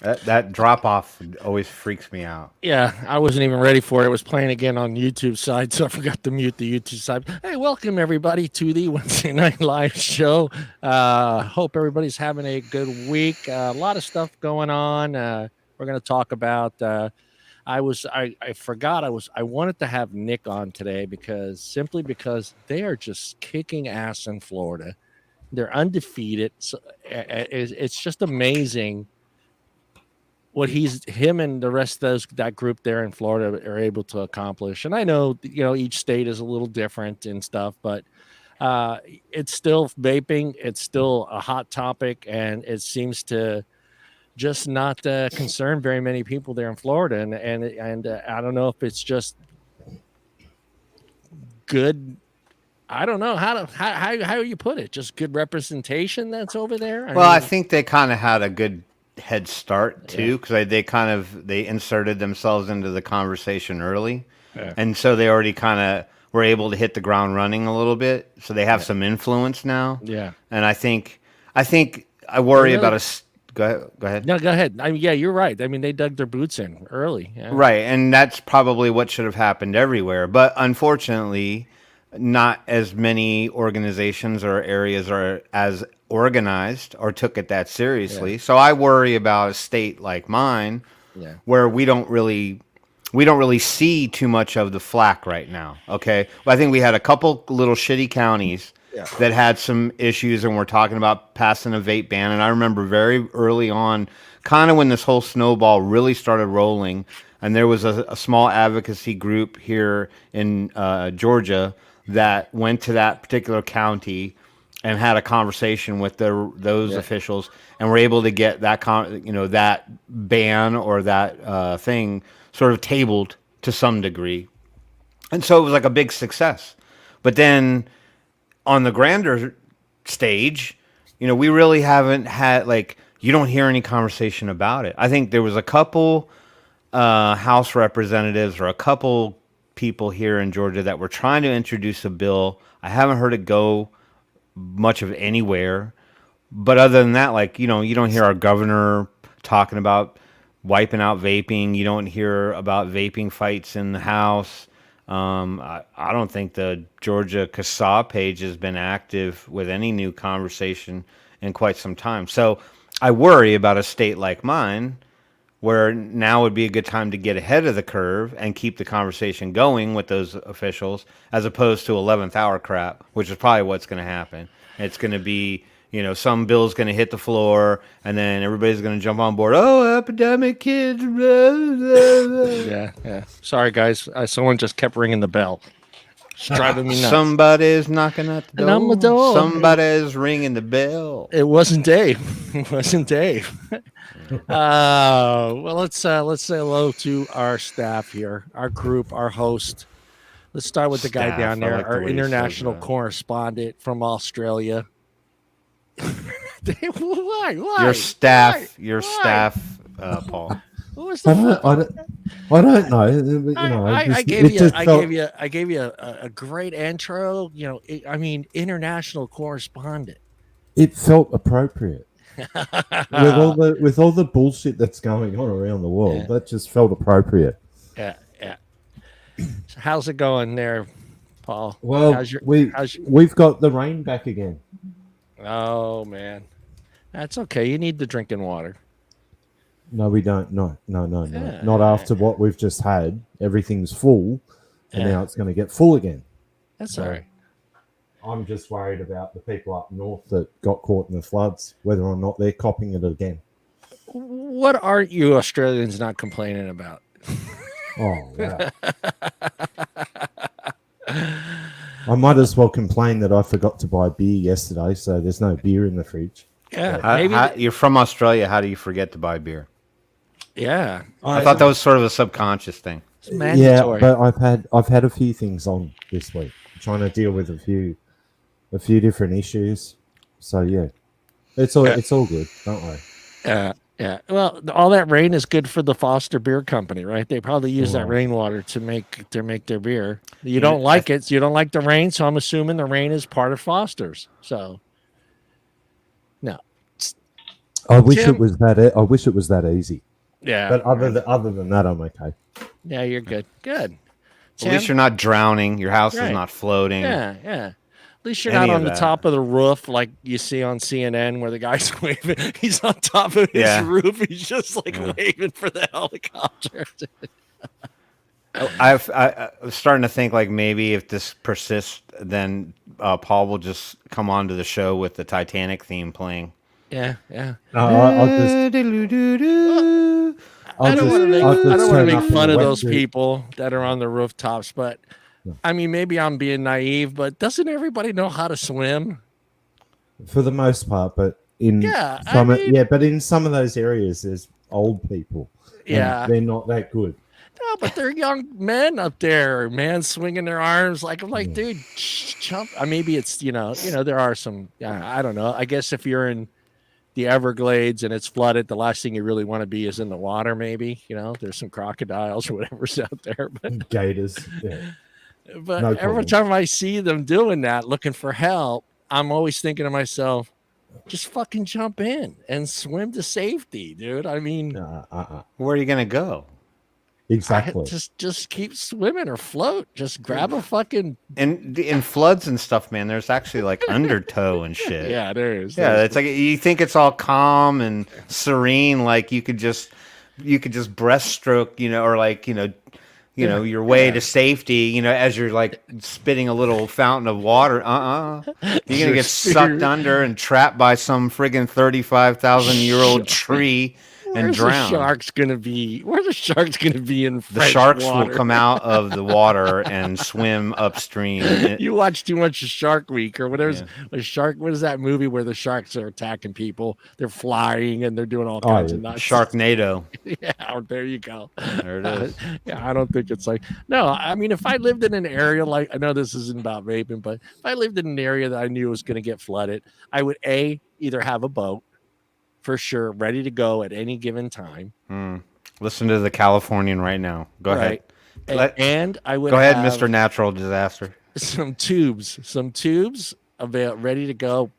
That drop off always freaks me out. Yeah, I wasn't even ready for it. It was playing again on YouTube side, so I forgot to mute the YouTube side. Hey, welcome everybody to the Wednesday Night Live show. Hope everybody's having a good week. A lot of stuff going on. We're going to talk about. I forgot I wanted to have Nick on today because they are just kicking ass in Florida. They're undefeated. So, it's just amazing what him and the rest of that group there in Florida are able to accomplish. And I know each state is a little different and stuff, but it's still vaping. It's still a hot topic, and it seems to just not concern very many people there in Florida. And I don't know if it's just good. I don't know how you put it. Just good representation that's over there. I Well, I mean, think they kind of had a good head start yeah, too, because they inserted themselves into the conversation early, yeah, and so they already kind of were able to hit the ground running a little bit. So they have yeah, some influence now, yeah. and I think I They're worry about really us. Go ahead. Go ahead. no. Go ahead. I mean, yeah, you're right. I mean, they dug their boots in early. Yeah, Right, and that's probably what should have happened everywhere. But unfortunately, not as many organizations or areas are as organized or took it that yeah, seriously. So I worry about a state like mine yeah, where we don't really see too much of the flack right now. Okay, well, I think we had a couple little shitty counties yeah, that had some issues, and we're talking about passing a vape ban. And I remember very early on, kind of when this whole snowball really started rolling, and there was a small advocacy group here in Georgia that went to that particular county and had a conversation with those yeah, officials, and were able to get that ban or that thing sort of tabled to some degree, and so it was like a big success. But then on the grander stage, we really haven't had, like, you don't hear any conversation about it. I think there was a couple House representatives or a couple people here in Georgia that were trying to introduce a bill. I haven't heard it go much of anywhere. But other than that, like, you don't hear our governor talking about wiping out vaping. You don't hear about vaping fights in the House. I don't think the Georgia CASA page has been active with any new conversation in quite some time. So I worry about a state like mine where now would be a good time to get ahead of the curve and keep the conversation going with those officials as opposed to 11th hour crap, which is probably what's going to happen. It's going to be, some bill's going to hit the floor and then everybody's going to jump on board. Oh, epidemic kids. Blah, blah, blah. yeah, yeah. Sorry, guys. Someone just kept ringing the bell. It's driving me nuts. Somebody's knocking at the And I'm a door. door. Somebody's ringing the bell. It wasn't Dave. It wasn't Dave. Well, let's say hello to our staff here, our group, our host. Let's start with the guy down Staff. I there, like the our way he says international that. correspondent from Australia. Dave, why? Your Why? Why? staff, your Why? staff, Paul. What was I the don't, I don't, I don't know. But, I gave it you just felt. I gave you a great intro. I mean, international correspondent. It felt appropriate with all the bullshit that's going on around the world. Yeah, That just felt appropriate. yeah, yeah. So how's it going there, Paul? Well, How's your we how's your, we've got the rain back again. Oh man, that's okay. You need the drinking water. No, we don't. No, no, no, no. Not Yeah, after what we've just had. Everything's full, and yeah, now it's going to get full again. that's all So right. I'm just worried about the people up north that got caught in the floods, whether or not they're copping it again. What aren't you Australians not complaining about? Oh, wow. I might as well complain that I forgot to buy beer yesterday, so there's no beer in the fridge. Yeah, But maybe. You're from Australia. How do you forget to buy beer? Yeah, I thought that was sort of a subconscious thing. it's yeah, mandatory. but I've had a few things on this week. I'm trying to deal with a few different issues. So yeah, it's all Yeah, it's all good. Don't worry. yeah, yeah. Well, all that rain is good for the Foster Beer Company, right? They probably use that Well, rainwater to make their beer. You You know, don't I, like it, so you don't like the rain. So I'm assuming the rain is part of Foster's. So no, I wish Tim? it was that. I wish it was that easy. Yeah. But other than that, I'm okay. Yeah, you're good. Good. At least you're not drowning. Your house is Right. not floating. Yeah, yeah. At least you're Any not of on the that. top of the roof like you see on CNN where the guy's waving. He's on top of his Yeah. roof. He's just like waving for the helicopter. I was starting to think like maybe if this persists, then Paul will just come onto the show with the Titanic theme playing. Yeah, yeah. I'll just. I don't want to make fun of those wetsuit. people that are on the rooftops, but I mean, maybe I'm being naive, but doesn't everybody know how to swim? For the most part, but in but in some of those areas, there's old people. Yeah, they're not that good. No, but they're young men up there, man, swinging their arms like I'm like, dude, jump. Maybe it's there are some. I don't know. I guess if you're in the Everglades and it's flooded, the last thing you really want to be is in the water. Maybe there's some crocodiles or whatever's out there, but gators. Yeah. But every time I see them doing that, looking for help, I'm always thinking to myself, just fucking jump in and swim to safety, dude. I mean, where are you gonna go? Exactly. Just keep swimming or float. Just grab a fucking. In floods and stuff, man. There's actually like undertow and shit. Yeah, there is. Yeah, it's like you think it's all calm and serene, like you could just breaststroke, or like your way to safety, as you're like spitting a little fountain of water. You're gonna get sucked under and trapped by some friggin' 35,000-year-old tree and drown. Where's the sharks gonna be in the sharks water? Will come out of the water and swim upstream. You watch too much of Shark Week or whatever's a shark. What is that movie where the sharks are attacking people? They're flying and they're doing all kinds of nonsense. Sharknado. Yeah, there you go. There it is. Yeah, I don't think it's like no. I mean, if I lived in an area like I know this isn't about vaping, but if I lived in an area that I knew was going to get flooded, I would either have a boat. For sure, ready to go at any given time. Listen to the Californian right now. Go ahead. And I would go ahead, Mr. Natural Disaster. Some tubes ready to go.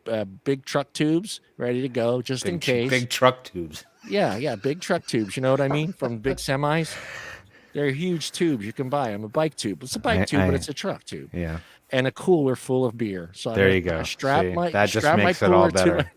Big truck tubes ready to go, just in case. Big truck tubes. Yeah, big truck tubes. You know what I mean? From big semis. They're huge tubes you can buy them. A bike tube. It's a bike tube, but it's a truck tube. Yeah. And a cooler full of beer. So there you go. That just makes it all better.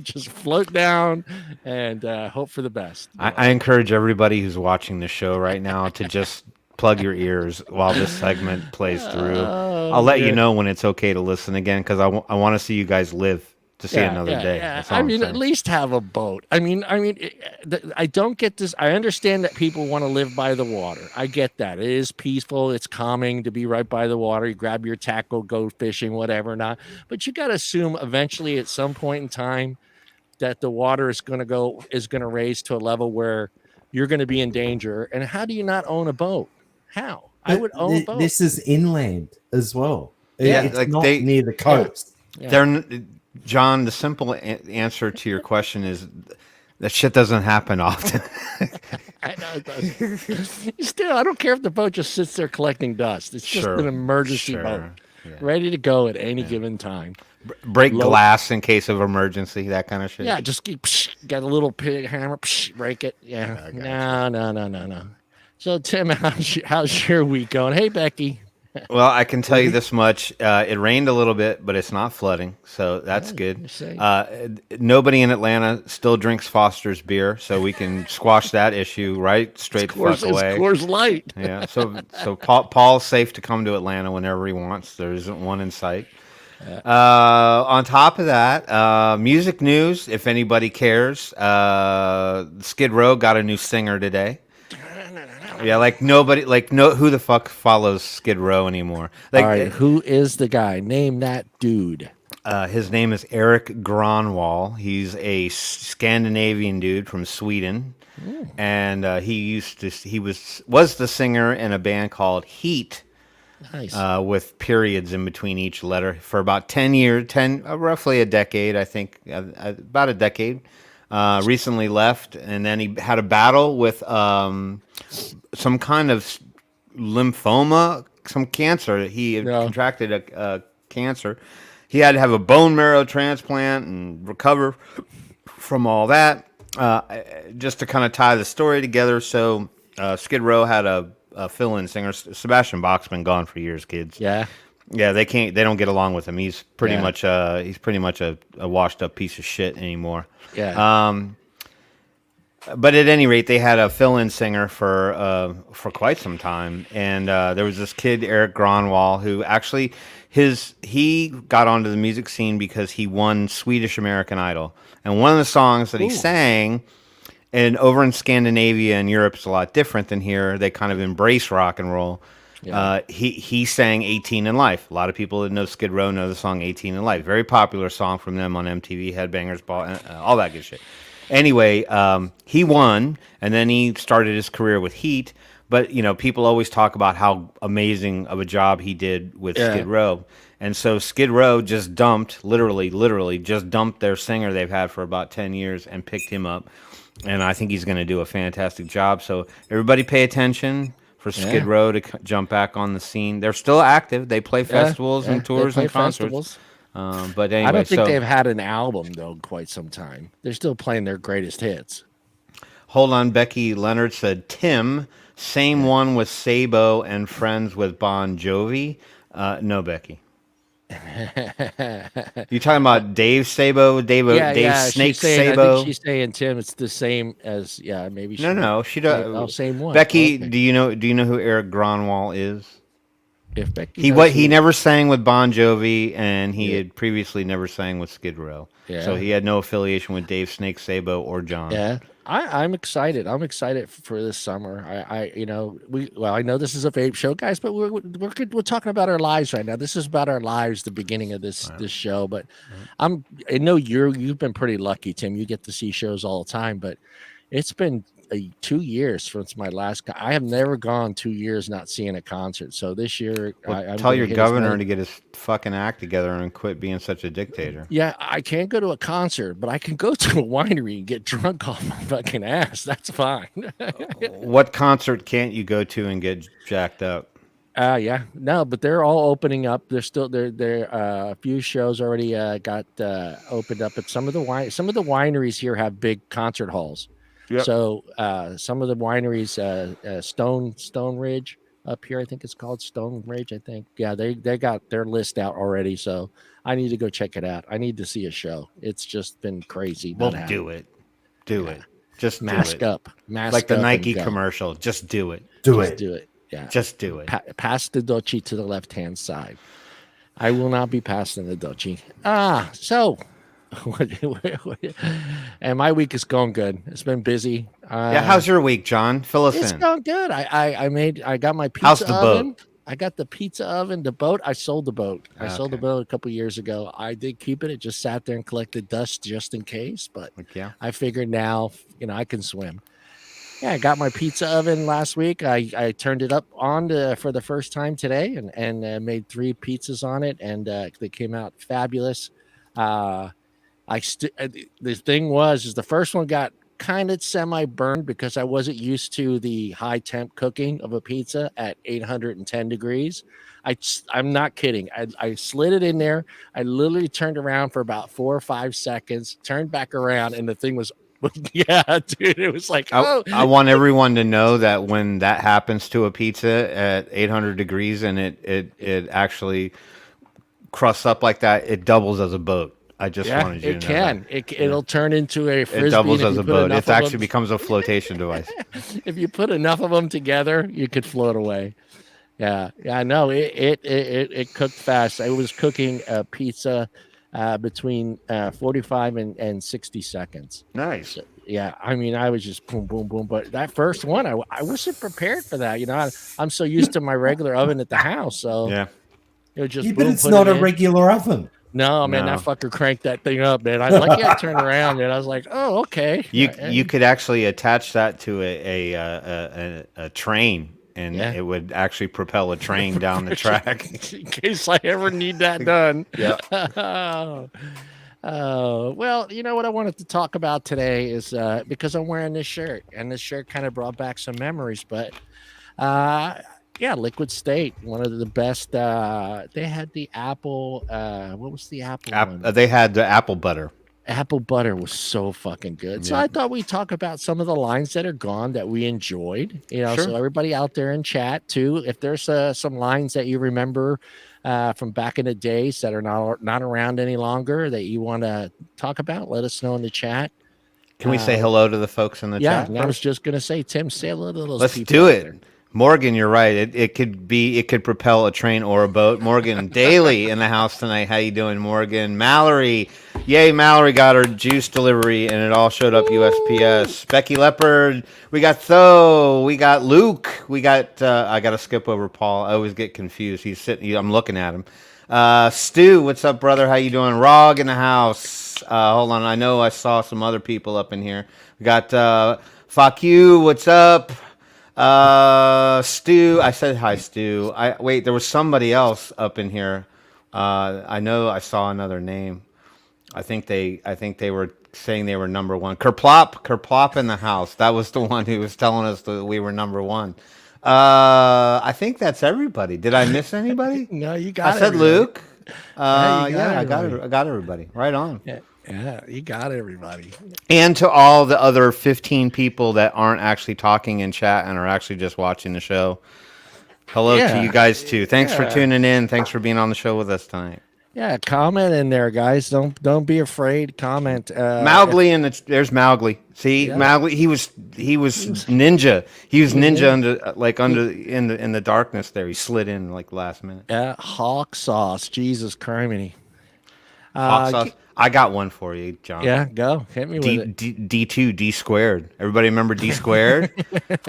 Just float down and hope for the best. I encourage everybody who's watching the show right now to just plug your ears while this segment plays through. I'll let you know when it's okay to listen again because I want to see you guys live to see another day. Yeah. I mean, at least have a boat. I mean, I don't get this. I understand that people want to live by the water. I get that. It is peaceful. It's calming to be right by the water. You grab your tackle, go fishing, whatever, not. But you got to assume eventually at some point in time that the water is going to raise to a level where you're going to be in danger. And how do you not own a boat? How? I would own a boat. This is inland as well. Yeah, it's like not near the coast. Yeah. John, the simple answer to your question is that shit doesn't happen often. I know it does. Still, I don't care if the boat just sits there collecting dust. It's just an emergency boat, ready to go at any given time. Break glass in case of emergency, that kind of shit. Yeah, just got a little pig hammer, break it. Yeah, no. So, Tim, how's your week going? Hey, Becky. Well, I can tell you this much. It rained a little bit, but it's not flooding, so that's good. Nobody in Atlanta still drinks Foster's beer, so we can squash that issue straight the fuck away. It's Coors Light. Yeah, so Paul's safe to come to Atlanta whenever he wants. There isn't one in sight. On top of that, music news, if anybody cares, Skid Row got a new singer today. Yeah, who the fuck follows Skid Row anymore? All right, who is the guy? Name that dude. His name is Eric Gronwall. He's a Scandinavian dude from Sweden, and he was the singer in a band called Heat. Nice. With periods in between each letter for about 10 years, roughly a decade, I think, about a decade. Recently left, and then he had a battle with some kind of lymphoma, some cancer. He had contracted a cancer. He had to have a bone marrow transplant and recover from all that, just to kind of tie the story together. So Skid Row had a fill-in singer. Sebastian Bach's been gone for years, kids. Yeah. Yeah, they can't. They don't get along with him. He's pretty Yeah. much. He's pretty much a washed-up piece of shit anymore. Yeah. But at any rate, they had a fill-in singer for quite some time, and there was this kid Eric Gronwall who actually he got onto the music scene because he won Swedish American Idol, and one of the songs that he sang, and over in Scandinavia and Europe is a lot different than here. They kind of embrace rock and roll. Yeah. He sang 18 in Life. A lot of people that know Skid Row know the song 18 in Life. Very popular song from them on MTV, Headbangers Ball, all that good shit. Anyway, he won, and then he started his career with Heat. But, people always talk about how amazing of a job he did with Skid Row. And so Skid Row just literally just dumped their singer they've had for about 10 years and picked him up. And I think he's going to do a fantastic job. So everybody pay attention for Skid Row to jump back on the scene. They're still active. They play festivals and tours and concerts. But anyway, I don't think they've had an album, though, in quite some time. They're still playing their greatest hits. Hold on. Becky Leonard said, Tim, same one with Sabo and friends with Bon Jovi. No, Becky. You talking about Dave Sabo? Dave Snake Sabo? I think she's saying, Tim, it's the same as, maybe. No, she does. Oh, same one. Becky, okay. do you know who Eric Gronwall is? If Becky He never sang with Bon Jovi, and he had previously never sang with Skid Row. Yeah. So he had no affiliation with Dave Snake Sabo or John. Yeah, I'm excited. I'm excited for this summer. I know this is a vape show, guys, but we're talking about our lives right now. This is about our lives, the beginning of this show. But I know you've been pretty lucky, Tim. You get to see shows all the time, but it's been 2 years since my last. I have never gone 2 years not seeing a concert. So this year, I'm tell your governor to get his fucking act together and quit being such a dictator. Yeah, I can't go to a concert, but I can go to a winery and get drunk off my fucking ass. That's fine. What concert can't you go to and get jacked up? Yeah, no, but they're all opening up. They're still a few shows already got opened up at some of the wineries here have big concert halls. Yep. So some of the wineries, Stone Ridge up here, I think it's called Stone Ridge. I think, yeah, they got their list out already. So I need to go check it out. I need to see a show. It's just been crazy. Well, do it. Just mask do it. Up, mask like the up Nike commercial. Just do it. Do it. Yeah, just do it. Pass the Dochi to the left hand side. I will not be passing the Dochi. So. And my week is going good. It's been busy. How's your week, John? Fill us in. It's going good. I got my pizza How's the oven. boat? I got the pizza oven. The boat. I sold the boat. I sold the boat a couple years ago. I did keep it. It just sat there and collected dust just in case. But I figured now, I can swim. Yeah, I got my pizza oven last week. I turned it up on for the first time today and made 3 pizzas on it, and they came out fabulous. The thing is the first one got kind of semi-burned because I wasn't used to the high temp cooking of a pizza at 810 degrees. I'm not kidding. I slid it in there. I literally turned around for about 4 or 5 seconds, turned back around, and the thing was, yeah, dude, it was like, I want everyone to know that when that happens to a pizza at 800 degrees and it actually crusts up like that, it doubles as a boat. I just wanted you to know that. It'll turn into a frisbee. It doubles as a boat. It actually becomes a flotation device. If you put enough of them together, you could float away. Yeah. No, it cooked fast. I was cooking a pizza between 45 and 60 seconds. Nice. So, yeah, I mean, I was just boom, boom, boom. But that first one, I wasn't prepared for that. I'm so used to my regular oven at the house. So yeah, it was just. But it's not a regular oven. No, man, that fucker cranked that thing up, man. I like I turned around and I was like, oh, okay. You could actually attach that to a train, and it would actually propel a train down the track. In case I ever need that done. Yeah. Well, you know what I wanted to talk about today is because I'm wearing this shirt, and this shirt kind of brought back some memories, but Liquid State, one of the best. They had the apple. What was the apple one? They had the apple butter. apple butter was so fucking good. So Yeah. I thought we'd talk about some of the lines that are gone that we enjoyed. Sure. So everybody out there in chat too, if there's some lines that you remember from back in the days that are not around any longer that you want to talk about, let us know in the chat. Can we say hello to the folks in the Yeah, chat? and I was just gonna say, Tim, say hello to those Let's people. do out it. there. Morgan, you're right. It could propel a train or a boat. Morgan Daly in the house tonight. How you doing, Morgan? Mallory, yay! Mallory got her juice delivery, and it all showed up USPS. Becky Leopard, we got Tho, we got Luke, we got. I got to skip over Paul. I always get confused. He's sitting. I'm looking at him. Stu, what's up, brother? How you doing? Rog in the house. Hold on. I know I saw some other people up in here. We got Fuck you. What's up? Stu, I said hi, Stu. Wait, there was somebody else up in here. I know I saw another name. I think they were saying they were number one. Kerplop in the house. That was the one who was telling us that we were number one. I think that's everybody. Did I miss anybody? No, you got. I said everybody. Luke. Yeah, I got everybody. Right on. Yeah, you got everybody. And to all the other 15 people that aren't actually talking in chat and are actually just watching the show. Hello to you guys too. Thanks for tuning in. Thanks for being on the show with us tonight. Yeah, comment in there, guys. Don't be afraid. Comment. Mowgli there's Mowgli. See, Mowgli. He was ninja. He was ninja in the darkness there. He slid in like last minute. Yeah, hawk sauce. Jesus criminy. Hawk sauce. I got one for you, John. Yeah, go hit me with it. D2 D squared. Everybody remember D squared?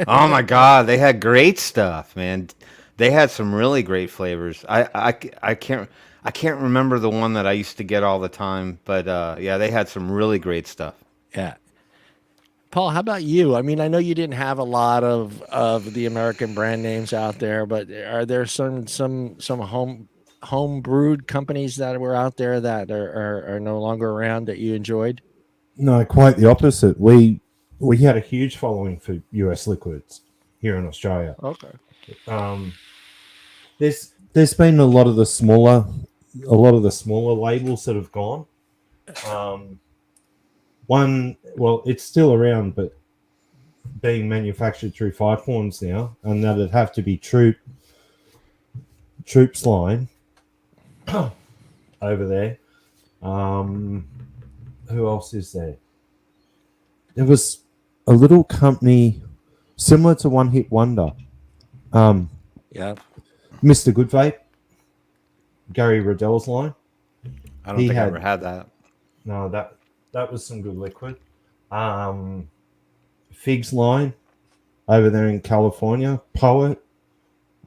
Oh my God, they had great stuff, man. They had some really great flavors. I can't remember the one that I used to get all the time, but yeah, they had some really great stuff. Yeah. Paul, how about you? I mean, I know you didn't have a lot of the American brand names out there, but are there some home brewed companies that were out there that are no longer around that you enjoyed? No, quite the opposite. We had a huge following for US liquids here in Australia. Okay. There's been a lot of the smaller labels that have gone. It's still around, but being manufactured through Five Horns now, and that'd have to be Troops line over there. Who else is there? There was a little company similar to One Hit Wonder. Yeah. Mr. Good Vape, Gary Riddell's line. I don't think I ever had that. No, that was some good liquid. Fig's line over there in California, Poet.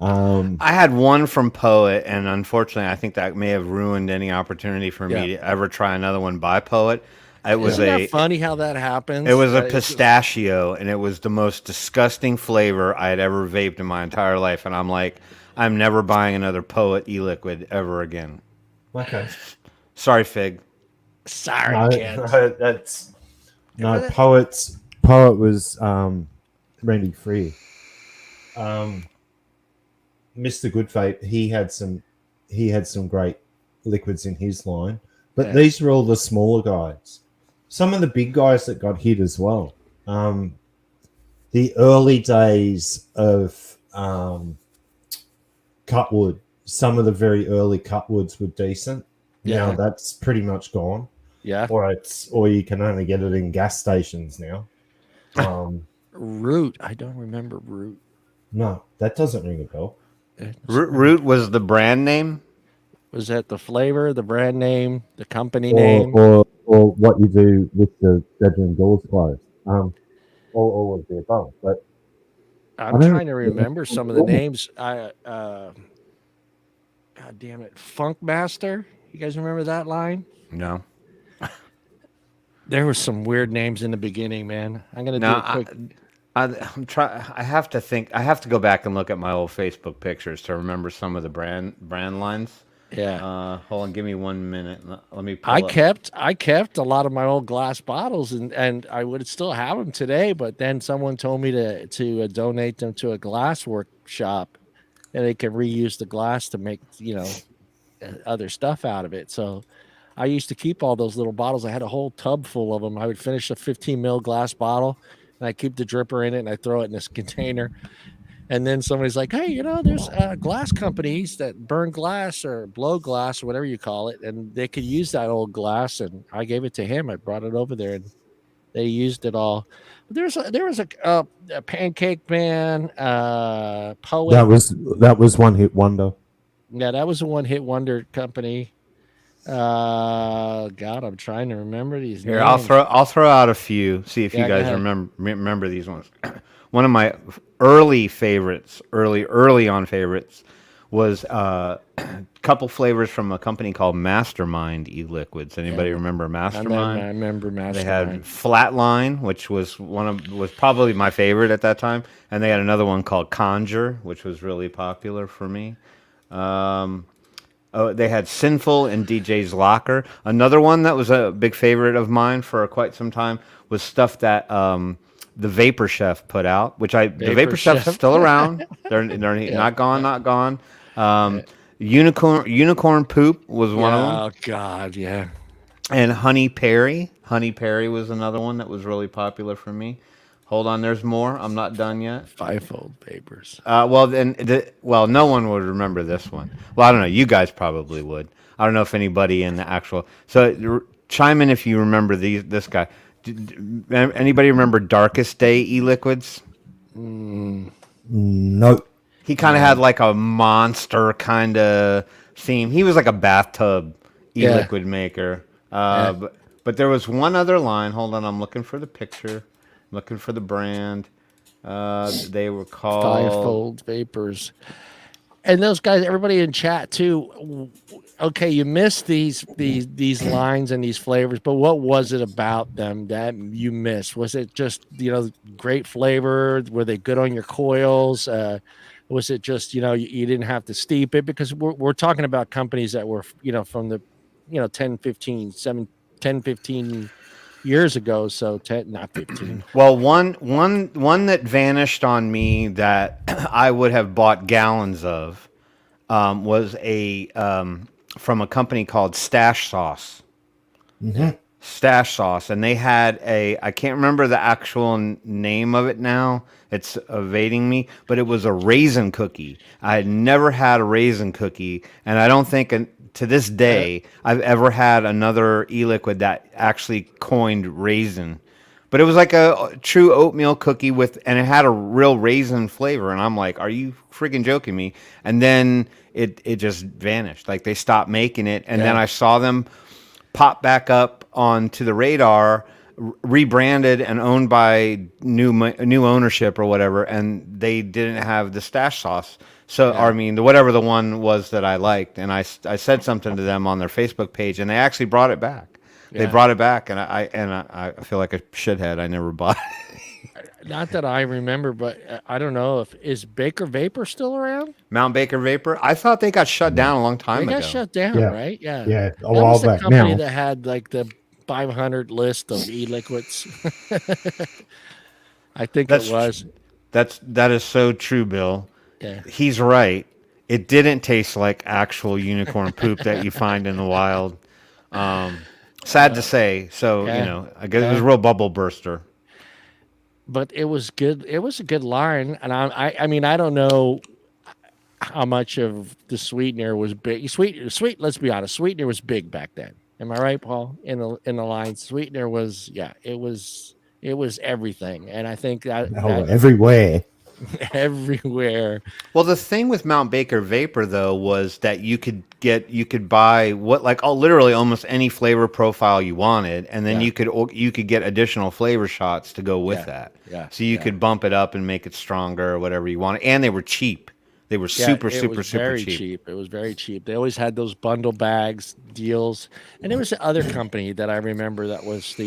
I had one from Poet, and unfortunately, I think that may have ruined any opportunity for me to ever try another one by Poet. It was Isn't that funny how that happens? It was a pistachio, and it was the most disgusting flavor I had ever vaped in my entire life. And I'm like, I'm never buying another Poet e-liquid ever again. Okay. Sorry, Fig. Sorry, kids. Poet was Randy Free. Mr. Good Vape, he had some great liquids in his line, but these were all the smaller guys. Some of the big guys that got hit as well. The early days of Cutwood, some of the very early Cutwoods were decent. Yeah. Now that's pretty much gone. Yeah. Or you can only get it in gas stations now. Root. I don't remember Root. No, that doesn't ring a bell. Root was the brand name? Was that the flavor, the brand name, the company name? Or what you do with the bedroom doors closed. All of the above. But I'm trying to remember some of the names. God damn it. Funkmaster. You guys remember that line? No. There were some weird names in the beginning, man. I'm gonna do a quick. I'm trying. I have to think. I have to go back and look at my old Facebook pictures to remember some of the brand lines. Yeah. Hold on. Give me 1 minute. Let me. I kept a lot of my old glass bottles, and I would still have them today. But then someone told me to donate them to a glass workshop, and they can reuse the glass to make other stuff out of it. So I used to keep all those little bottles. I had a whole tub full of them. I would finish a 15 mil glass bottle, and I keep the dripper in it, and I throw it in this container. And then somebody's like, "Hey, there's glass companies that burn glass or blow glass or whatever you call it, and they could use that old glass." And I gave it to him. I brought it over there, and they used it all. But there was a Pancake Man, Poet. That was one hit wonder. Yeah, that was a one hit wonder company. God, I'm trying to remember these Here, names. I'll throw out a few. See if Yeah, you go guys ahead. remember these ones. One of my early favorites, early on favorites, was a couple flavors from a company called Mastermind e-liquids. Anybody remember I Mastermind? remember They had Mastermind. Flatline, which was was probably my favorite at that time, and they had another one called Conjure, which was really popular for me. Oh, they had Sinful and DJ's Locker. Another one that was a big favorite of mine for quite some time was stuff that the Vapor Chef put out, the Vapor Chef's Chef. still around. They're Yeah. not gone, not gone. Unicorn Poop was one of them, Oh God, yeah. and Honey Perry. Honey Perry was another one that was really popular for me. Hold on, there's more. I'm not done yet. Fivefold Vapors. No one would remember this one. Well, I don't know. You guys probably would. I don't know if anybody in the actual. So chime in if you remember this guy. Anybody remember Darkest Day e-liquids? Nope. He kind of had like a monster kind of theme. He was like a bathtub e-liquid maker. But there was one other line. Hold on, I'm looking for the picture. Looking for the brand. They were called Fivefold Vapors. And those guys, everybody in chat too. Okay, you missed these lines and these flavors, but what was it about them that you missed? Was it just great flavor? Were they good on your coils? Was it just you didn't have to steep it? Because we're talking about companies that were from the 10, 15, 10, 15 years ago. So 10, not 15. Well, one that vanished on me that I would have bought gallons of was from a company called Stash Sauce. Stash Sauce, and they had I can't remember the actual name of it now. It's evading me, but it was a raisin cookie. I had never had a raisin cookie, and I don't think to this day I've ever had another e-liquid that actually coined raisin. But it was like a true oatmeal cookie and it had a real raisin flavor, and I'm like, are you freaking joking me? And then it just vanished. Like they stopped making it, and then I saw them pop back up onto the radar, rebranded and owned by new ownership or whatever, and they didn't have the Stash Sauce. So I mean, whatever the one was that I liked, and I said something to them on their Facebook page, and they actually brought it back. They brought it back, and I feel like a shithead. I never bought it. Not that I remember, but I don't know is Baker Vapor still around? Mount Baker Vapor. I thought they got shut down a long time They ago. got shut down, right? Yeah, Yeah, a that while was the back company now. that had like the 500 list of e-liquids. I think it was. That is so true, Bill. Yeah. He's right. It didn't taste like actual unicorn poop that you find in the wild. Sad to say. So I guess it was a real bubble burster. But it was good. It was a good line, and I mean I don't know how much of the sweetener was big. Sweet. Let's be honest. Sweetener was big back then. Am I right, Paul? In the line, sweetener was It was everything, and I think that Everywhere. everywhere. Well, the thing with Mount Baker Vapor though was that you could buy literally almost any flavor profile you wanted, and then you could get additional flavor shots to go with that. Yeah. So you could bump it up and make it stronger or whatever you wanted, and they were cheap. They were super very cheap. It was very cheap. They always had those bundle bags deals, and there was the other company that I remember that was for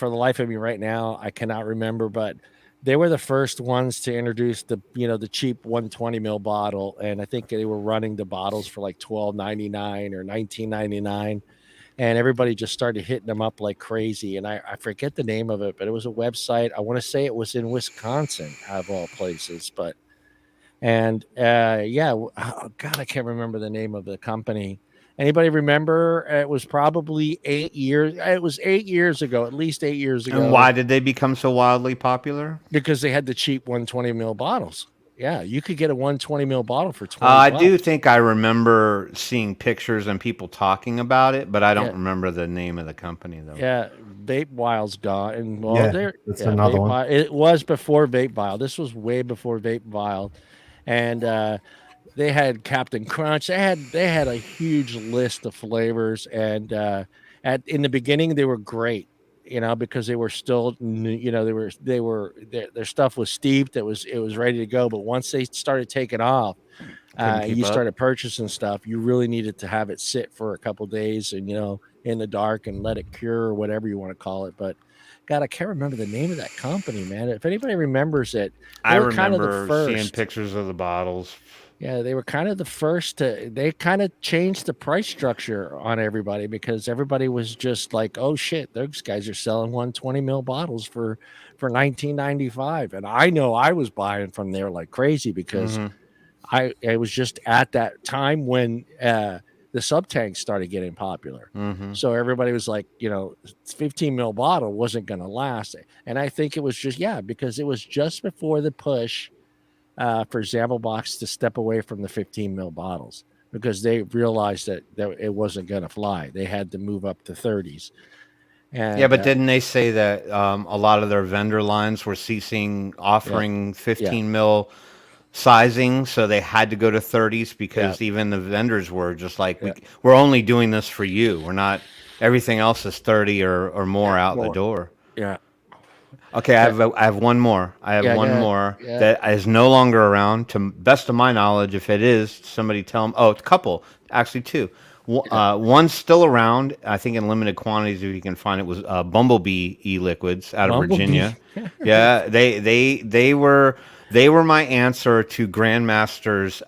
the life of me right now I cannot remember, but they were the first ones to introduce the cheap 120 ml bottle, and I think they were running the bottles for like $12.99 or $19.99, and everybody just started hitting them up like crazy. And I forget the name of it, but it was a website. I want to say it was in Wisconsin, of all places, but. And oh God, I can't remember the name of the company. Anybody remember? It was probably 8 years. It was 8 years ago, at least 8 years ago. And why did they become so wildly popular? Because they had the cheap 120 ml bottles. Yeah, you could get a 120 ml bottle for 20 I bucks. do think I remember seeing pictures and people talking about it, but I don't Yeah. remember the name of the company though. Yeah, Vape Wild's gone. And well, Yeah, that's another Vape one. Wild, it was before Vape Wild. This was way before Vape Wild. And they had Captain Crunch. They had a huge list of flavors, and in the beginning they were great, because they were still, their stuff was steeped. It was ready to go. But once they started taking off, Keep you up. started purchasing stuff. You really needed to have it sit for a couple days, and in the dark and let it cure or whatever you want to call it. But God, I can't remember the name of that company, man. If anybody remembers it, I they were kind of the remember seeing first. pictures of the bottles. Yeah, they were kind of the first they kind of changed the price structure on everybody because everybody was just like, oh shit, those guys are selling 120 ml bottles for 19.95. And I know I was buying from there like crazy because Mhm. I was just at that time when the sub tanks started getting popular. Mhm. So everybody was like, 15 ml bottle wasn't going to last. And I think it was just, because it was just before the push for ZampleBox to step away from the 15 ml bottles because they realized that it wasn't going to fly. They had to move up to 30s. And, Yeah, but didn't they say that a lot of their vendor lines were ceasing offering 15 mil sizing, so they had to go to 30s because even the vendors were just like, we're only doing this for you. We're not. Everything else is 30 or more out the door. Yeah. Okay, I have one more. I have one more that is no longer around. To best of my knowledge, if it is, somebody tell them. Oh, it's a couple, actually two. One's still around. I think in limited quantities, if you can find it, was Bumblebee e-liquids out of Virginia. Yeah, they were my answer to Grandmaster's.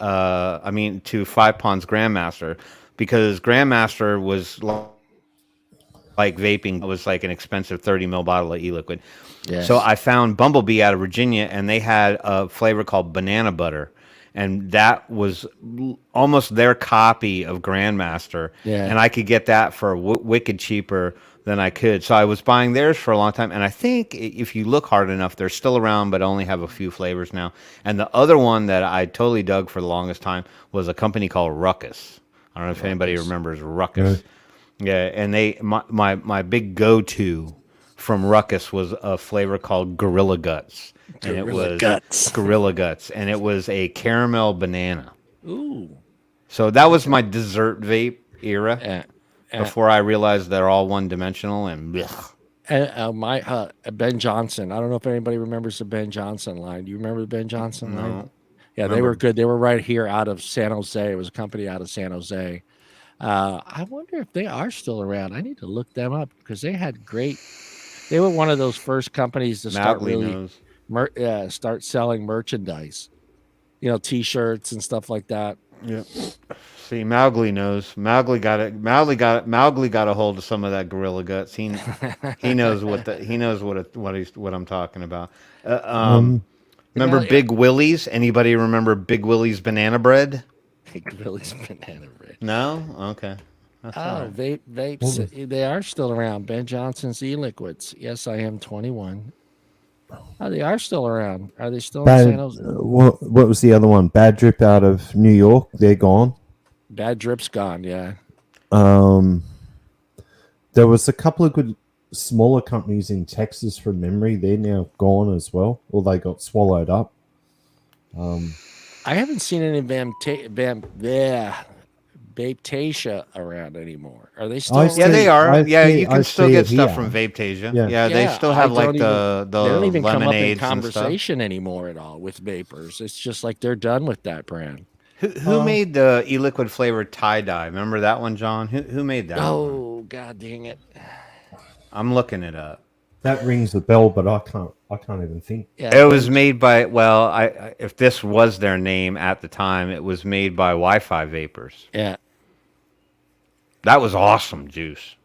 To Five Ponds Grandmaster, because Grandmaster was like vaping. It was like an expensive 30 ml bottle of e-liquid. Yes. So I found Bumblebee out of Virginia, and they had a flavor called banana butter, and that was almost their copy of Grandmaster. Yeah. And I could get that for wicked cheaper than I could. So I was buying theirs for a long time, and I think if you look hard enough, they're still around, but only have a few flavors now. And the other one that I totally dug for the longest time was a company called Ruckus. I don't know if anybody remembers Ruckus. Yeah, and my big go-to from Ruckus was a flavor called Gorilla Guts. And it was Gorilla Guts, and it was a caramel banana. Ooh. So that was my dessert vape era before I realized they're all one-dimensional and blech. My Ben Johnson. I don't know if anybody remembers the Ben Johnson line. Do you remember the Ben Johnson line? Yeah, they were good. They were right here out of San Jose. It was a company out of San Jose. I wonder if they are still around. I need to look them up because they had great. They were one of those first companies to start start selling merchandise. T-shirts and stuff like that. Yeah. See, Mowgli knows. Mowgli got a hold of some of that Gorilla Guts. He knows what I'm talking about. Remember Big Willie's? Anybody remember Big Willie's banana bread? Big Willie's banana bread. No? Okay. That's all right. Vapes. They are still around. Ben Johnson's e-liquids. Yes, I am 21. Oh, they are still around. Are they still in San Jose? What was the other one? Bad Drip out of New York. They're gone. Bad Drip's gone. Yeah. There was a couple of good smaller companies in Texas from memory. They're now gone as well, or they got swallowed up. I haven't seen any Vapetasia around anymore. Are they still? Yeah, they are. You can still get stuff here. from Vapetasia. Yeah. They still have like the they don't even come up in lemonades and stuff. conversation anymore at all with vapors. It's just like they're done with that brand. Who made the e-liquid flavored tie-dye? Remember that one, John? Who made that one? Oh, God dang it. I'm looking it up. That rings the bell, but I can't even think. Yeah, it was made by, if this was their name at the time, it was made by Wi-Fi Vapors. Yeah. That was awesome juice.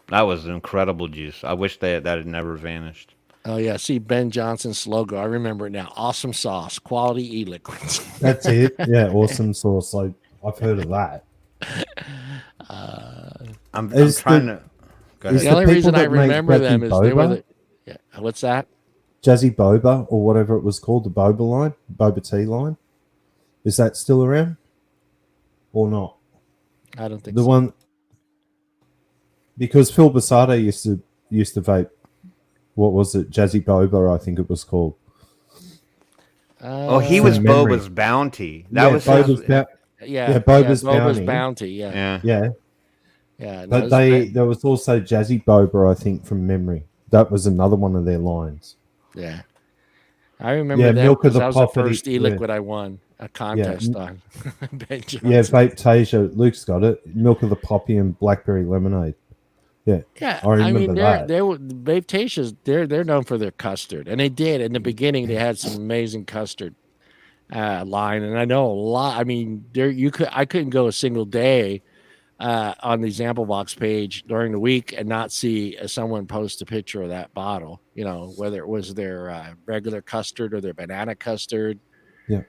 That was incredible juice. I wish that had never vanished. Oh, yeah. See Ben Johnson's logo. I remember it now. Awesome sauce. Quality e-liquids. That's it. Yeah, awesome sauce. Like, I've heard of that. I'm Is trying the- to. Go is The ahead. the only people reason I that make remember them Jazzy is they were Boba? the. Yeah, what's that? Jazzy Boba or whatever it was called, the Boba line, Boba tea line. Is that still around or not? I don't think The so. one because Phil Basada used to vape. What was it? Jazzy Boba, I think it was called. Oh, he was From memory. Boba's bounty. That Yeah, was his. Boba's Yeah, Boba's Boba's bounty. Bounty. Yeah, Yeah. Yeah, yeah. No, but there was also Jazzy Boba, I think, from memory. That was another one of their lines. yeah. I remember Yeah, them Milk of because the that was the Poppy. first e-liquid I won a Yeah, contest on. Ben yeah, Johnson. Vape Tasia. Luke's got it. Milk of the Poppy and Blackberry Lemonade. Yeah, Yeah, I remember that. they were Babe Tastes. They're known for their custard, and they did in the beginning. They had some amazing custard line, and I know a lot. I mean, I couldn't go a single day on the ZampleBox page during the week and not see someone post a picture of that bottle. You know, whether it was their regular custard or their banana custard. Yeah.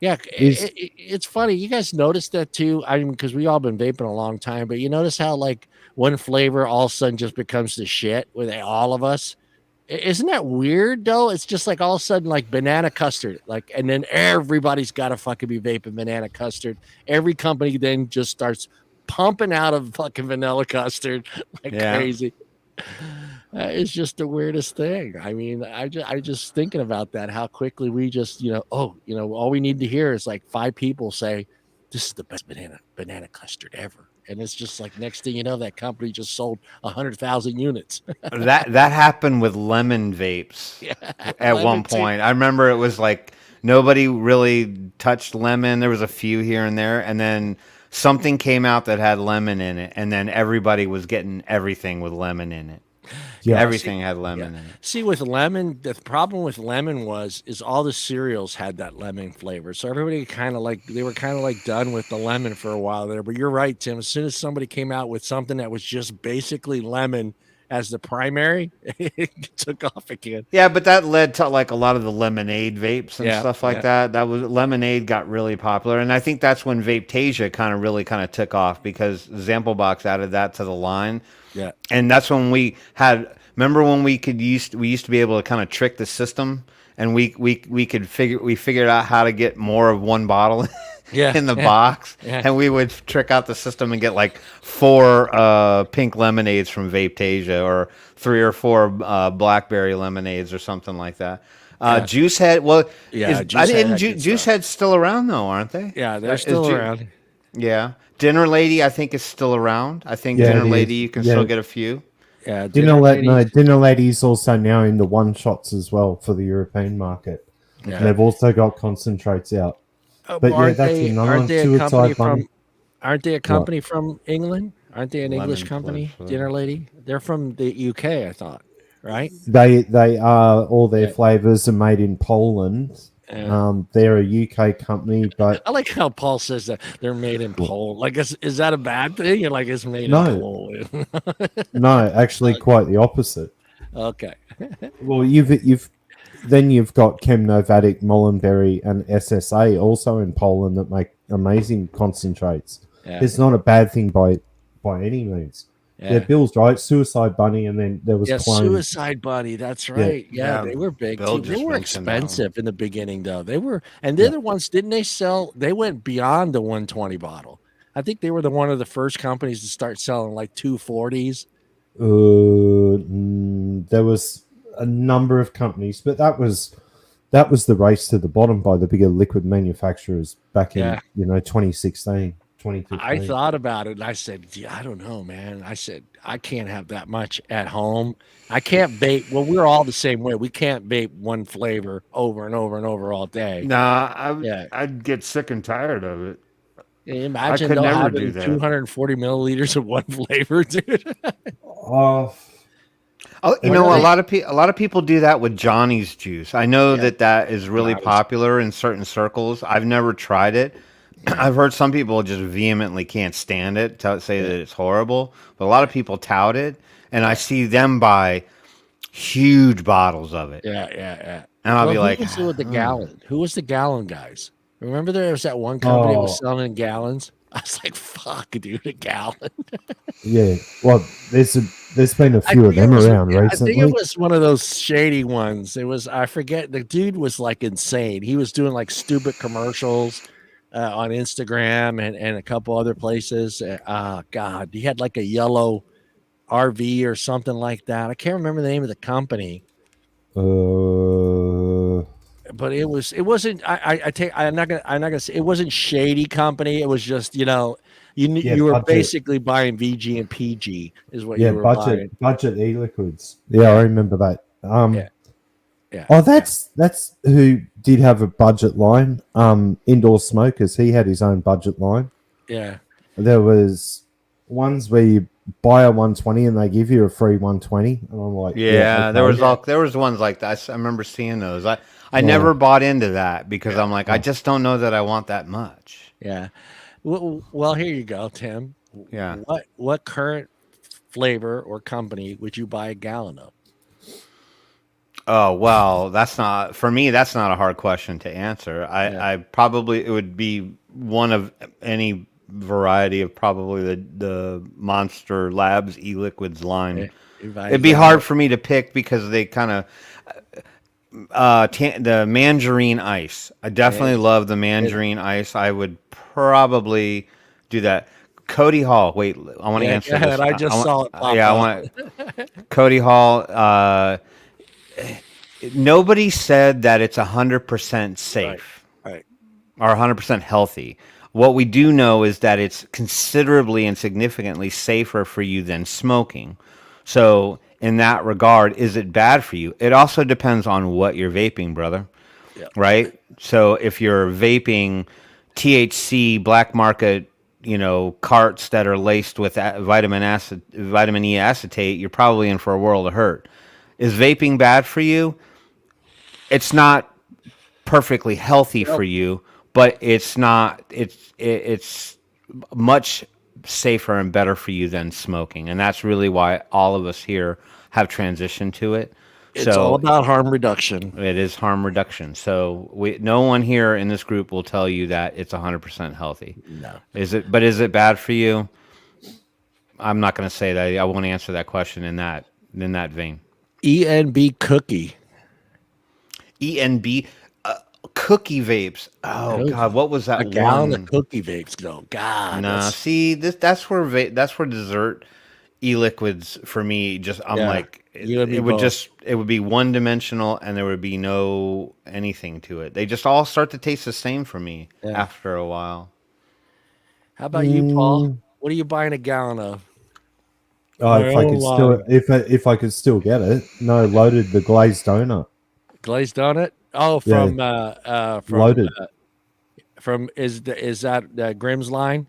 Yeah, Is it's funny. You guys noticed that too. I mean, because we all been vaping a long time, but you notice how like one flavor all of a sudden just becomes the shit with all of us. Isn't that weird though? It's just like all of a sudden like banana custard, like, and then everybody's got to fucking be vaping banana custard. Every company then just starts pumping out of fucking vanilla custard like Yeah. crazy. It's just the weirdest thing. I mean, I just thinking about that, how quickly we just, all we need to hear is like 5 people say, "This is the best banana custard ever," and it's just like next thing you know, that company just sold 100,000 units. That happened with lemon vapes Yeah, at one lemon tea. point. I remember it was like nobody really touched lemon. There was a few here and there, and then something came out that had lemon in it, and then everybody was getting everything with lemon in it. yeah, Everything had lemon in it. See, with lemon, the problem with lemon is all the cereals had that lemon flavor. So everybody they were kind of like done with the lemon for a while there. But you're right, Tim. As soon as somebody came out with something that was just basically lemon as the primary, it took off again. Yeah, but that led to like a lot of the lemonade vapes and Yeah, stuff like yeah. that. That was lemonade got really popular, and I think that's when Vapetasia kind of took off because ZampleBox added that to the line. Yeah. And that's when we had. Remember when we used to be able to kind of trick the system, and we figured out how to get more of one bottle Yeah, in the yeah, box, yeah. and we would trick out the system and get like 4 pink lemonades from Vapetasia or 3 or 4 blackberry lemonades or something like that. Yeah. Juice Head, well, Yeah, Juice Head had good Juice stuff. Head's still around though, aren't they? Yeah, they're Is still Ju- around. Yeah, Dinner Lady, I think is still around. I think Yeah, Dinner it Lady, is. you can Yeah. still get a few. Yeah, Dinner ladies. Lady's also now in the one shots as well for the European market. Yeah. And they've also got concentrates out. But yeah, aren't that's they? another Aren't they a suicide company bunny. from? Aren't they a company from England? Aren't they an English Lemon company? flavor. Dinner Lady. They're from the UK, I thought. Right? They are all their Yeah. flavors are made in Poland. Yeah. They're a UK company, but I like how Paul says that they're made in Poland. Like, is that a bad thing? You're like, it's made No. in Poland. no, actually quite the opposite. Okay. Well, you've got Chemnovatic, Molenberry, and SSA also in Poland that make amazing concentrates. Yeah. It's not a bad thing by any means. Yeah, Yeah. Bill's right. Suicide Bunny, and then there was Yeah, Clone. Suicide Bunny. That's right. Yeah, Yeah, they were big Bill too. They just were mentioned that one. expensive in the beginning, though. They were, and they're the ones. Didn't they sell? They went beyond the 120 bottle. I think they were one of the first companies to start selling like 240s. There was a number of companies, but that was the race to the bottom by the bigger liquid manufacturers back in 2016, 2015. I thought about it and I said, yeah, I don't know, man. I said, I can't have that much at home. I can't vape. Well, we're all the same way. We can't vape one flavor over and over and over all day. Nah, Yeah. I'd get sick and tired of it. Imagine could they'll never have do that. 240 milliliters of one flavor, dude. Oh, you know, a lot of people do that with Johnny's juice. I know that is really Nice. popular in certain circles. I've never tried it. I've heard some people just vehemently can't stand it, say that it's horrible. But a lot of people tout it, and I see them buy huge bottles of it. Yeah. And I'll be like, who was the gallon? Who was the gallon guys? Remember there was that one company that was selling in gallons? I was like, "Fuck, dude, a gallon." Yeah. Well, there's been a I few of think it them was. around I think it recently. was one of those shady ones. It was. I forget. The dude was like insane. He was doing like stupid commercials on Instagram and a couple other places. God, he had like a yellow RV or something like that. I can't remember the name of the company, Uh, but it was. It wasn't. I take. I'm not gonna. I'm not gonna say it wasn't shady company. It was just yeah, you were budget. basically buying VG and PG is what Yeah, you were buying. budget e-liquids. Yeah, I Yeah, remember that. yeah, yeah, Oh, yeah, that's who did have a budget line. Indoor Smokers. He had his own budget line. yeah. There was ones where you buy a 120 and they give you a free 120, and I'm like, yeah, Yeah, okay. there was ones like that. I remember seeing those. I never Oh, bought into that because Yeah. I'm like, I oh. just don't know that I want that much. Yeah. Well, here you go, Tim. Yeah. What current flavor or company would you buy a gallon of? Oh, well, that's not for me. That's not a hard question to answer. Yeah. I probably it would be one of any variety of probably the Monster Labs e-liquids line. Yeah. You buy a It'd be gallon. hard for me to pick because they kind of the mandarin ice. I definitely love the mandarin ice. I would probably do that. Cody Hall. Wait, I want to Yeah, go answer this. ahead. I just saw it pop Yeah, I up. want Cody Hall. Nobody said that it's 100% safe Right. or 100% healthy. What we do know is that it's considerably and significantly safer for you than smoking. So, in that regard, is it bad for you? It also depends on what you're vaping, brother. Yeah. Right? So, if you're vaping THC black market, carts that are laced with vitamin E acetate, you're probably in for a world of hurt. Is vaping bad for you? It's not perfectly healthy for Nope. you, but it's much safer and better for you than smoking, and that's really why all of us here have transitioned to it. It's all So about harm reduction. it is harm reduction. So no one here in this group will tell you that it's 100% healthy. No. But is it bad for you? I'm not going to say that. I won't answer that question in that vein. ENB cookie. ENB cookie vapes. Oh Cookie. God, what was that A gallon one? of cookie vapes. No, God. Nah, see that's where dessert e-liquids for me just I'm Yeah. like You and me it would both. it would be one dimensional and there would be no anything to it. They just all start to taste the same for me Yeah. after a while. How about you, Paul? What are you buying a gallon of? Oh, if I could still, if I could still get it, no, loaded the glazed donut. Glazed donut? Oh, Yeah, loaded. From is that Grimm's line?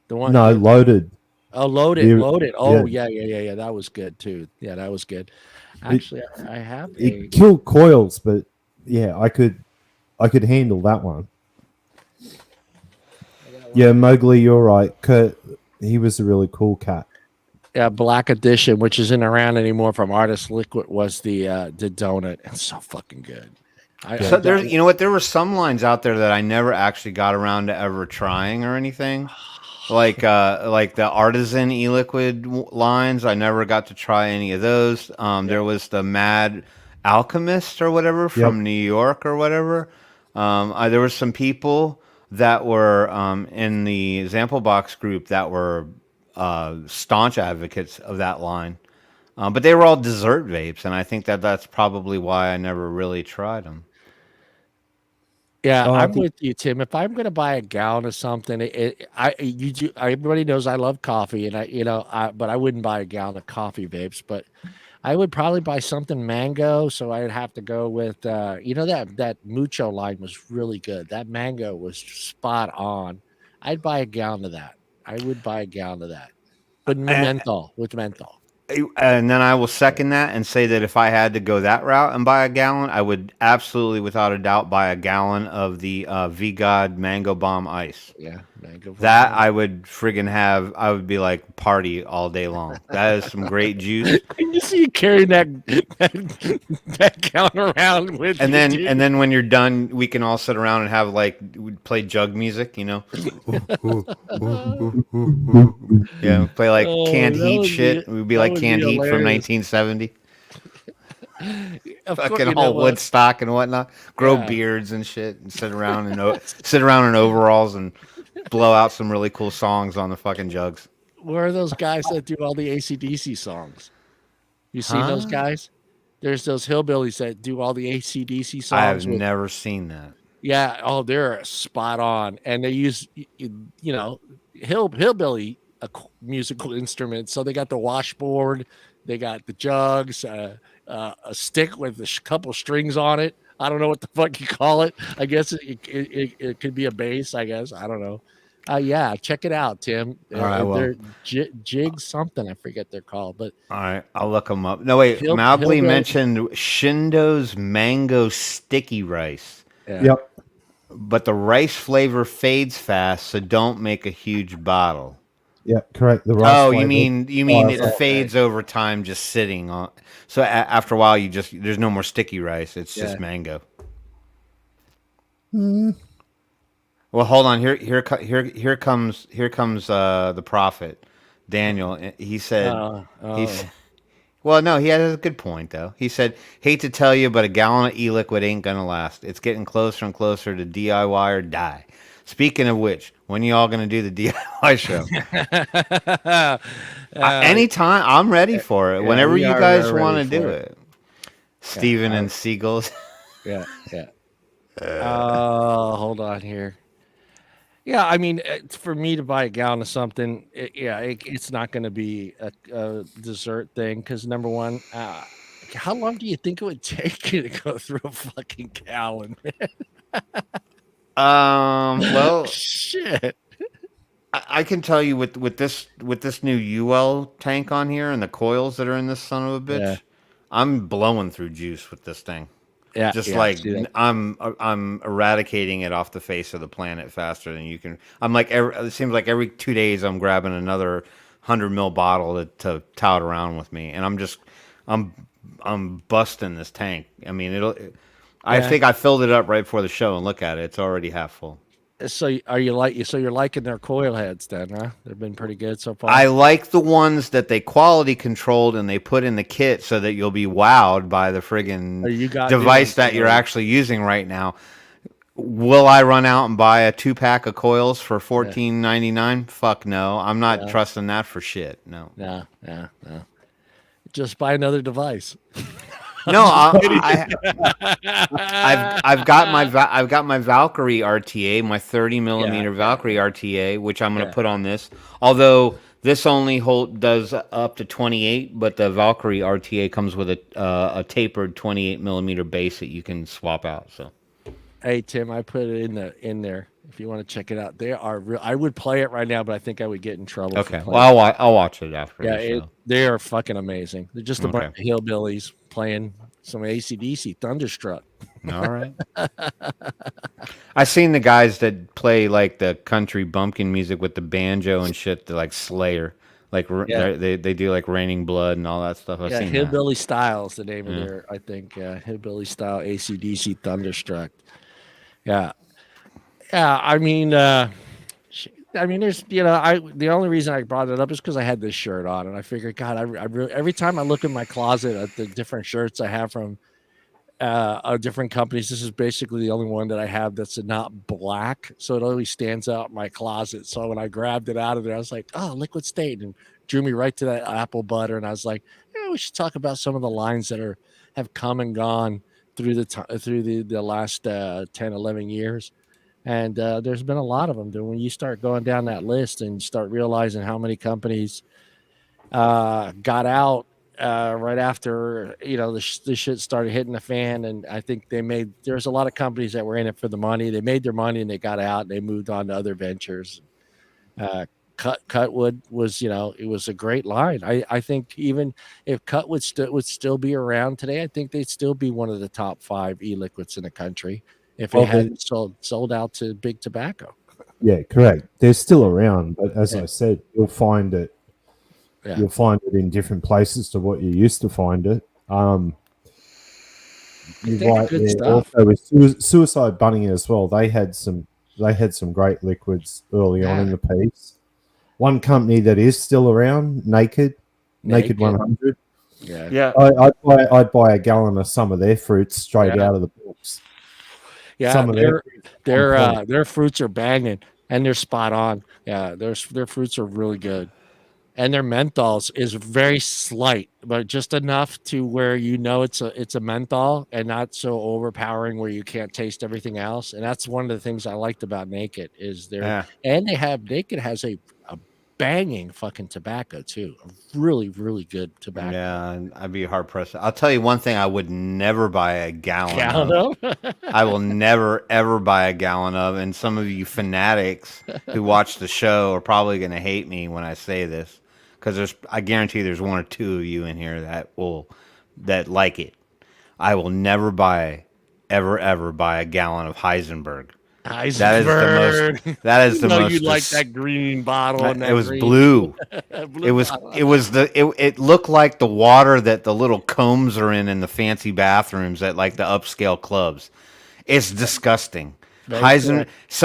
The one? No, loaded. Oh, loaded, The- loaded. yeah. Oh, yeah. That was good too. Yeah, that was good. Actually, I have a. It killed coils, but yeah, I could handle that one. Yeah, Mowgli, you're right. Kurt, he was a really cool cat. Yeah, Black Edition, which isn't around anymore from Artist Liquid, was the donut. It's so fucking good. So there's you know what there were some lines out there that I never actually got around to ever trying or anything. Like the artisan e-liquid lines, I never got to try any of those. There was the Mad Alchemist or whatever from New York or whatever. There were some people that were in the ZampleBox group that were staunch advocates of that line. But they were all dessert vapes, and I think that's probably why I never really tried them. Yeah, Oh, I'm with you, Tim. If I'm going to buy a gallon of something, everybody knows I love coffee, and but I wouldn't buy a gallon of coffee vapes. But I would probably buy something mango. So I'd have to go with, that Mucho line was really good. That mango was spot on. I'd buy a gallon of that. I would buy a gallon of that, but with menthol. And then I will second that and say that if I had to go that route and buy a gallon, I would absolutely, without a doubt, buy a gallon of the V-God Mango Bomb Ice. Yeah. Mango That Vermouth. I would friggin' have. I would be like party all day long. That is some great juice. Can you see you carrying that count around with And you, then dude? and then when you're done, we can all sit around and have like we'd play jug music, Yeah, play like Oh, canned heat shit. We'd be that like would be canned heat from hilarious. 1970. Of course, Fucking you know all what? Woodstock and whatnot. Grow Yeah. beards and shit, and sit around in overalls and blow out some really cool songs on the fucking jugs. Where are those guys that do all the AC/DC songs? You seen those Huh? guys? There's those hillbillies that do all the AC/DC I have songs with. never seen that. Yeah, oh, they're spot on, and they use hillbilly musical instruments. So they got the washboard, they got the jugs, a stick with a couple strings on it. I don't know what the fuck you call it. I guess it could be a bass. I guess I don't know. Yeah, check it out, Tim. All right, well, They're jig something. I forget they're called, but all right, I'll look them up. No, wait, Mowgli hillbilly. mentioned Shindo's mango sticky rice, Yeah. Yep. but the rice flavor fades fast, so don't make a huge bottle. Yep. Correct. The rice. Oh, flavor. you mean it okay. fades over time just sitting on. So after a while, there's no more sticky rice. It's Yeah. just mango. Hmm. Well, hold on. Here comes the prophet, Daniel. He said he's. Oh. Well, no, he had a good point though. He said, "Hate to tell you, but a gallon of e-liquid ain't gonna last. It's getting closer and closer to DIY or die." Speaking of which, when you all gonna do the DIY show? Anytime, I'm ready for it. Yeah, Whenever we you are guys ready want to for do it. it. Steven and Seagulls. Yeah. Hold on here. Yeah, I mean, for me to buy a gallon of something, it's not going to be a dessert thing because number one, how long do you think it would take you to go through a fucking gallon? Well, Shit. I can tell you with this new UL tank on here and the coils that are in this son of a bitch, Yeah. I'm blowing through juice with this thing. Yeah, Just yeah, like see that. I'm eradicating it off the face of the planet faster than you can. I'm like it seems like every 2 days I'm grabbing another 100 ml bottle to tout around with me, and I'm busting this tank. I mean I Yeah. think I filled it up right before the show, and look at it, it's already half full. So you're liking their coil heads then, huh? They've been pretty good so far. I like the ones that they quality controlled and they put in the kit so that you'll be wowed by the friggin' You got new device ones, that you're so- actually using right now. Will I run out and buy a 2-pack of coils for $14.99? Fuck no. I'm not Yeah. trusting that for shit. No. Yeah. Just buy another device. No, I've got my Valkyrie RTA, my 30 millimeter Valkyrie RTA, which I'm going to put on this. Although this only does up to 28, but the Valkyrie RTA comes with a tapered 28 millimeter base that you can swap out. So, Hey Tim, I put it in there if you want to check it out. They are real. I would play it right now, but I think I would get in trouble. okay, For playing. well I'll watch it after the show. They are fucking amazing. They're just a bunch of Okay. hillbillies playing some AC/DC Thunderstruck. All right. I seen the guys that play like the country bumpkin music with the banjo and shit, like Slayer, like they do like Raining Blood and all that stuff. I've seen that. Hillbilly Style is the name of their. I think Hillbilly Style AC/DC Thunderstruck. Yeah. I mean, there's the only reason I brought it up is because I had this shirt on, and I figured, God, I really, every time I look in my closet at the different shirts I have from different companies, this is basically the only one that I have that's not black, so it always stands out in my closet. So when I grabbed it out of there, I was like, oh, Liquid State, and drew me right to that apple butter, and I was like, yeah, we should talk about some of the lines that have come and gone through the last 10, 11 years. And there's been a lot of them. When you start going down that list and you start realizing how many companies got out right after the shit started hitting the fan, and I think there's a lot of companies that were in it for the money. They made their money and they got out and they moved on to other ventures. Cutwood was, it was a great line. I think even if Cutwood would still be around today, I think they'd still be one of the top 5 e-liquids in the country if it hadn't sold out to big tobacco. Yeah, correct. They're still around, but as I said, you'll find it. Yeah. You'll find it in different places to what you used to find it. You're They got right good there. stuff. Also with Suicide Bunny as well, they had some great liquids early on in the piece. One company that is still around, Naked 100. Yeah. Yeah. I'd buy a gallon of some of their fruits straight out of the box. Yeah, Some of their fruits are banging and they're spot on. Yeah, their fruits are really good. And their menthols is very slight, but just enough to where it's a menthol and not so overpowering where you can't taste everything else. And that's one of the things I liked about Naked is Naked has a banging fucking tobacco too. A really, really good tobacco. Yeah, I'd be hard pressed. I'll tell you one thing I would never buy a gallon of. Of? I will never ever buy a gallon of. And some of you fanatics who watch the show are probably going to hate me when I say this, because I guarantee there's one or two of you in here that like it. I will never ever buy a gallon of Heisenberg. Heisenberg. That is the most. You like that green bottle. And it was blue. It looked like the water that the little combs are in the fancy bathrooms at like the upscale clubs. It's disgusting. Apparently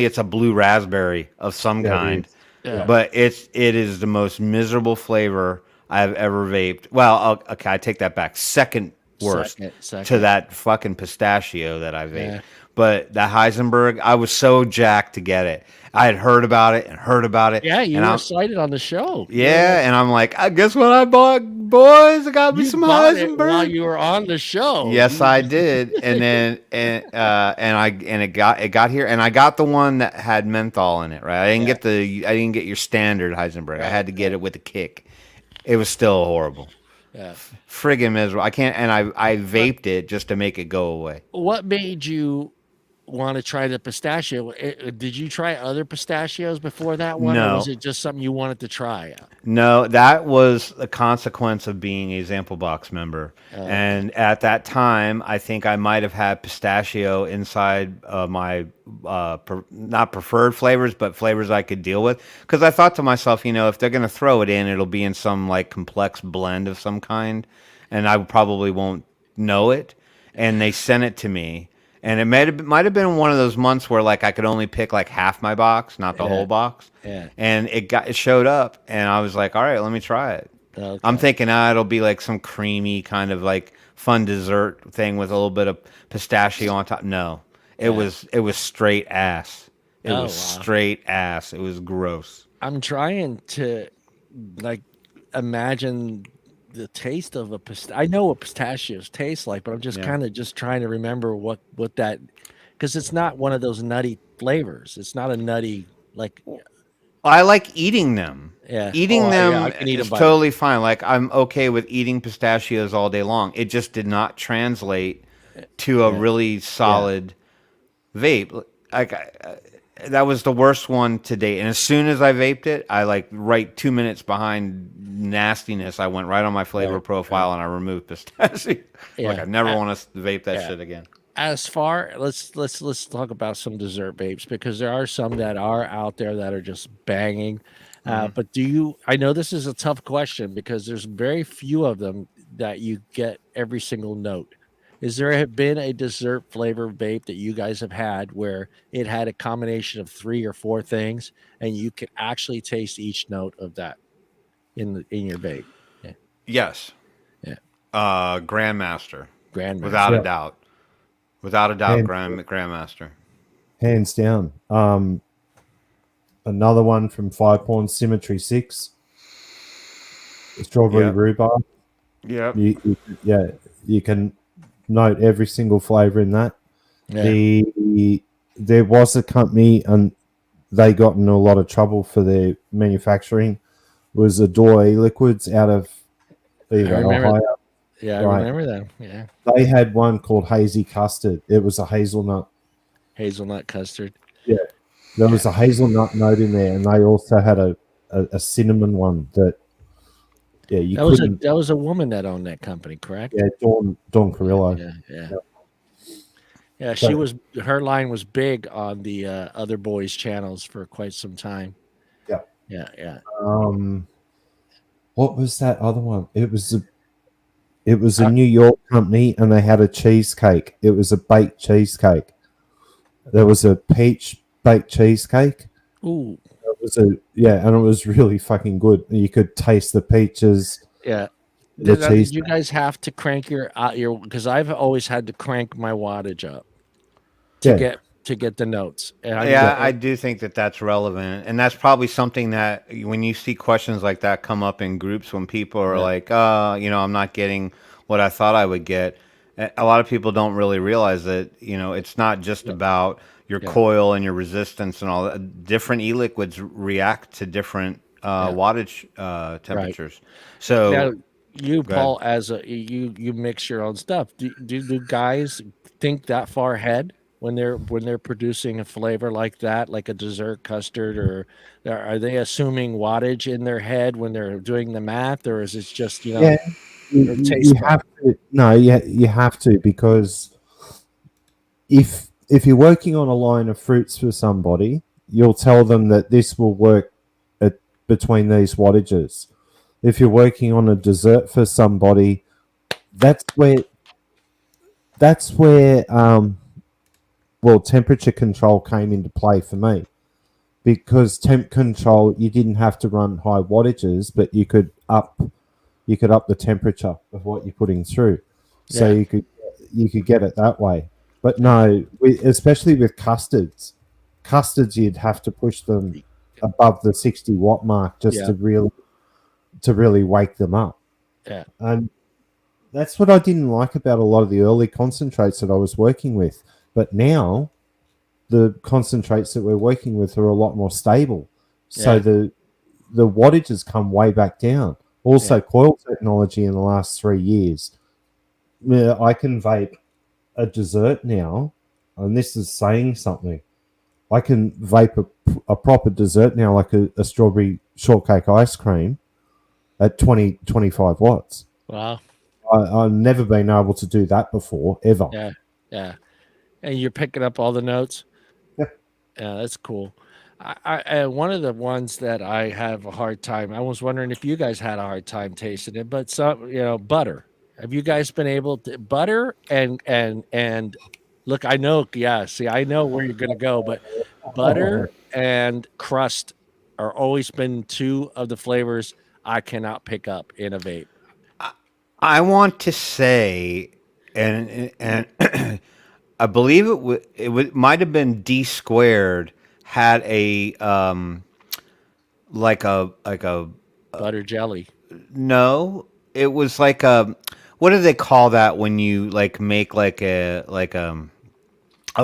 it's a blue raspberry of some kind. Yeah. But it is the most miserable flavor I've ever vaped. Well, okay, I take that back. Second worst to that fucking pistachio that I vaped. Yeah. But the Heisenberg, I was so jacked to get it. I had heard about it. Yeah, you were cited on the show. Yeah, and I'm like, I guess what I bought, boys, I got me some Heisenberg while you were on the show. Yes, I did, and then it got here, and I got the one that had menthol in it. Right, I didn't get your standard Heisenberg. I had to get it with a kick. It was still horrible. Yeah, friggin' miserable. I can't, and I vaped it just to make it go away. What made you want to try the pistachio? Did you try other pistachios before that one? No. Or was it just something you wanted to try? No, that was a consequence of being a ZampleBox member. And at that time, I think I might have had pistachio inside my not preferred flavors, but flavors I could deal with. Because I thought to myself, if they're going to throw it in, it'll be in some like complex blend of some kind, and I probably won't know it. And they sent it to me. And it might have been one of those months where like I could only pick like half my box, not the whole box. Yeah. And it showed up, and I was like, all right, let me try it. Okay. I'm thinking it'll be like some creamy kind of like fun dessert thing with a little bit of pistachio on top. No, it was straight ass. It was straight ass. It was gross. I'm trying to like imagine the taste of I know what pistachios taste like, but I'm just kind of just trying to remember what that, because it's not one of those nutty flavors. It's not a nutty like. I like eating them. Yeah, eating them I can eat is them totally fine. Like I'm okay with eating pistachios all day long. It just did not translate to a really solid vape. Like that was the worst one to date. And as soon as I vaped it, I like right 2 minutes behind nastiness. I went right on my flavor profile and I removed pistachio. Like I never want to vape that shit again. As far let's talk about some dessert vapes, because there are some that are out there that are just banging. But I know this is a tough question because there's very few of them that you get every single note. Is there been a dessert flavor vape that you guys have had where it had a combination of 3 or 4 things and you could actually taste each note of that in your vape? Yeah. Yes. Yeah. Grandmaster. Grandmaster. Without a doubt, Grandmaster. Hands down. Another one from Five Pawn Symmetry 6. Strawberry rhubarb. Yeah. You can note every single flavor in that. Yeah. There was a company, and they got in a lot of trouble for their manufacturing, was Adoy Liquids out of Ohio. Yeah, I remember that. Yeah. They had one called Hazy Custard. It was a hazelnut custard. Yeah. There was a hazelnut note in there, and they also had a cinnamon one that that was a woman that owned that company, correct? Yeah, Dawn Carrillo. Yeah. Yeah, her line was big on the other boys' channels for quite some time. Yeah. Yeah, yeah. What was that other one? It was a Uh, New York company, and they had a cheesecake. It was a baked cheesecake. There was a peach baked cheesecake. Ooh, It was and it was really fucking good. You could taste the peaches, yeah. the Did cheese. you guys have to crank your because I've always had to crank my wattage up to Yeah, get the notes. And I mean, Yeah, I do think that that's relevant, and that's probably something that when you see questions like that come up in groups, when people are yeah, like, I'm not getting what I thought I would get." A lot of people don't really realize that it's not just yeah, about your yeah, coil and your resistance and all that. Different e-liquids react to different yeah, wattage right. temperatures. Now, So, you, go ahead. Paul, as you mix your own stuff. Do guys think that far ahead when they're producing a flavor like that, like a dessert custard, or are they assuming wattage in their head when they're doing the math, or is it just yeah. their You taste bud? have to. No, you have to, because if you're working on a line of fruits for somebody, you'll tell them that this will work at between these wattages. If you're working on a dessert for somebody, that's where that's where temperature control came into play for me, because temp control, you didn't have to run high wattages, but you could up the temperature of what you're putting through, so Yeah, you could get it that way. But yeah, no, especially with custards, you'd have to push them above the 60 watt mark just yeah, to really wake them up. yeah, And that's what I didn't like about a lot of the early concentrates that I was working with. But now the concentrates that we're working with are a lot more stable, so yeah, the wattages come way back down. yeah. Also, coil technology in the last 3 years. Yeah, I can vape a dessert now, and this is saying something. I can vape a proper dessert now, like a strawberry shortcake ice cream, at 25 watts. Wow. I've never been able to do that before, ever. Yeah, yeah. And you're picking up all the notes. Yeah. Yeah, that's cool. One of the ones that I have a hard time. I was wondering if you guys had a hard time tasting it, but some, butter. Have you guys been able to butter and look? I know. Yeah. See, I know where you're gonna go, but butter and crust are always been two of the flavors I cannot pick up in a vape. I want to say, and I believe it might have been D squared had a like a Butter jelly. no, it was like a, what do they call that when you like make like a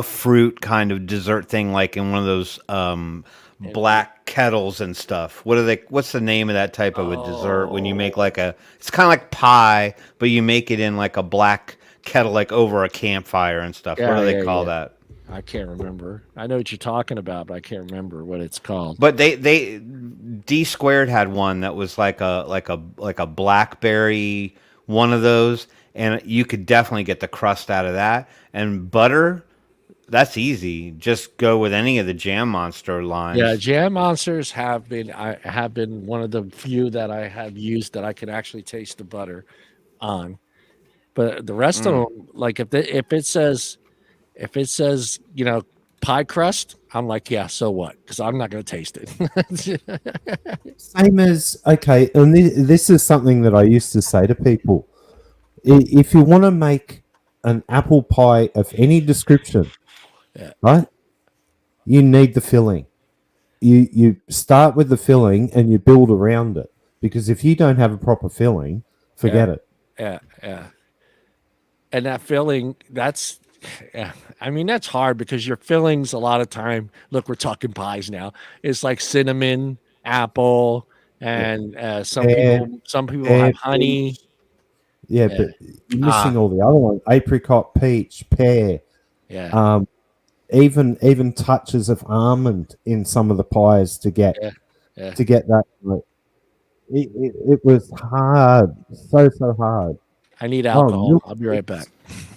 fruit kind of dessert thing, like in one of those And black kettles and stuff. What's the name of that type of a dessert when you make oh, like it's kind of like pie, but you make it in like a black kettle, like over a campfire and stuff. What do yeah, they yeah, call yeah. that? I can't remember. I know what you're talking about, but I can't remember what it's called. But they D squared had one that was like a blackberry, one of those, and you could definitely get the crust out of that. And butter, that's easy. Just go with any of the Jam Monster Yeah, lines. Jam Monsters have been one of the few that I have used that I can actually taste the butter on. But the rest of Mm. them, like if it says pie crust, I'm like, yeah, so what? Because I'm not going to taste it. Same as, okay, and this is something that I used to say to people. If you want to make an apple pie of any description, Yeah, right, you need the filling. You start with the filling and you build around it. Because if you don't have a proper filling, yeah, forget it. yeah, yeah. And that filling, that's yeah. I mean, that's hard because your fillings a lot of time. Look, we're talking pies now. It's like cinnamon, apple, Yeah. and Pear, some people pear, have honey. peach. Yeah, Yeah, but you're missing Ah, all the other ones: apricot, peach, pear. yeah, Um, even touches of almond in some of the pies to get yeah, yeah. to get that. It was hard, so hard. I need Oh, alcohol. milk I'll be right back.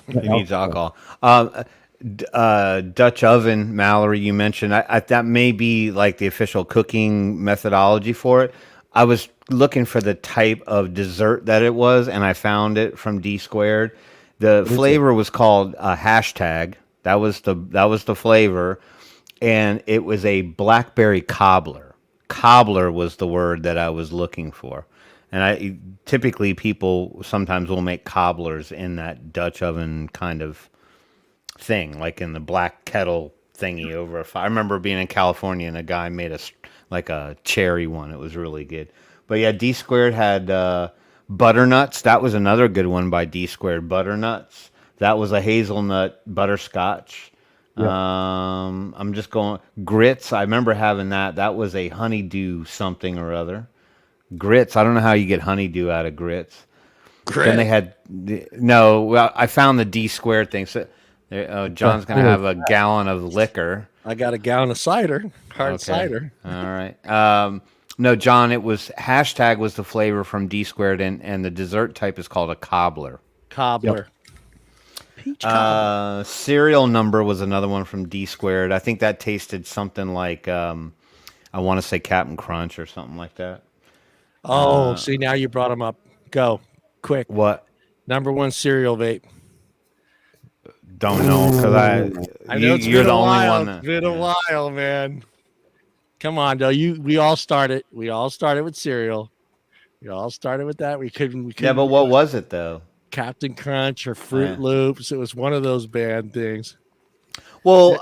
he needs alcohol. alcohol. Dutch oven, Mallory, you mentioned. That may be like the official cooking methodology for it. I was looking for the type of dessert that it was, and I found it from D squared. The What is it? flavor was called hashtag. That was the flavor, and it was a blackberry cobbler. Cobbler was the word that I was looking for. And I typically people sometimes will make cobblers in that Dutch oven kind of thing, like in the black kettle thingy over a fire. I remember being in California and a guy made like a cherry one. It was really good. But yeah, D squared had butternuts. That was another good one by D squared. Butternuts. That was a hazelnut butterscotch. Yep. I'm just going grits. I remember having that. That was a honeydew something or other. Grits. I don't know how you get honeydew out of grits. Then they had no. Well, I found the D squared thing. So John's gonna have a gallon of liquor. I got a gallon of cider, hard Okay. cider. All right. No, John. It was hashtag was the flavor from D squared, and the dessert type is called a cobbler. Cobbler. Peach cobbler. Cereal number was another one from D squared. I think that tasted something like I want to say Captain Crunch or something like that. Oh, see, now you brought them up. Go. Quick. What? Number one cereal vape. Don't know because I know it's you're been the a only while. one that. It's been a while, man. Come on, though. We all started. We all started with cereal. We all started with that. We couldn't. Yeah, but what was it though? Captain Crunch or Fruit Loops. It was one of those bad things. Well,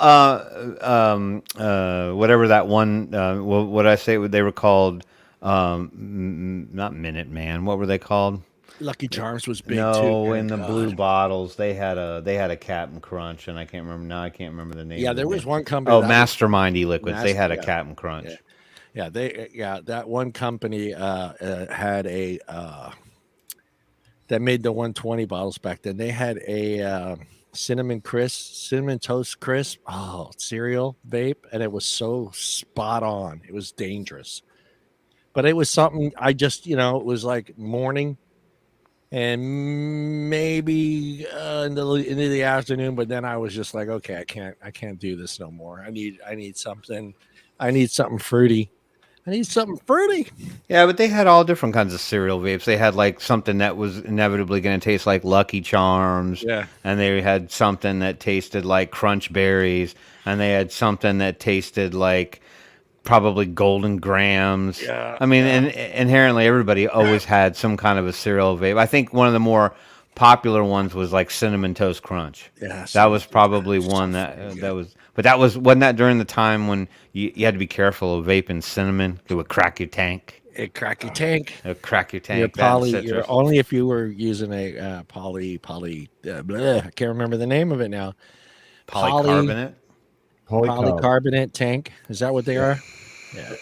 whatever that one. What did I say? They were called. Not Minute Man. What were they called? Lucky Charms was big too. No, in the God. blue bottles, they had a Captain Crunch, and I can't remember now. I can't remember the name. Yeah, of there the was name. one company. Oh, that Mastermindy liquids. They had a yeah. Captain Crunch. That one company had a that made the 120 bottles back then. They had a cinnamon toast crisp, cereal vape, and it was so spot on. It was dangerous, but it was something I just it was like morning and maybe into the afternoon, but then I was just like, okay, I can't do this no more. I need something fruity. I need something fruity. Yeah, but they had all different kinds of cereal vapes. They had like something that was inevitably going to taste like Lucky Charms. Yeah. And they had something that tasted like Crunch Berries. And they had something that tasted like probably Golden Grams. Yeah. I mean, and inherently everybody always had some kind of a cereal vape. I think one of the more popular ones was like Cinnamon Toast Crunch. Yeah, that was probably one that was. But wasn't that during the time when you had to be careful of vaping cinnamon? It would crack your tank. It crack your tank. It would crack your tank. You're only if you were using a I can't remember the name of it now. Polycarbonate. Polycarbonate tank. Is that what they are? Yeah.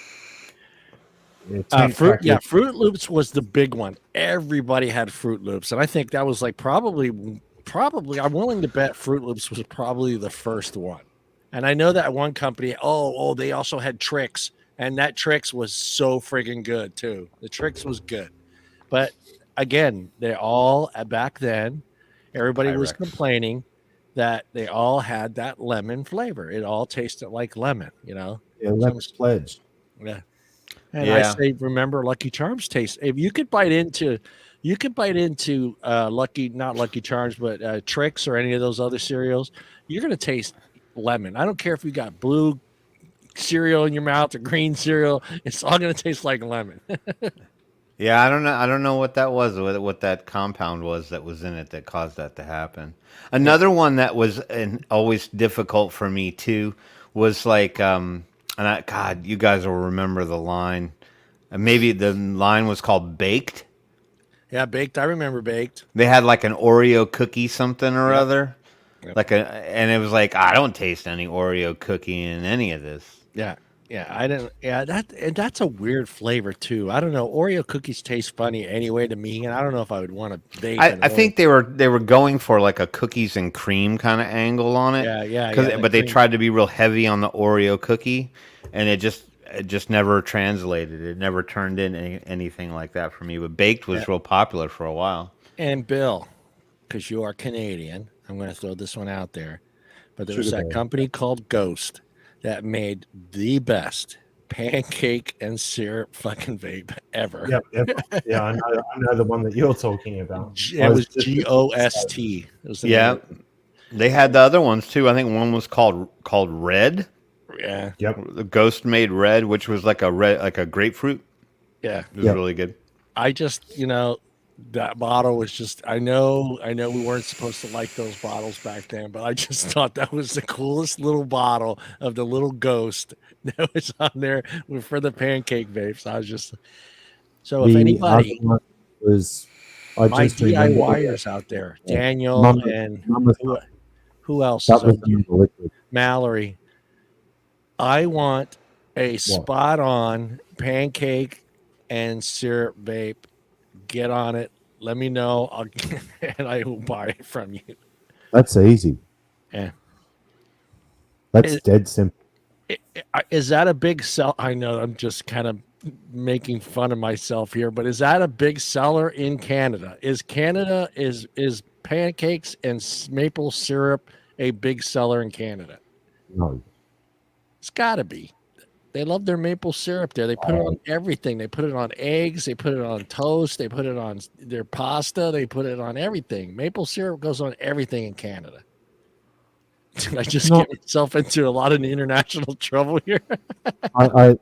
Fruit Loops was the big one. Everybody had Fruit Loops, and I think that was like probably I'm willing to bet Fruit Loops was probably the first one. And I know that one company, they also had Trix, and that Trix was so friggin' good too. The Trix was good. But again, they all back then, everybody was complaining that they all had that lemon flavor. It all tasted like lemon, Yeah, Lemon's Pledge. Yeah. And I say, remember Lucky Charms taste. If you could bite into not Lucky Charms, but Trix or any of those other cereals, you're going to taste lemon. I don't care if you got blue cereal in your mouth or green cereal. It's all going to taste like lemon. Yeah, I don't know what that was, what that compound was that was in it that caused that to happen. Another one that was always difficult for me too was like, God, you guys will remember the line. Maybe the line was called Baked. Yeah, Baked. I remember Baked. They had like an Oreo cookie something or other. Yep. And it was like, I don't taste any Oreo cookie in any of this. Yeah. I didn't. Yeah, that's a weird flavor too. I don't know. Oreo cookies taste funny anyway to me, and I don't know if I would want to bake. I think they were going for like a cookies and cream kind of angle on it. Yeah. But they tried to be real heavy on the Oreo cookie, and it just never translated. It never turned in anything like that for me. But Baked was real popular for a while. And Bill, because you are Canadian, I'm going to throw this one out there. but there was Sugar that Bear. company called Ghost that made the best pancake and syrup fucking vape ever. Yeah, I know the one that you're talking about. It was GOST. It was the name Yeah, of it. they had the other ones too. I think one was called Red. Yeah, Yep. The Ghost made Red, which was like a grapefruit. yeah. It was Yep. really good. I just, that bottle was just. I know we weren't supposed to like those bottles back then, but I just thought that was the coolest little bottle of the little Ghost that was on there for the pancake vapes. I was just so. If The other anybody, one was, I my just remember DIYers out there, Yeah. Daniel Mama- and Mama's who else that is was out there? the liquid. Mallory. I want a spot on pancake and syrup vape. Get on it. Let me know. And I will buy it from you. That's easy. Yeah. That's It- dead simple. Is that a big sell? I know I'm just kind of making fun of myself here, but is that a big seller in Canada? Is pancakes and maple syrup a big seller in Canada? No. It's got to be. They love their maple syrup there. They put it on everything. They put it on eggs. They put it on toast. They put it on their pasta. They put it on everything. Maple syrup goes on everything in Canada. I just get myself into a lot of international trouble here. I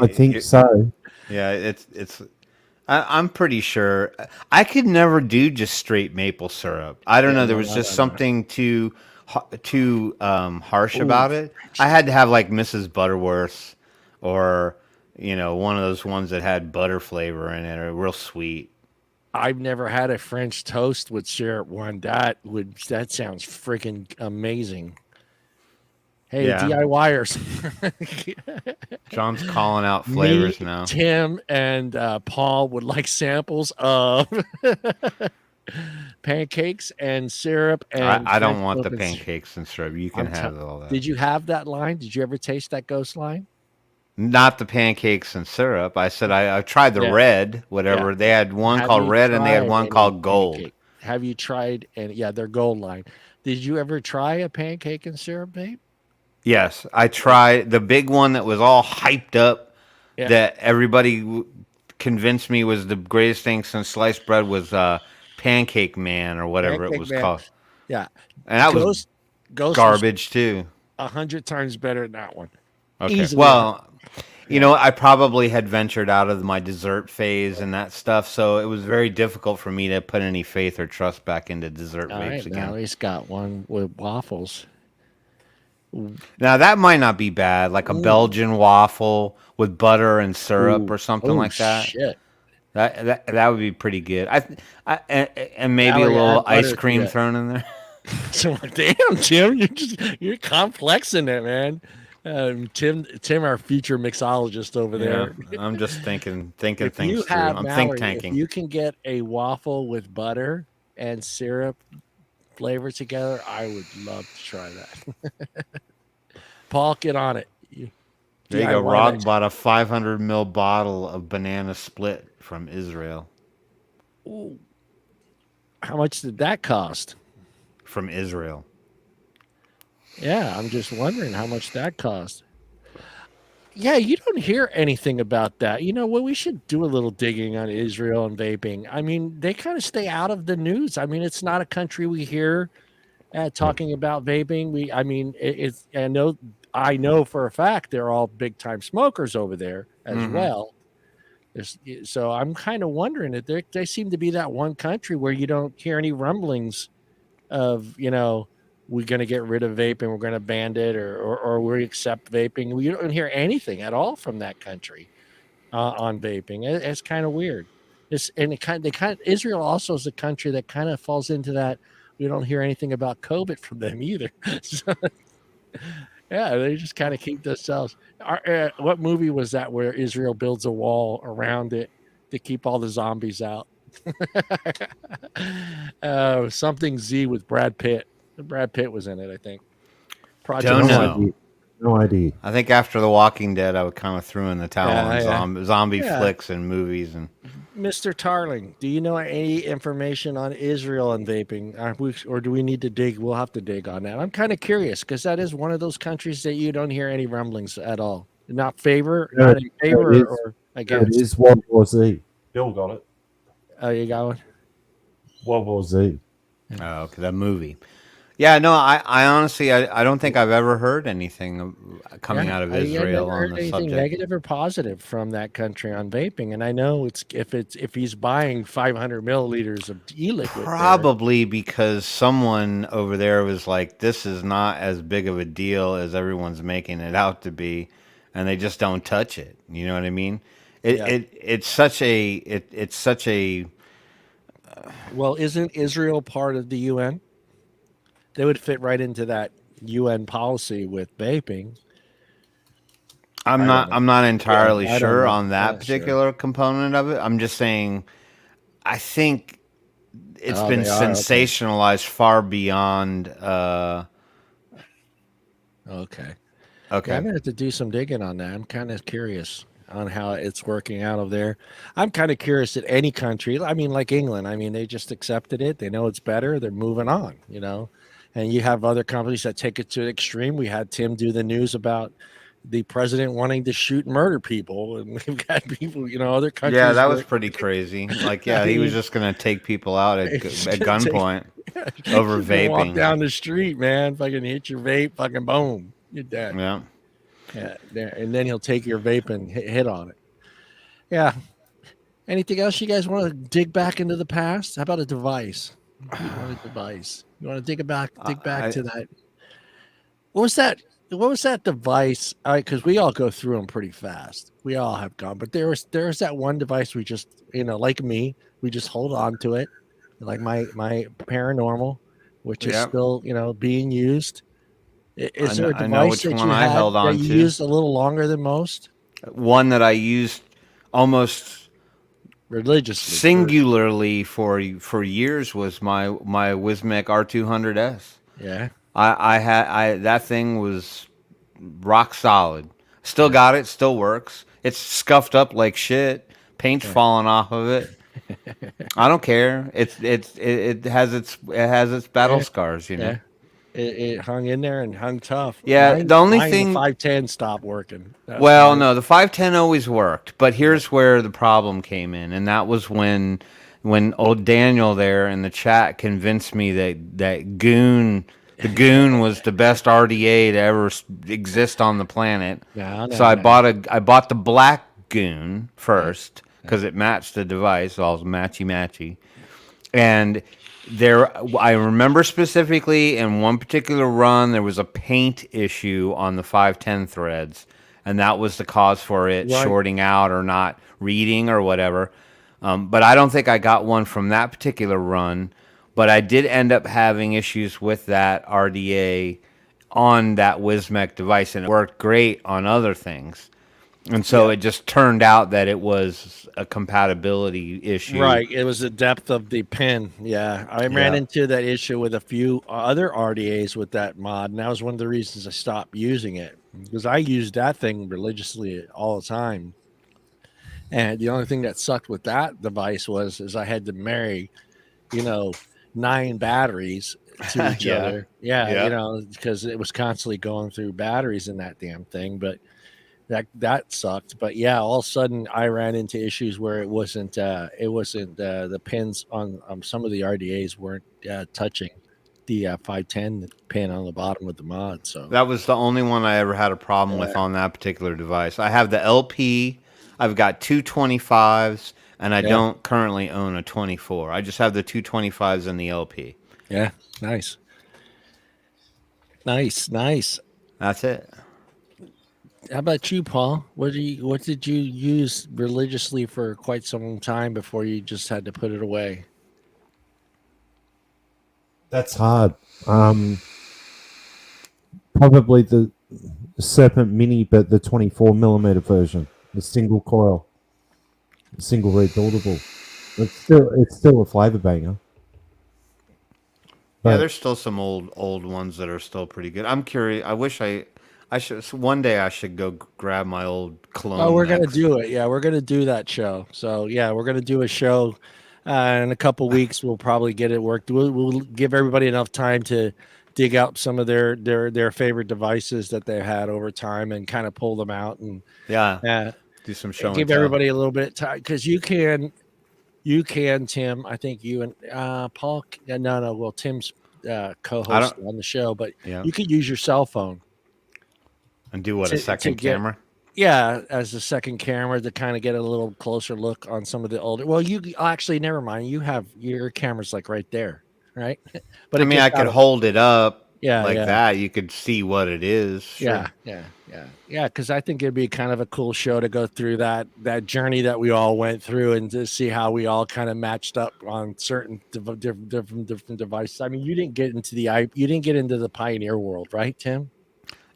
think so. Yeah, it's. I'm pretty sure I could never do just straight maple syrup. I don't know. There was just something too harsh about it. I had to have like Mrs. Butterworth, or one of those ones that had butter flavor in it, or real sweet. I've never had a French toast with syrup one. That sounds freaking amazing. Hey, Yeah. DIYers. John's calling out flavors Me, now. Tim and Paul would like samples of pancakes and syrup. And I don't French want the toast. pancakes and syrup. You can have all that. Did you have that line? Did you ever taste that Ghost line? Not the pancakes and syrup. I said I tried the red, whatever. Yeah. They had one Have called you red and they had tried one any called gold. pancake? Have you tried? And yeah, they're gold line. Did you ever try a pancake and syrup, babe? Yes, I tried the big one that was all hyped up. Yeah. That everybody convinced me was the greatest thing since sliced bread was Pancake Man or whatever Pancake it was Man. called. Yeah, And that was Ghost garbage too. 100 times better than that one. Okay. Easily. Well, I probably had ventured out of my dessert phase and that stuff, so it was very difficult for me to put any faith or trust back into dessert All vapes right, again. now he's got one with waffles. Now that might not be bad, like a Belgian waffle with butter and syrup or something like that. Shit. That would be pretty good. And maybe Valerie, a little add butter ice to cream that. thrown in there. So, damn, Tim, you're complexing it, man. Tim, our future mixologist over there. Yeah, I'm just thinking If things you through. have I'm Mallory, think tanking. if you can get a waffle with butter and syrup flavor together, I would love to try that. Paul, get on it. There you go. DIY Rog that. bought a 500 ml bottle of banana split from Israel. Ooh. How much did that cost? From Israel. Yeah, I'm just wondering how much that cost. Yeah, you don't hear anything about that. You know what? We should do a little digging on Israel and vaping. I mean, they kind of stay out of the news. I mean, it's not a country we hear talking about vaping. It's. I know for a fact they're all big time smokers over there as well. So I'm kind of wondering that they seem to be that one country where you don't hear any rumblings of we're going to get rid of vaping, we're going to ban it, or we accept vaping. We don't hear anything at all from that country on vaping. It's kind of weird. Israel also is a country that kind of falls into that. We don't hear anything about COVID from them either. So, yeah, they just kind of keep themselves. What movie was that where Israel builds a wall around it to keep all the zombies out? Something Z with Brad Pitt. Brad Pitt was in it, I think. Don't know. No idea. I think after The Walking Dead, I would kind of threw in the towel on zombie Yeah. flicks and movies. And Mr. Tarling, do you know any information on Israel and vaping? Or do we need to dig? We'll have to dig on that. I'm kind of curious because that is one of those countries that you don't hear any rumblings at all. Not There in favor it is. or There it against. is. World War Z. Bill got it. Oh, you got one? World War Z. oh, okay, that movie. Yeah, no, I honestly, I don't think I've ever heard anything coming out of I Israel never on heard the anything subject. negative or positive from that country on vaping, and I know if he's buying 500 milliliters of e-liquid, Probably because someone over there was like, "This is not as big of a deal as everyone's making it out to be," and they just don't touch it. You know what I mean? It's such a it's such a. well, isn't Israel part of the UN? They would fit right into that UN policy with vaping. I don't know. I'm not entirely I don't sure know. on that Not sure. particular component of it. I'm just saying, I think it's Oh, been they are okay. sensationalized far beyond. Okay. Yeah, I'm Okay. gonna have to do some digging on that. I'm kind of curious on how it's working out over there. I'm kind of curious at any country. I mean, like England. I mean, they just accepted it. They know it's better. They're moving on. And you have other companies that take it to the extreme. We had Tim do the news about the president wanting to shoot and murder people, and we've got people. Other Yeah, countries that was where pretty crazy. Like, I yeah, he was mean, just gonna take people out it's at gonna take. gunpoint over You can walk vaping. down the street, man. Fucking hit your vape. Fucking boom. You're dead. Yeah. Yeah, there, and then he'll take your vape and hit on it. Yeah. Anything else you guys want to dig back into the past? How about a device? You want a device? You want to dig back I to that? What was that? What was that device? Because we all go through them pretty fast. We all have gone, but there's that one device we just like me, we just hold on to it, like my paranormal, which is yeah, still being used. Is there a I know device which that one you I had held that on you to. used a little longer than most? One that I used almost Religiously singularly for years was my Wismec R200S. yeah, I had that thing was rock solid. Still got it, still works. It's scuffed up like shit. Paint's yeah, falling off of it. I don't care. It has its battle yeah, scars, you know. yeah. It hung in there and hung tough. Yeah, Mine, the only mine, the thing 510 stopped working. That's well, my no, the 510 always worked, but yeah, here's where the problem came in, and that was when old Daniel there in the chat convinced me that the goon was the best RDA to ever exist on the planet. no, So no, no. I bought the black goon Yeah, first yeah. because it matched the device, all matchy matchy. And there, I remember specifically in one particular run, there was a paint issue on the 510 threads, and that was the cause for it Right. shorting out or not reading or whatever. But I don't think I got one from that particular run. But I did end up having issues with that RDA on that Wismec device, and it worked great on other things. And so Yeah. it just turned out that it was a compatibility issue. Right. It was the depth of the pin. Yeah. I ran Yeah. into that issue with a few other RDAs with that mod. And that was one of the reasons I stopped using it because I used that thing religiously all the time. And the only thing that sucked with that device is I had to marry, you know, 9 batteries to each Yeah. other. Yeah. Yeah. Because it was constantly going through batteries in that damn thing. But that sucked. But yeah, all of a sudden I ran into issues where it wasn't the pins on some of the RDAs weren't touching the 510 pin on the bottom of the mod. So That was the only one I ever had a problem with on that particular device. I have the LP, I've got two 25s, and I yeah, don't currently own a 24. I just have the two 25s and the LP. yeah, nice, nice, nice. That's it. How about you, Paul? What did you use religiously for quite some time before you just had to put it away? That's hard. Probably the Serpent Mini, but the 24mm version, the single coil, single rebuildable. It's still a flavor banger. Yeah, But there's still some old ones that are still pretty good. I'm curious. I I should one day I should go grab my old clone. Oh, we're gonna Next. do it. Yeah, we're gonna do that show. So yeah, we're gonna do a show in a couple weeks. We'll probably get it worked. We'll give everybody enough time to dig out some of their favorite devices that they've had over time and kind of pull them out and Yeah, uh, do some show and give tell. everybody a little bit of time because you can Tim. I think you and Paul. No. Well, Tim's I co-host don't. on the show, but Yeah, you could use your cell phone and do what, a to second get camera? yeah, as a second camera to kind of get a little closer look on some of the older. Well, you actually never mind. You have your camera's like right there, right? But I it mean, gets I could out of hold it up yeah, like yeah, that. You could see what it is. Sure. yeah. Because I think it'd be kind of a cool show to go through that journey that we all went through and to see how we all kind of matched up on certain different devices. I mean, you didn't get into the Pioneer world, right, Tim?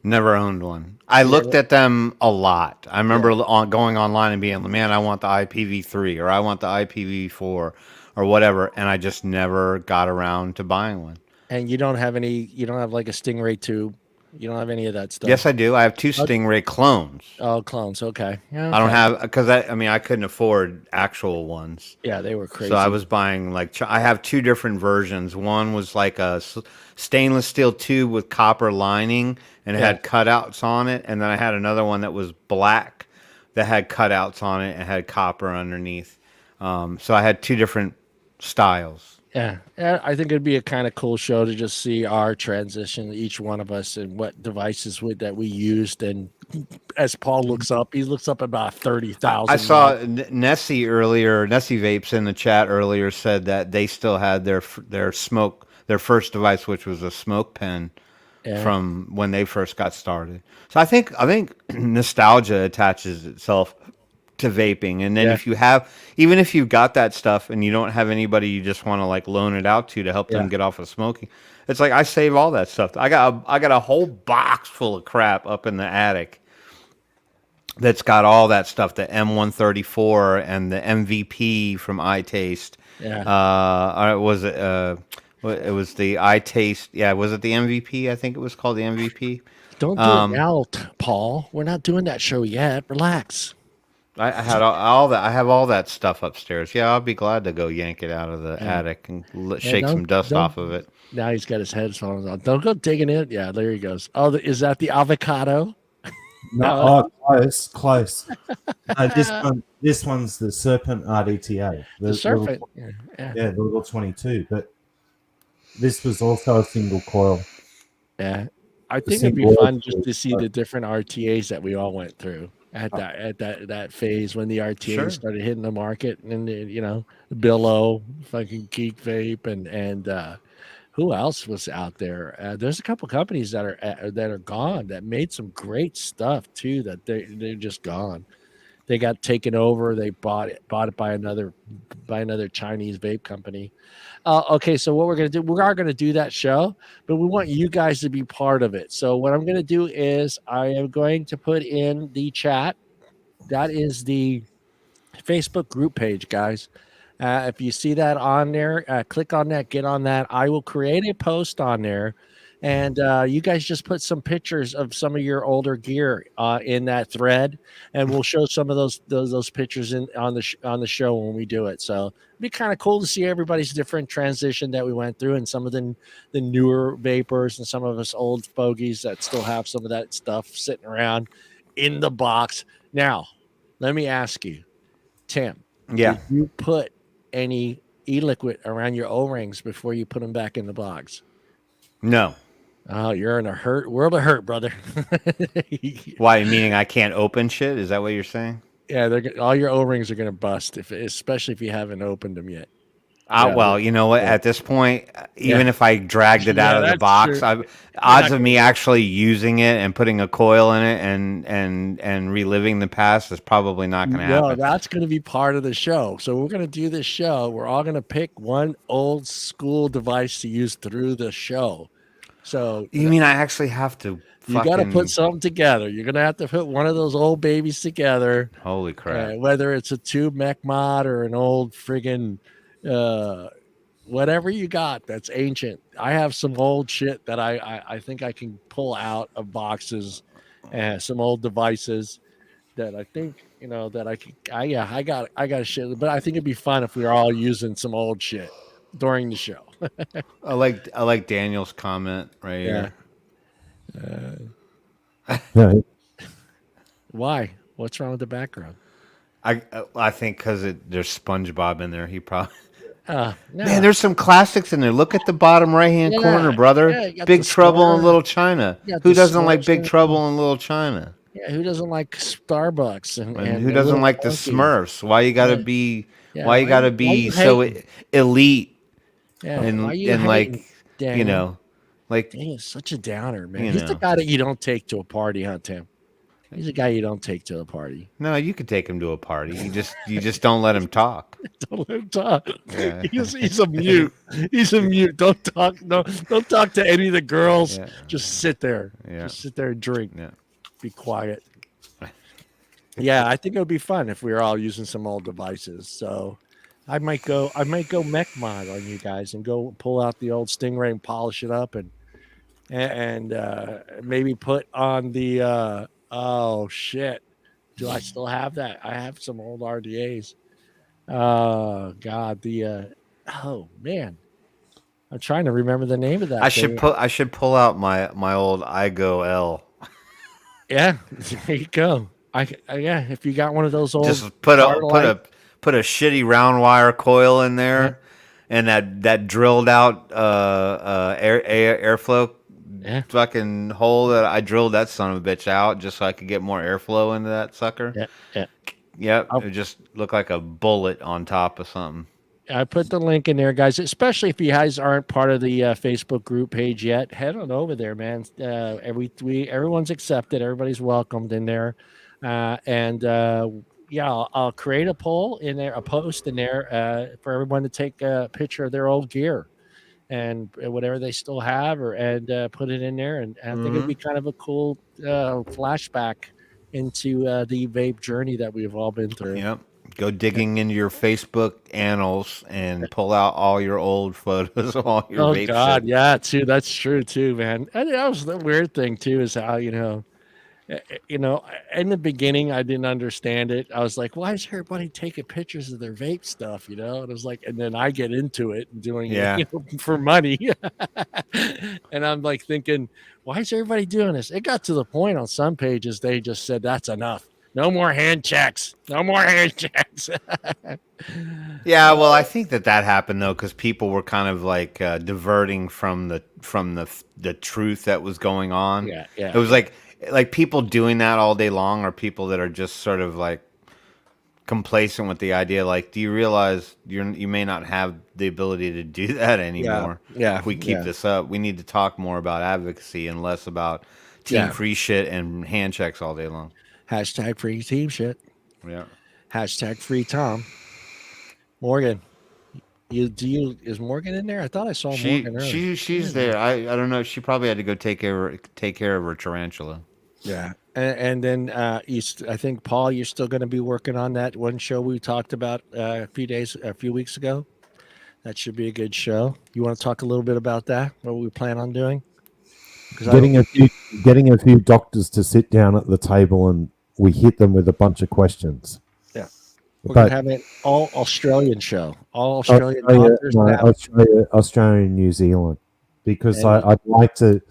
Never owned one. I You looked never, at them a lot. I remember yeah. going online and being, man, I want the IPv3 or I want the IPv4 or whatever, and I just never got around to buying one. And you don't have like a Stingray tube. You don't have any of that Yes, stuff. I do. I have two Oh, Stingray clones. oh, clones. Okay. Yeah. I don't Okay. have because I mean I couldn't afford actual ones. Yeah, they were So I crazy. was buying like I have two different versions. One was like a stainless steel tube with copper lining and it Yeah. had cutouts on it, and then I had another one that was black that had cutouts on it and had copper underneath. So I had two different styles. Yeah. Yeah. I think it'd be a kind of cool show to just see our transition, each one of us, and what devices that we used. And as Paul looks up, he looks up about I 30,000 saw now. Nessie earlier. Nessie Vapes in the chat earlier said that they still had their first device, which was a smoke pen Yeah. from when they first got started. So I think nostalgia attaches itself to vaping, and then Yeah. if you have, even if you've got that stuff and you don't have anybody you just want to like loan it out to help them Yeah. get off of smoking, it's like I save all that stuff. I got a whole box full of crap up in the attic that's got all that stuff, the M134 and the MVP from iTaste. Yeah. Or was it? It was the iTaste. Yeah, was it the MVP? I think it was called the MVP. Don't do it now, Paul. We're not doing that show yet. Relax. I had all that. I have all that stuff upstairs. Yeah, I'll be glad to go yank it out of the Yeah. attic and Yeah, shake some dust don't. off of it. Now he's got his headphones on. Don't go digging it. Yeah, there he goes. Oh, is that the avocado? No, No. close. This one's the Serpent RDTA, The serpent. Yeah. the little 22. But this was also a single coil. Yeah. I The think it'd be single fun oil just to see coil. the different RTAs that we all went through at that phase when the RTAs Sure. started hitting the market, and Billo, fucking Geek Vape, and who else was out there? There's a couple companies that are gone that made some great stuff too. That they're just gone. They got taken over. They bought it by another Chinese vape company. Okay, so what we're gonna do? We are gonna do that show, but we want you guys to be part of it. So what I'm gonna do is I am going to put in the chat. That is the Facebook group page, guys. If you see that on there, click on that, get on that. I will create a post on there, and you guys just put some pictures of some of your older gear in that thread, and we'll show some of those pictures on the show when we do it. So it'd be kind of cool to see everybody's different transition that we went through, and some of the newer vapors, and some of us old fogies that still have some of that stuff sitting around in the box. Now, let me ask you, Tim. Yeah. Did you put any e-liquid around your O-rings before you put them back in the box? No. Oh, you're in a world of hurt, brother. Why? Meaning I can't open shit? Is that what you're saying? Yeah, all your O-rings are gonna bust especially if you haven't opened them yet. Well, you know what? Yeah. At this point, even if I dragged it out of the that's box, true. odds of me actually using it and putting a coil in it and reliving the past is probably not going to No, happen. that's going to be part of the show. So we're going to do this show. We're all going to pick one old school device to use through the show. So You mean I actually have to? you got to put something together. You're going to have to put one of those old babies together. Holy crap! Whether it's a tube mech mod or an old friggin' whatever you got that's ancient. I have some old shit that I think I can pull out of boxes some old devices that I think that I got shit. But I think it'd be fun if we were all using some old shit during the show. I like Daniel's comment right Yeah. here. Yeah. Why? What's wrong with the background? I think because there's SpongeBob in there. He probably No. man. There's some classics in there. Look at the bottom right hand corner, brother. You got Big the Trouble in Smurf, Little China. you got Who the doesn't like Smurfs Big in it. Trouble in Little China? Yeah, who doesn't like Starbucks And and who a doesn't little like the monkey? Smurfs? Why you gotta Yeah, be? yeah. Why you gotta Why be you so hating? elite Yeah, why you and hating, like Daniel? like Daniel's such a downer, man. you He's the know? guy that you don't take to a party, huh, Tim? He's the guy you don't take to a party. No, you could take him to a party. You just don't let him talk. Don't let him talk. Yeah, He's a mute. He's a mute. Don't talk. No, don't talk to any of the girls. yeah, Just sit there. yeah, Just sit there and drink. yeah. Be quiet. Yeah, I think it would be fun if we were all using some old devices. So I might go mech mod on you guys and go pull out the old Stingray and polish it up and maybe put on the oh shit. Do I still have that? I have some old RDAs. God, oh man. I'm trying to remember the name of that thing. I should pull out my old iGo L. Yeah, there you go. Yeah, if you got one of those old Just put Starlight, a shitty round wire coil in yeah, there, and that drilled out airflow yeah, fucking hole that I drilled that son of a bitch out just so I could get more airflow into that sucker. yeah, yeah. Yep, I'll, it just looked like a bullet on top of something. I put the link in there, guys. Especially if you guys aren't part of the Facebook group page yet, head on over there, man. Everyone's accepted. Everybody's welcomed in there, and yeah, I'll create a poll in there, a post in there for everyone to take a picture of their old gear and whatever they still have, and put it in there. And I think it'd be kind of a cool flashback into the vape journey that we've all been through. Yep. Go digging into your Facebook annals and pull out all your old photos of all your Oh vape God, shit. yeah, too. That's true too, man. And that was the weird thing too, is how in the beginning I didn't understand it. I was like, why is everybody taking pictures of their vape stuff? And I was like, and then I get into it and doing Yeah. it for money, and I'm like thinking, why is everybody doing this? It got to the point on some pages they just said that's enough. No more hand checks. No more hand checks. Yeah, well, I think that happened though because people were kind of like diverting from the truth that was going on. Yeah, yeah. It was like people doing that all day long are people that are just sort of like complacent with the idea. Like, do you realize you may not have the ability to do that anymore? Yeah, If we keep this up, we need to talk more about advocacy and less about team Yeah. free shit and hand checks all day long. Hashtag free team shit. Yeah. Hashtag free Tom. Morgan. Is Morgan in there? I thought I saw Morgan earlier. She's there. I don't know. She probably had to go take care of her tarantula. Yeah. And then I think Paul, you're still going to be working on that one show we talked about a few weeks ago. That should be a good show. You want to talk a little bit about that? What we plan on doing? Getting a few doctors to sit down at the table and we hit them with a bunch of questions. Yeah. We're going to have an all Australian show. All Australian doctors. Australia, New Zealand. Because I'd like to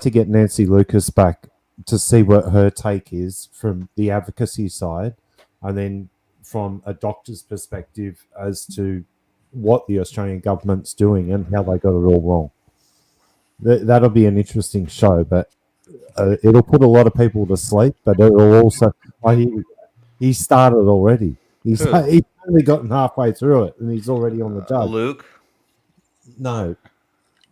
get Nancy Lucas back to see what her take is from the advocacy side, and then from a doctor's perspective as to what the Australian government's doing and how they got it all wrong. That'll be an interesting show, but it'll put a lot of people to sleep, but it'll also... he started already. He's only gotten halfway through it, and he's already on the judge. Luke? No.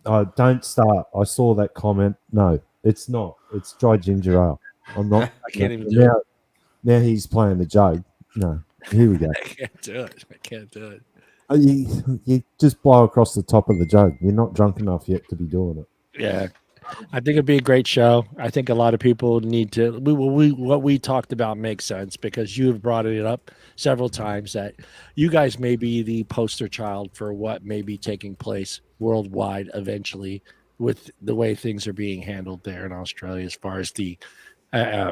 Don't start. I saw that comment. No, it's not. It's dry ginger ale. I'm not. I can't even do it. Now he's playing the jug. No. Here we go. I can't do it. You just blow across the top of the jug. You're not drunk enough yet to be doing it. Yeah, I think it'd be a great show. I think a lot of people need to. What we talked about makes sense because you have brought it up several times that you guys may be the poster child for what may be taking place worldwide eventually with the way things are being handled there in Australia as far as the uh,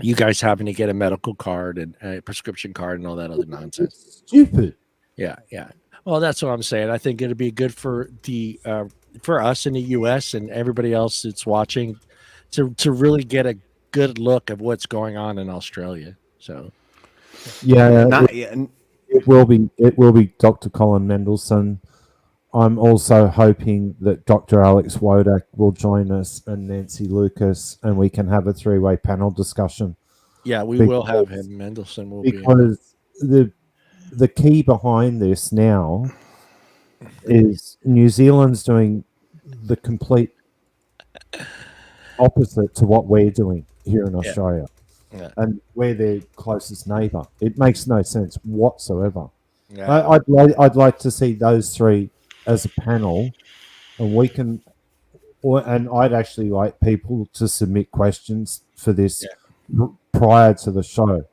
you guys having to get a medical card and a prescription card and all that other nonsense. It's stupid. Yeah, yeah. Well, that's what I'm saying. I think it'd be good for the for us in the U.S. and everybody else that's watching to really get a good look of what's going on in Australia. So Yeah, Not yeah, it will be. It will be Dr. Colin Mendelsohn. I'm also hoping that Dr. Alex Wodak will join us and Nancy Lucas, and we can have a three-way panel discussion. yeah, we will have him. Mendelsohn will be. Because the key behind this now is New Zealand's doing the complete opposite to what we're doing here in Australia. Yeah. And we're their closest neighbour. It makes no sense whatsoever. Yeah. I'd like to see those three as a panel, and we can, and I'd actually like people to submit questions for this prior to the show,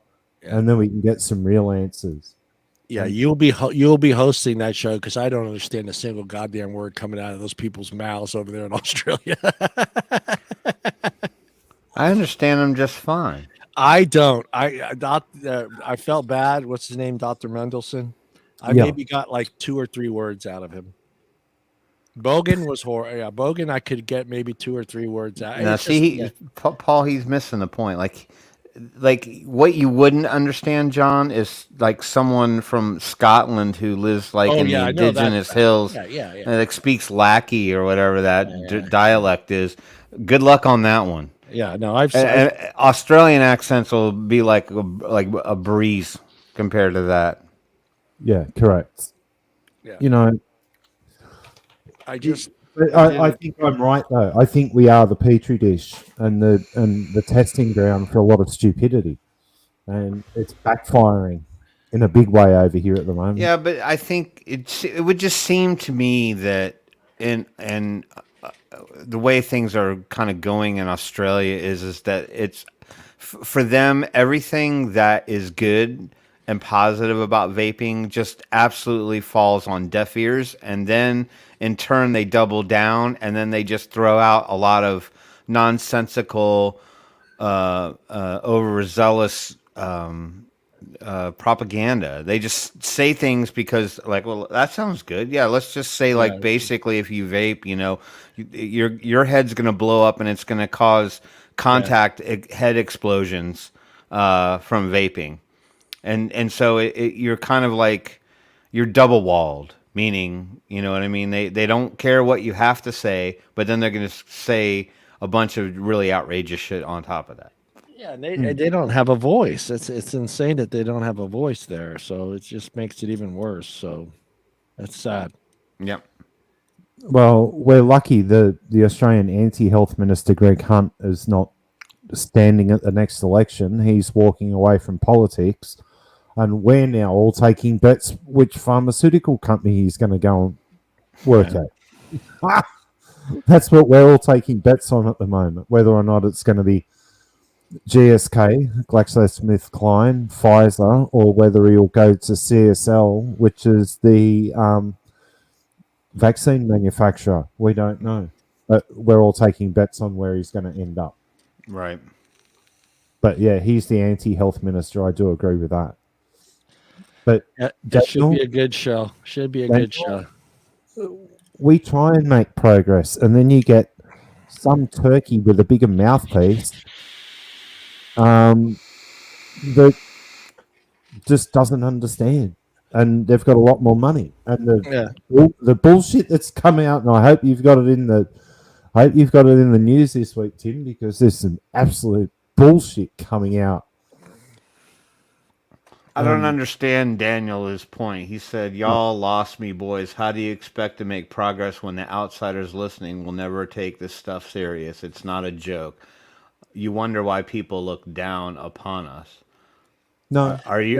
and then we can get some real answers. Yeah, you'll be hosting that show because I don't understand a single goddamn word coming out of those people's mouths over there in Australia. I understand them just fine. I don't. I felt bad. What's his name, Dr. Mendelsohn? I maybe got like 2 or 3 words out of him. Bogan was horrible. Yeah, Bogan, I could get maybe 2 or 3 words out. Now, see, Paul, he's missing the point. Like what you wouldn't understand, John, is like someone from Scotland who lives in the indigenous hills, and like speaks Lackey or whatever that dialect is. Good luck on that one. Yeah, no, Australian accents will be like a breeze compared to that. Yeah, correct. Yeah. You know, I think I'm right though. I think we are the petri dish and the testing ground for a lot of stupidity, and it's backfiring in a big way over here at the moment. Yeah, but I think it would just seem to me that the way things are kind of going in Australia is that it's for them everything that is good and positive about vaping just absolutely falls on deaf ears, and then in turn they double down, and then they just throw out a lot of nonsensical, overzealous propaganda. They just say things because, like, well, that sounds good. Yeah, let's just say, like, basically, if you vape, your head's going to blow up and it's going to cause contact head explosions from vaping. And so you're kind of like, you're double walled, meaning, you know what I mean? They don't care what you have to say, but then they're going to say a bunch of really outrageous shit on top of that. Yeah, and they don't have a voice. It's insane that they don't have a voice there. So it just makes it even worse. So that's sad. Yep. Well, we're lucky the Australian anti-health minister, Greg Hunt, is not standing at the next election. He's walking away from politics. And we're now all taking bets which pharmaceutical company he's going to go and work at. That's what we're all taking bets on at the moment, whether or not it's going to be GSK, GlaxoSmithKline, Pfizer, or whether he'll go to CSL, which is the vaccine manufacturer. We don't know. But we're all taking bets on where he's going to end up. Right. But yeah, he's the anti-health minister. I do agree with that. But that should be a good show. Should be a good show. We try and make progress, and then you get some turkey with a bigger mouthpiece that just doesn't understand, and they've got a lot more money. And the bullshit that's come out, and I hope you've got it in the news this week, Tim, because there's some absolute bullshit coming out. I don't understand Daniel's point. He said, y'all lost me, boys. How do you expect to make progress when the outsiders listening will never take this stuff serious? It's not a joke. You wonder why people look down upon us. No. He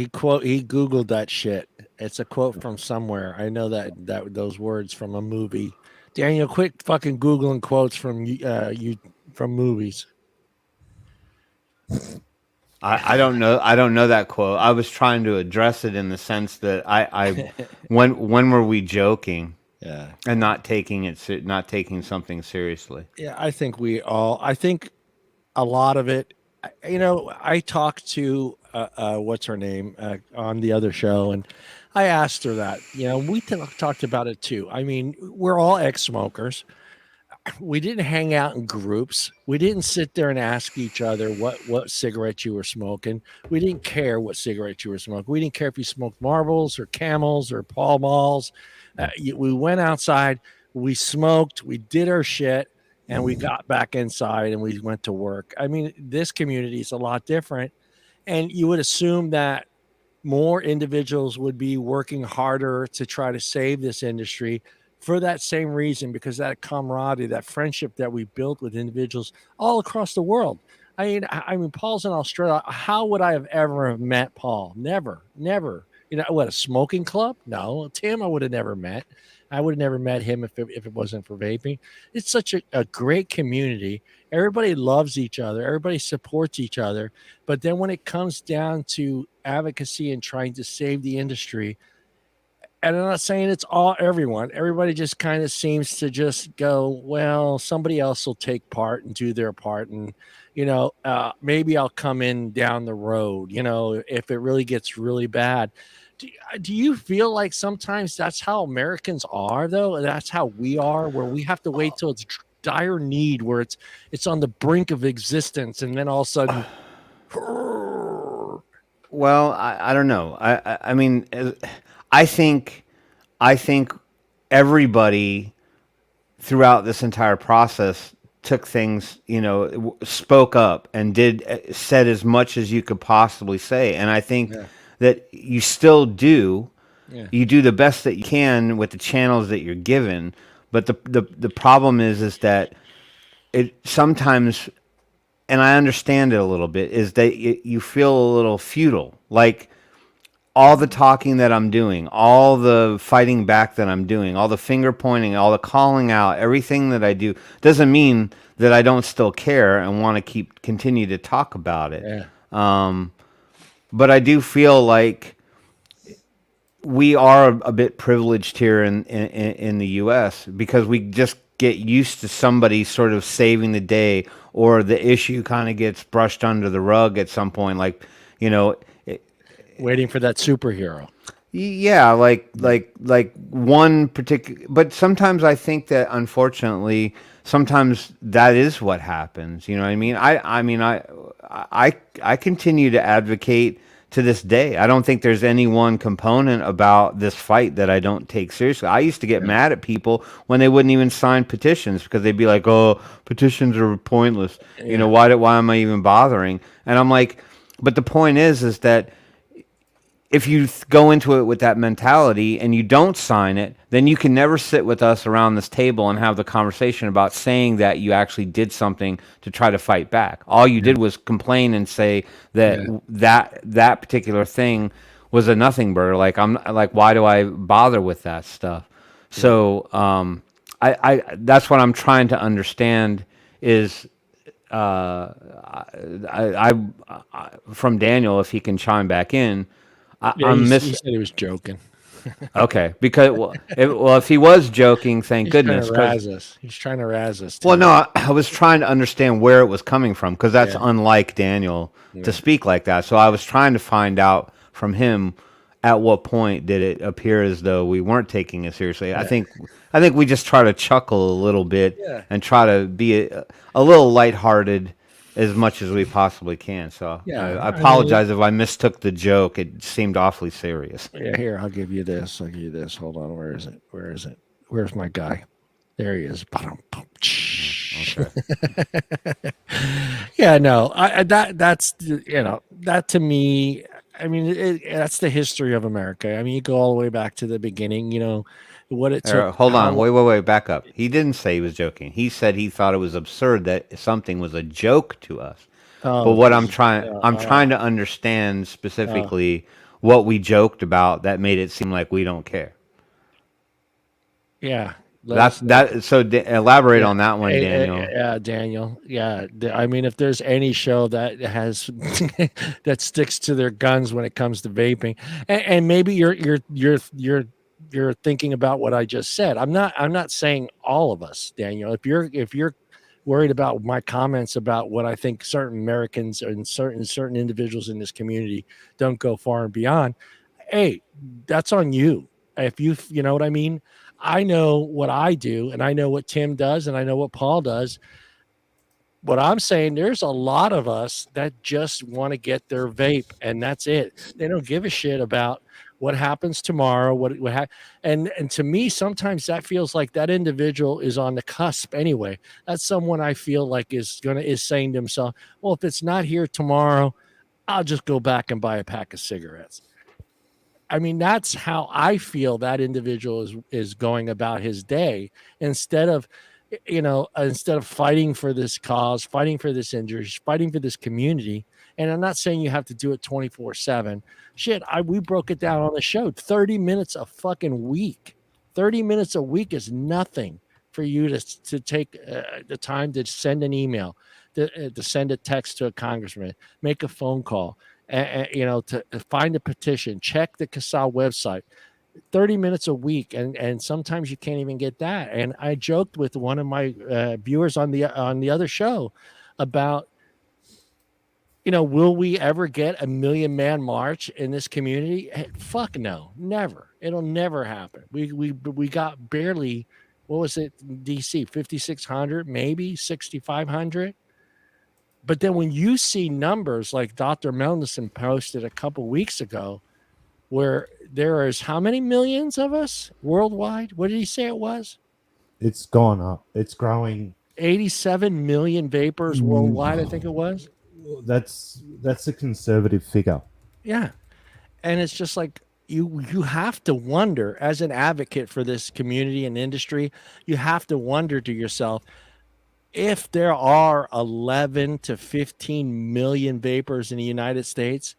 Googled that shit. It's a quote from somewhere. I know that those words from a movie. Daniel, quit fucking Googling quotes from from movies. I don't know. I don't know that quote. I was trying to address it in the sense that when were we joking? Yeah. and not taking something seriously. Yeah, I think I think a lot of it, I talked to what's her name on the other show, and I asked her that. We talked about it too. I mean, we're all ex-smokers. We didn't hang out in groups. We didn't sit there and ask each other what cigarette you were smoking. We didn't care what cigarette you were smoking. We didn't care if you smoked Marlboros or Camels or Pall Malls. We went outside, we smoked, we did our shit, and we got back inside and we went to work. I mean, this community is a lot different, and you would assume that more individuals would be working harder to try to save this industry for that same reason, because that camaraderie, that friendship that we built with individuals all across the world. I mean, Paul's in Australia. How would I have ever met Paul? Never, never. What, a smoking club? No. Tim, I would have never met. I would have never met him if it wasn't for vaping. It's such a great community. Everybody loves each other. Everybody supports each other. But then when it comes down to advocacy and trying to save the industry, and I'm not saying it's everyone. Everybody just kind of seems to just go, well, somebody else will take part and do their part, and maybe I'll come in down the road. If it really gets really bad. Do you feel like sometimes that's how Americans are, though? That's how we are, where we have to wait till it's dire need, where it's on the brink of existence, and then all of a sudden. Well, I don't know. I mean, I think everybody throughout this entire process took things, spoke up and said as much as you could possibly say, and I think that you still do. Yeah. You do the best that you can with the channels that you're given, but the problem is that it sometimes, and I understand it a little bit, is that you feel a little futile. Like all the talking that I'm doing, all the fighting back that I'm doing, all the finger pointing, all the calling out, everything that I do doesn't mean that I don't still care and want to continue to talk about it. Yeah. But I do feel like we are a bit privileged here in the U.S. because we just get used to somebody sort of saving the day, or the issue kind of gets brushed under the rug at some point, like, waiting for that superhero. Yeah, like one particular. But sometimes I think that, unfortunately, sometimes that is what happens. You know what I mean? I continue to advocate to this day. I don't think there's any one component about this fight that I don't take seriously. I used to get mad at people when they wouldn't even sign petitions, because they'd be like, "Oh, petitions are pointless. Yeah. Why am I even bothering?" And I'm like, but the point is that if you go into it with that mentality and you don't sign it, then you can never sit with us around this table and have the conversation about saying that you actually did something to try to fight back. All you did was complain and say that that particular thing was a nothing burger. Like, I'm like, why do I bother with that stuff? Yeah. So I that's what I'm trying to understand is I from Daniel, if he can chime back in. He said he was joking. Okay, because if he was joking, thank goodness. He's trying to razz us. Well, no, I was trying to understand where it was coming from, because that's unlike Daniel to speak like that. So I was trying to find out from him at what point did it appear as though we weren't taking it seriously. Yeah. I think we just try to chuckle a little bit and try to be a little lighthearted as much as we possibly can. So I apologize if I mistook the joke. It seemed awfully serious. Yeah, here, I'll give you this. Hold on. Where is it? Where's my guy? There he is. Okay. Yeah, no, that's that to me. I mean, that's the history of America. I mean, you go all the way back to the beginning, what it took. Hold on. Wait, back up. He didn't say he was joking. He said he thought it was absurd that something was a joke to us. But what I'm trying to understand specifically what we joked about that made it seem like we don't care. Yeah. So elaborate on that one, Daniel. Yeah, Daniel. Yeah, I mean, if there's any show that has that sticks to their guns when it comes to vaping, and maybe you're you're thinking about what I just said. I'm not saying all of us, Daniel. If you're worried about my comments about what I think certain Americans and certain individuals in this community don't go far and beyond, hey, that's on you. If you know what I mean. I know what I do, and I know what Tim does, and I know what Paul does. What I'm saying, there's a lot of us that just want to get their vape, and that's it. They don't give a shit about what happens tomorrow. And to me, sometimes that feels like that individual is on the cusp anyway. That's someone I feel like is saying to himself, well, if it's not here tomorrow, I'll just go back and buy a pack of cigarettes. I mean, that's how I feel that individual is going about his day, instead of, instead of fighting for this cause, fighting for this injury, fighting for this community. And I'm not saying you have to do it 24/7. Shit, we broke it down on the show. 30 minutes a fucking week. 30 minutes a week is nothing for you to take the time to send an email, to send a text to a congressman, make a phone call, to find a petition, check the CASA website. 30 minutes a week, and sometimes you can't even get that. And I joked with one of my viewers on the other show about, will we ever get a 1,000,000-man march in this community? Hey, fuck no, never. It'll never happen. We got barely, what was it, DC, 5,600, maybe 6,500. But then when you see numbers like Dr. Melnison posted a couple weeks ago, where there is how many millions of us worldwide? What did he say it was? It's gone up. It's growing. 87 million vapors worldwide, I think it was. That's a conservative figure. Yeah. And it's just like, you have to wonder, as an advocate for this community and industry, you have to wonder to yourself, if there are 11 to 15 million vapors in the United States,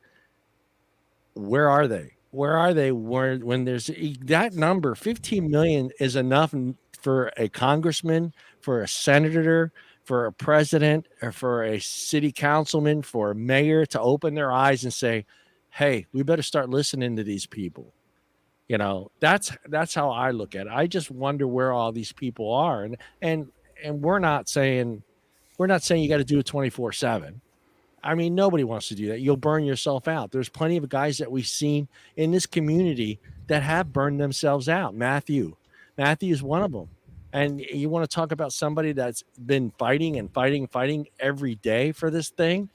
where are they? Where are they when there's that number? 15 million is enough for a congressman, for a senator, for a president, or for a city councilman, for a mayor to open their eyes and say, hey, we better start listening to these people. That's how I look at it. I just wonder where all these people are. And we're not saying you got to do it 24/7. I mean, nobody wants to do that. You'll burn yourself out. There's plenty of guys that we've seen in this community that have burned themselves out. Matthew is one of them. And you want to talk about somebody that's been fighting and fighting every day for this thing,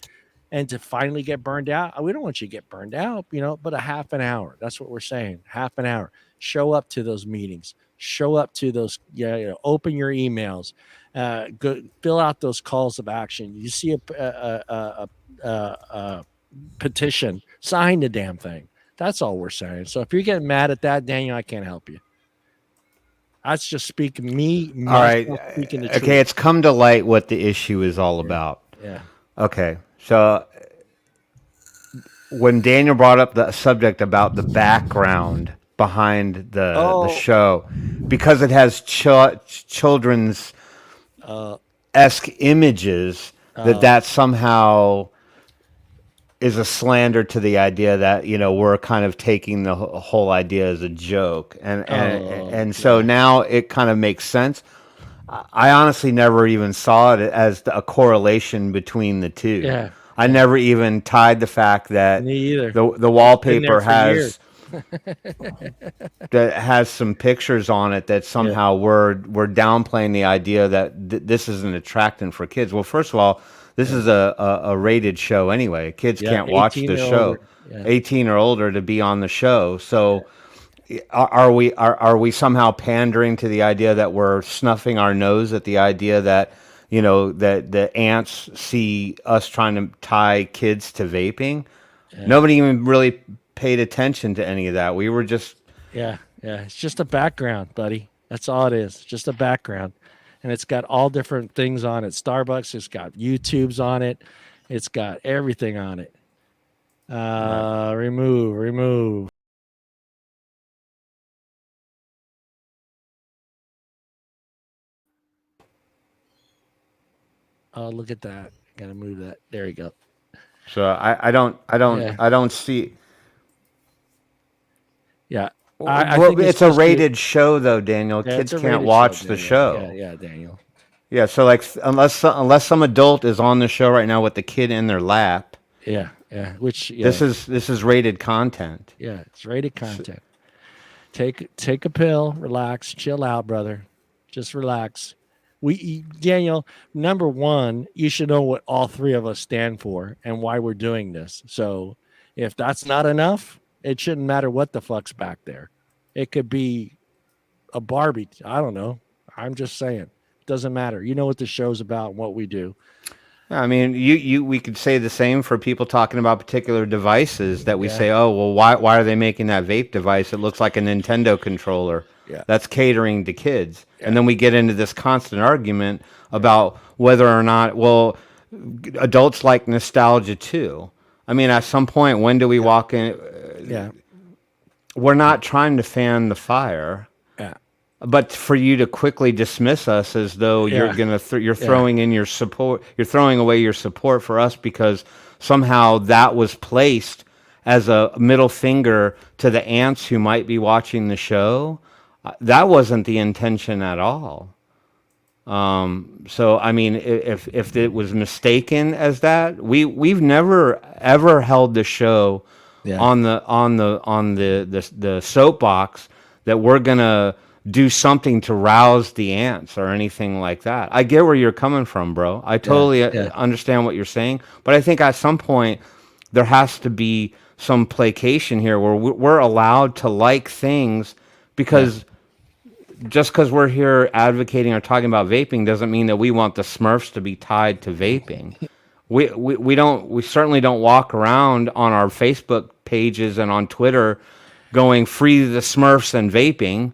and to finally get burned out. We don't want you to get burned out, but a half an hour. That's what we're saying. Half an hour. Show up to those meetings. Show up to those, open your emails, go fill out those calls of action. You see a petition, sign the damn thing. That's all we're saying. So if you're getting mad at that, Daniel, I can't help you. That's just speaking All right. Speaking the Okay, truth. it's come to light what the issue is all about. Yeah. Okay, so when Daniel brought up the subject about the background behind the show, because it has children's esque images, that somehow is a slander to the idea that we're kind of taking the whole idea as a joke, and so now it kind of makes sense. I honestly never even saw it as a correlation between the two. Yeah. I never even tied the fact that Me either. the wallpaper has that has some pictures on it that somehow we're downplaying the idea that this is an attractant for kids. Well, first of all, this is a rated show anyway. Kids can't watch the show. 18 or older to be on the show. So are we somehow pandering to the idea that we're snuffing our nose at the idea that that the ants see us trying to tie kids to vaping? Nobody even really paid attention to any of that. We were just it's just a background, buddy. That's all it is. Just a background. And it's got all different things on it. Starbucks, it's got YouTubes on it. It's got everything on it. Remove. Oh, look at that. Gotta move that. There you go. So I don't see. Yeah. I Well, think it's a supposed to be- rated show, though, Daniel. yeah, it's Kids a can't rated watch the Daniel. show. Yeah, Daniel. Yeah, so like unless some adult is on the show right now with the kid in their lap, Yeah. Which this is rated content. yeah, it's rated content. Take a pill, relax, chill out, brother. Just relax. Daniel, number one, you should know what all three of us stand for and why we're doing this. So if that's not enough, it shouldn't matter what the fuck's back there. It could be a Barbie. I don't know. I'm just saying. It doesn't matter. You know what the show's about and what we do. I mean, we could say the same for people talking about particular devices that we Yeah. say, oh, well, why are they making that vape device? It looks like a Nintendo controller. Yeah. That's catering to kids. And then we get into this constant argument about whether or not, well, adults like nostalgia too. I mean, at some point, when do we walk in? Yeah. We're not trying to fan the fire. Yeah. But for you to quickly dismiss us as though you're gonna you're throwing in your support, you're throwing away your support for us because somehow that was placed as a middle finger to the ants who might be watching the show. That wasn't the intention at all. So I mean, if it was mistaken as that, we've never ever held the show on the soapbox that we're gonna do something to rouse the ants or anything like that. I get where you're coming from, bro. I totally understand what you're saying, but I think at some point there has to be some placation here where we're allowed to like things because just because we're here advocating or talking about vaping doesn't mean that we want the Smurfs to be tied to vaping. We certainly don't walk around on our Facebook pages and on Twitter going free the Smurfs and vaping.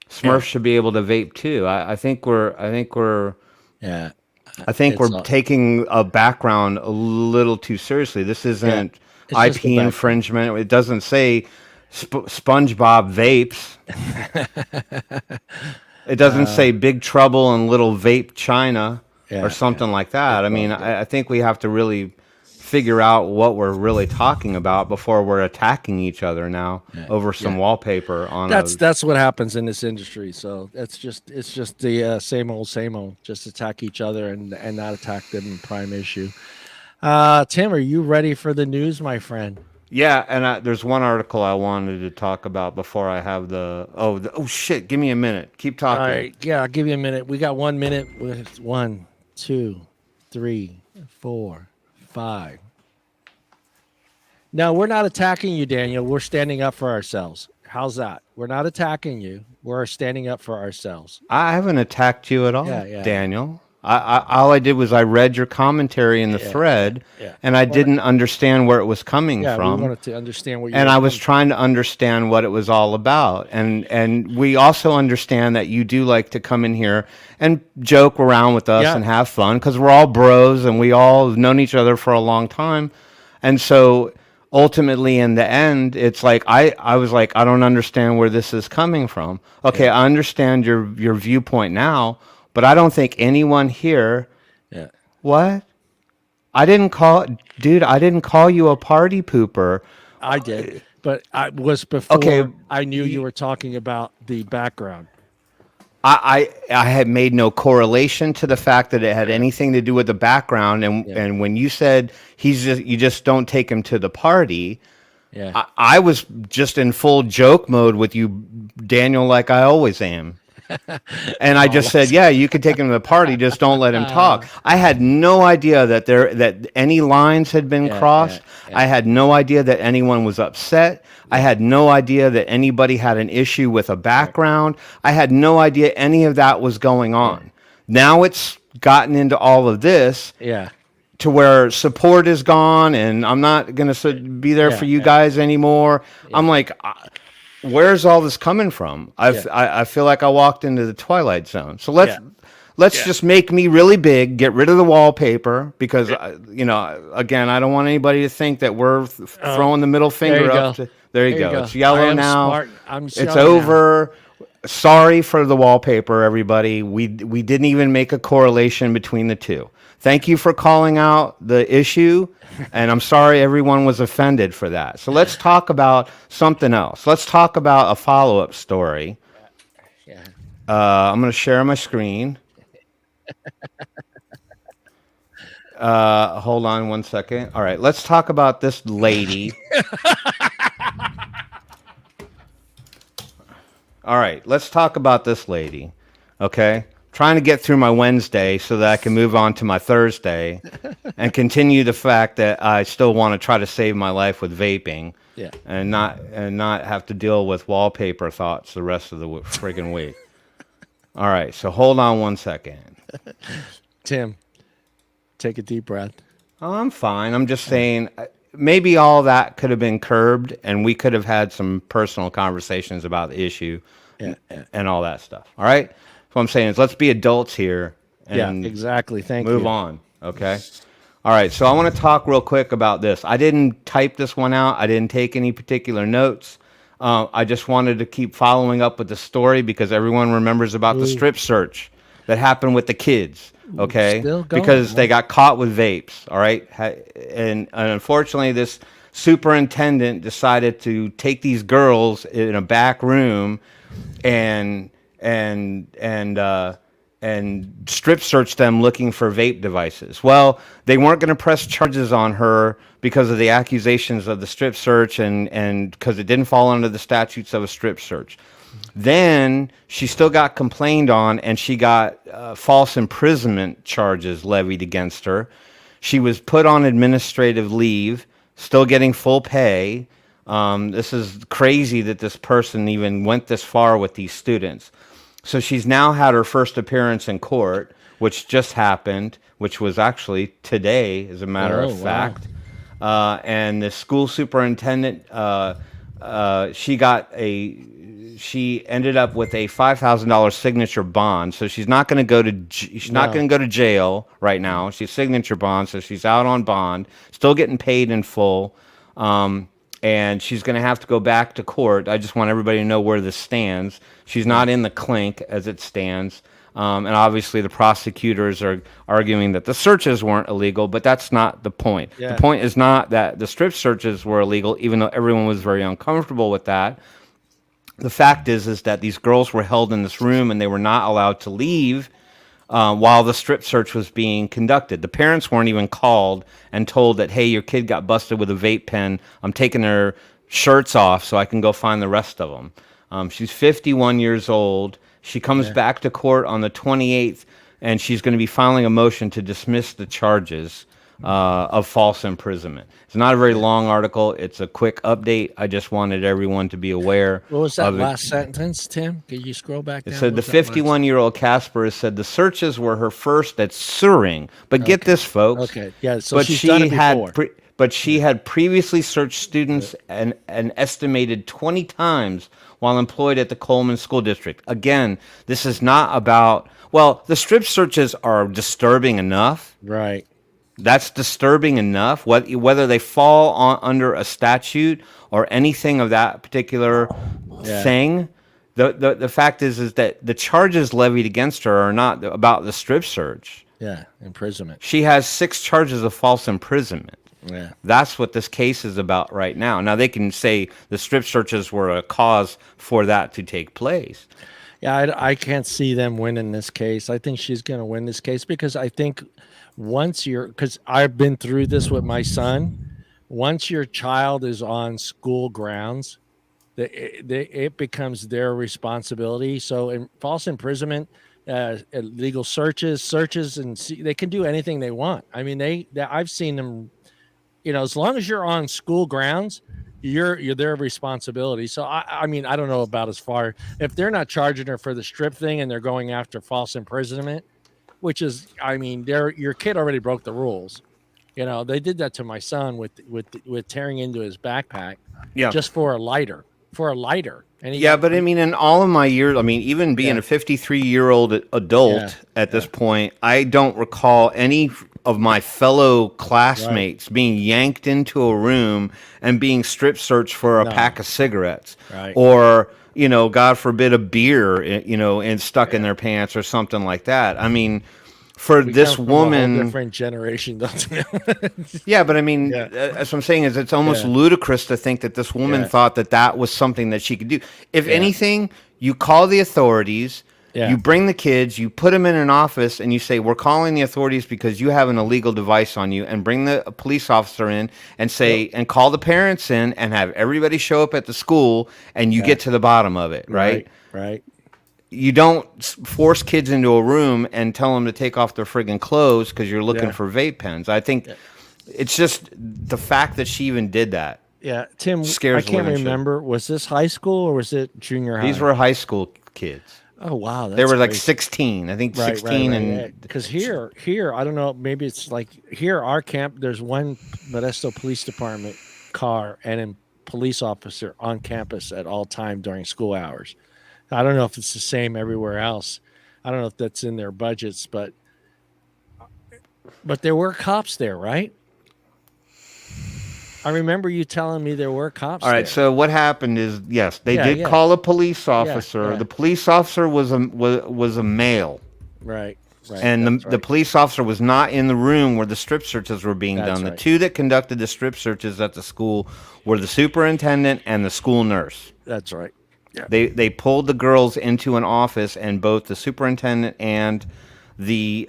Smurfs should be able to vape too. I think we're taking a background a little too seriously. This isn't IP infringement. It doesn't say SpongeBob vapes. It doesn't say Big Trouble in Little Vape China or something like that. I mean, I think we have to really figure out what we're really talking about before we're attacking each other now over some wallpaper on that's what happens in this industry. So it's just the same old, just attack each other and not attack the prime issue. Tim, are you ready for the news, my friend? Yeah, and there's one article I wanted to talk about before I have oh shit, give me a minute, keep talking. All right, yeah, I'll give you a minute. We got 1 minute with 1, 2, 3, 4, 5. No, we're not attacking you, Daniel. We're standing up for ourselves. How's that? We're not attacking you. We're standing up for ourselves. I haven't attacked you at all, Yeah. Daniel. All I did was I read your commentary in the thread, and I didn't understand where it was coming from. We wanted to understand what. And I was trying to understand what it was all about, and we also understand that you do like to come in here and joke around with us and have fun because we're all bros and we all have known each other for a long time, and so ultimately in the end it's like I was like, I don't understand where this is coming from. Okay, I understand your viewpoint now. But I don't think anyone here. Yeah. What? I didn't call you a party pooper. I did, but I was before I knew you were talking about the background. I had made no correlation to the fact that it had anything to do with the background, and when you said you just don't take him to the party. Yeah. I was just in full joke mode with you, Daniel, like I always am. And I just said, yeah, you could take him to the party, just don't let him talk. I had no idea that any lines had been crossed. I had no idea that anyone was upset. I had no idea that anybody had an issue with a background. I had no idea any of that was going on. Now it's gotten into all of this. Yeah. To where support is gone and I'm not going to be there for you guys anymore. I'm like, where's all this coming from? I feel like I walked into the Twilight Zone. So let's just make me really big, get rid of the wallpaper because again, I don't want anybody to think that we're throwing the middle finger up. There you go. It's yellow now. It's over. Sorry for the wallpaper, everybody. We didn't even make a correlation between the two. Thank you for calling out the issue, and I'm sorry everyone was offended for that. So let's talk about something else. Let's talk about a follow-up story. Yeah. I'm going to share my screen. Hold on one second. All right, let's talk about this lady. All right, let's talk about this lady. Okay? Trying to get through my Wednesday so that I can move on to my Thursday and continue the fact that I still want to try to save my life with vaping. Yeah. And not have to deal with wallpaper thoughts the rest of the friggin' week. All right, so hold on one second. Tim, take a deep breath. Oh, I'm fine. I'm just saying maybe all that could have been curbed and we could have had some personal conversations about the issue and all that stuff. All right? So what I'm saying is let's be adults here and exactly. Thank you. move on. Okay? All right, so I want to talk real quick about this. I didn't type this one out. I didn't take any particular notes. I just wanted to keep following up with the story because everyone remembers about the strip search that happened with the kids. Okay, Still going, because they got caught with vapes. All right, and unfortunately, this superintendent decided to take these girls in a back room and strip search them looking for vape devices. Well, they weren't going to press charges on her because of the accusations of the strip search and because it didn't fall under the statutes of a strip search. Then she still got complained on, and she got false imprisonment charges levied against her. She was put on administrative leave, still getting full pay. This is crazy that this person even went this far with these students. So she's now had her first appearance in court, which just happened, which was actually today, as a matter of fact. And the school superintendent, she ended up with a $5,000 signature bond. So she's not going to go to not going to go to jail right now. She's signature bond, so she's out on bond, still getting paid in full. And she's going to have to go back to court. I just want everybody to know where this stands. She's not in the clink as it stands. And obviously the prosecutors are arguing that the searches weren't illegal, but that's not the point. Yeah. The point is not that the strip searches were illegal, even though everyone was very uncomfortable with that. The fact is that these girls were held in this room and they were not allowed to leave while the strip search was being conducted. The parents weren't even called and told that, hey, your kid got busted with a vape pen. I'm taking their shirts off so I can go find the rest of them. She's 51 years old. She comes back to court on the 28th, and she's going to be filing a motion to dismiss the charges of false imprisonment. It's not a very long article. It's a quick update. I just wanted everyone to be aware. What was that last sentence, Tim? Can you scroll back down? It said the 51-year-old Casper has said the searches were her first at Suring. But get this, folks. Okay, yeah, so she's done it before. But she had previously searched students an estimated 20 times while employed at the Coleman School District. Again, this is not about, well, the strip searches are disturbing enough. Right. That's disturbing enough. Whether they fall under a statute or anything of that particular thing, the fact is that the charges levied against her are not about the strip search. Yeah, imprisonment. She has 6 charges of false imprisonment. Yeah. That's what this case is about right now. Now, they can say the strip searches were a cause for that to take place. Yeah, I can't see them winning this case. I think she's going to win this case because I think because I've been through this with my son, once your child is on school grounds, it becomes their responsibility. So in false imprisonment, illegal searches, and they can do anything they want. I mean, I've seen them. As long as you're on school grounds, you're their responsibility. So I mean, I don't know about as far if they're not charging her for the strip thing and they're going after false imprisonment, which is, I mean, your kid already broke the rules. They did that to my son with tearing into his backpack, just for a lighter. And but I mean, in all of my years, I mean, even being a 53-year-old adult at this point, I don't recall any of my fellow classmates being yanked into a room and being strip searched for a pack of cigarettes, or God forbid, a beer, and stuck in their pants or something like that. I mean, for We this come from a whole woman. different generation, don't we? Yeah, but I mean, Yeah. as I'm saying is, it's almost Yeah. ludicrous to think that this woman Yeah. thought that that was something that she could do. If Yeah. anything, you call the authorities, Yeah. you bring the kids, you put them in an office, and you say, "We're calling the authorities because you have an illegal device on you," and bring the police officer in and say, and call the parents in, and have everybody show up at the school, and you Yeah. get to the bottom of it, right? Right. You don't force kids into a room and tell them to take off their friggin' clothes because you're looking Yeah. for vape pens. I think it's just the fact that she even did that. Yeah, Tim, Scares I the can't living shit. remember. Was this high school or was it junior high? These were high school kids. Oh wow, They were like crazy. 16. I think 16 and because here, I don't know. Maybe it's like here, our camp. There's one Modesto Police Department car and a police officer on campus at all time during school hours. I don't know if it's the same everywhere else. I don't know if that's in their budgets, but there were cops there, right? I remember you telling me there were cops. all right. there. So what happened is, yes, they Yeah, did yeah. call a police officer. yeah. The police officer was a male, Right. and that's the police officer was not in the room where the strip searches were being That's done. The right. two that conducted the strip searches at the school were the superintendent and the school nurse. That's right. Yeah. They pulled the girls into an office, and both the superintendent and the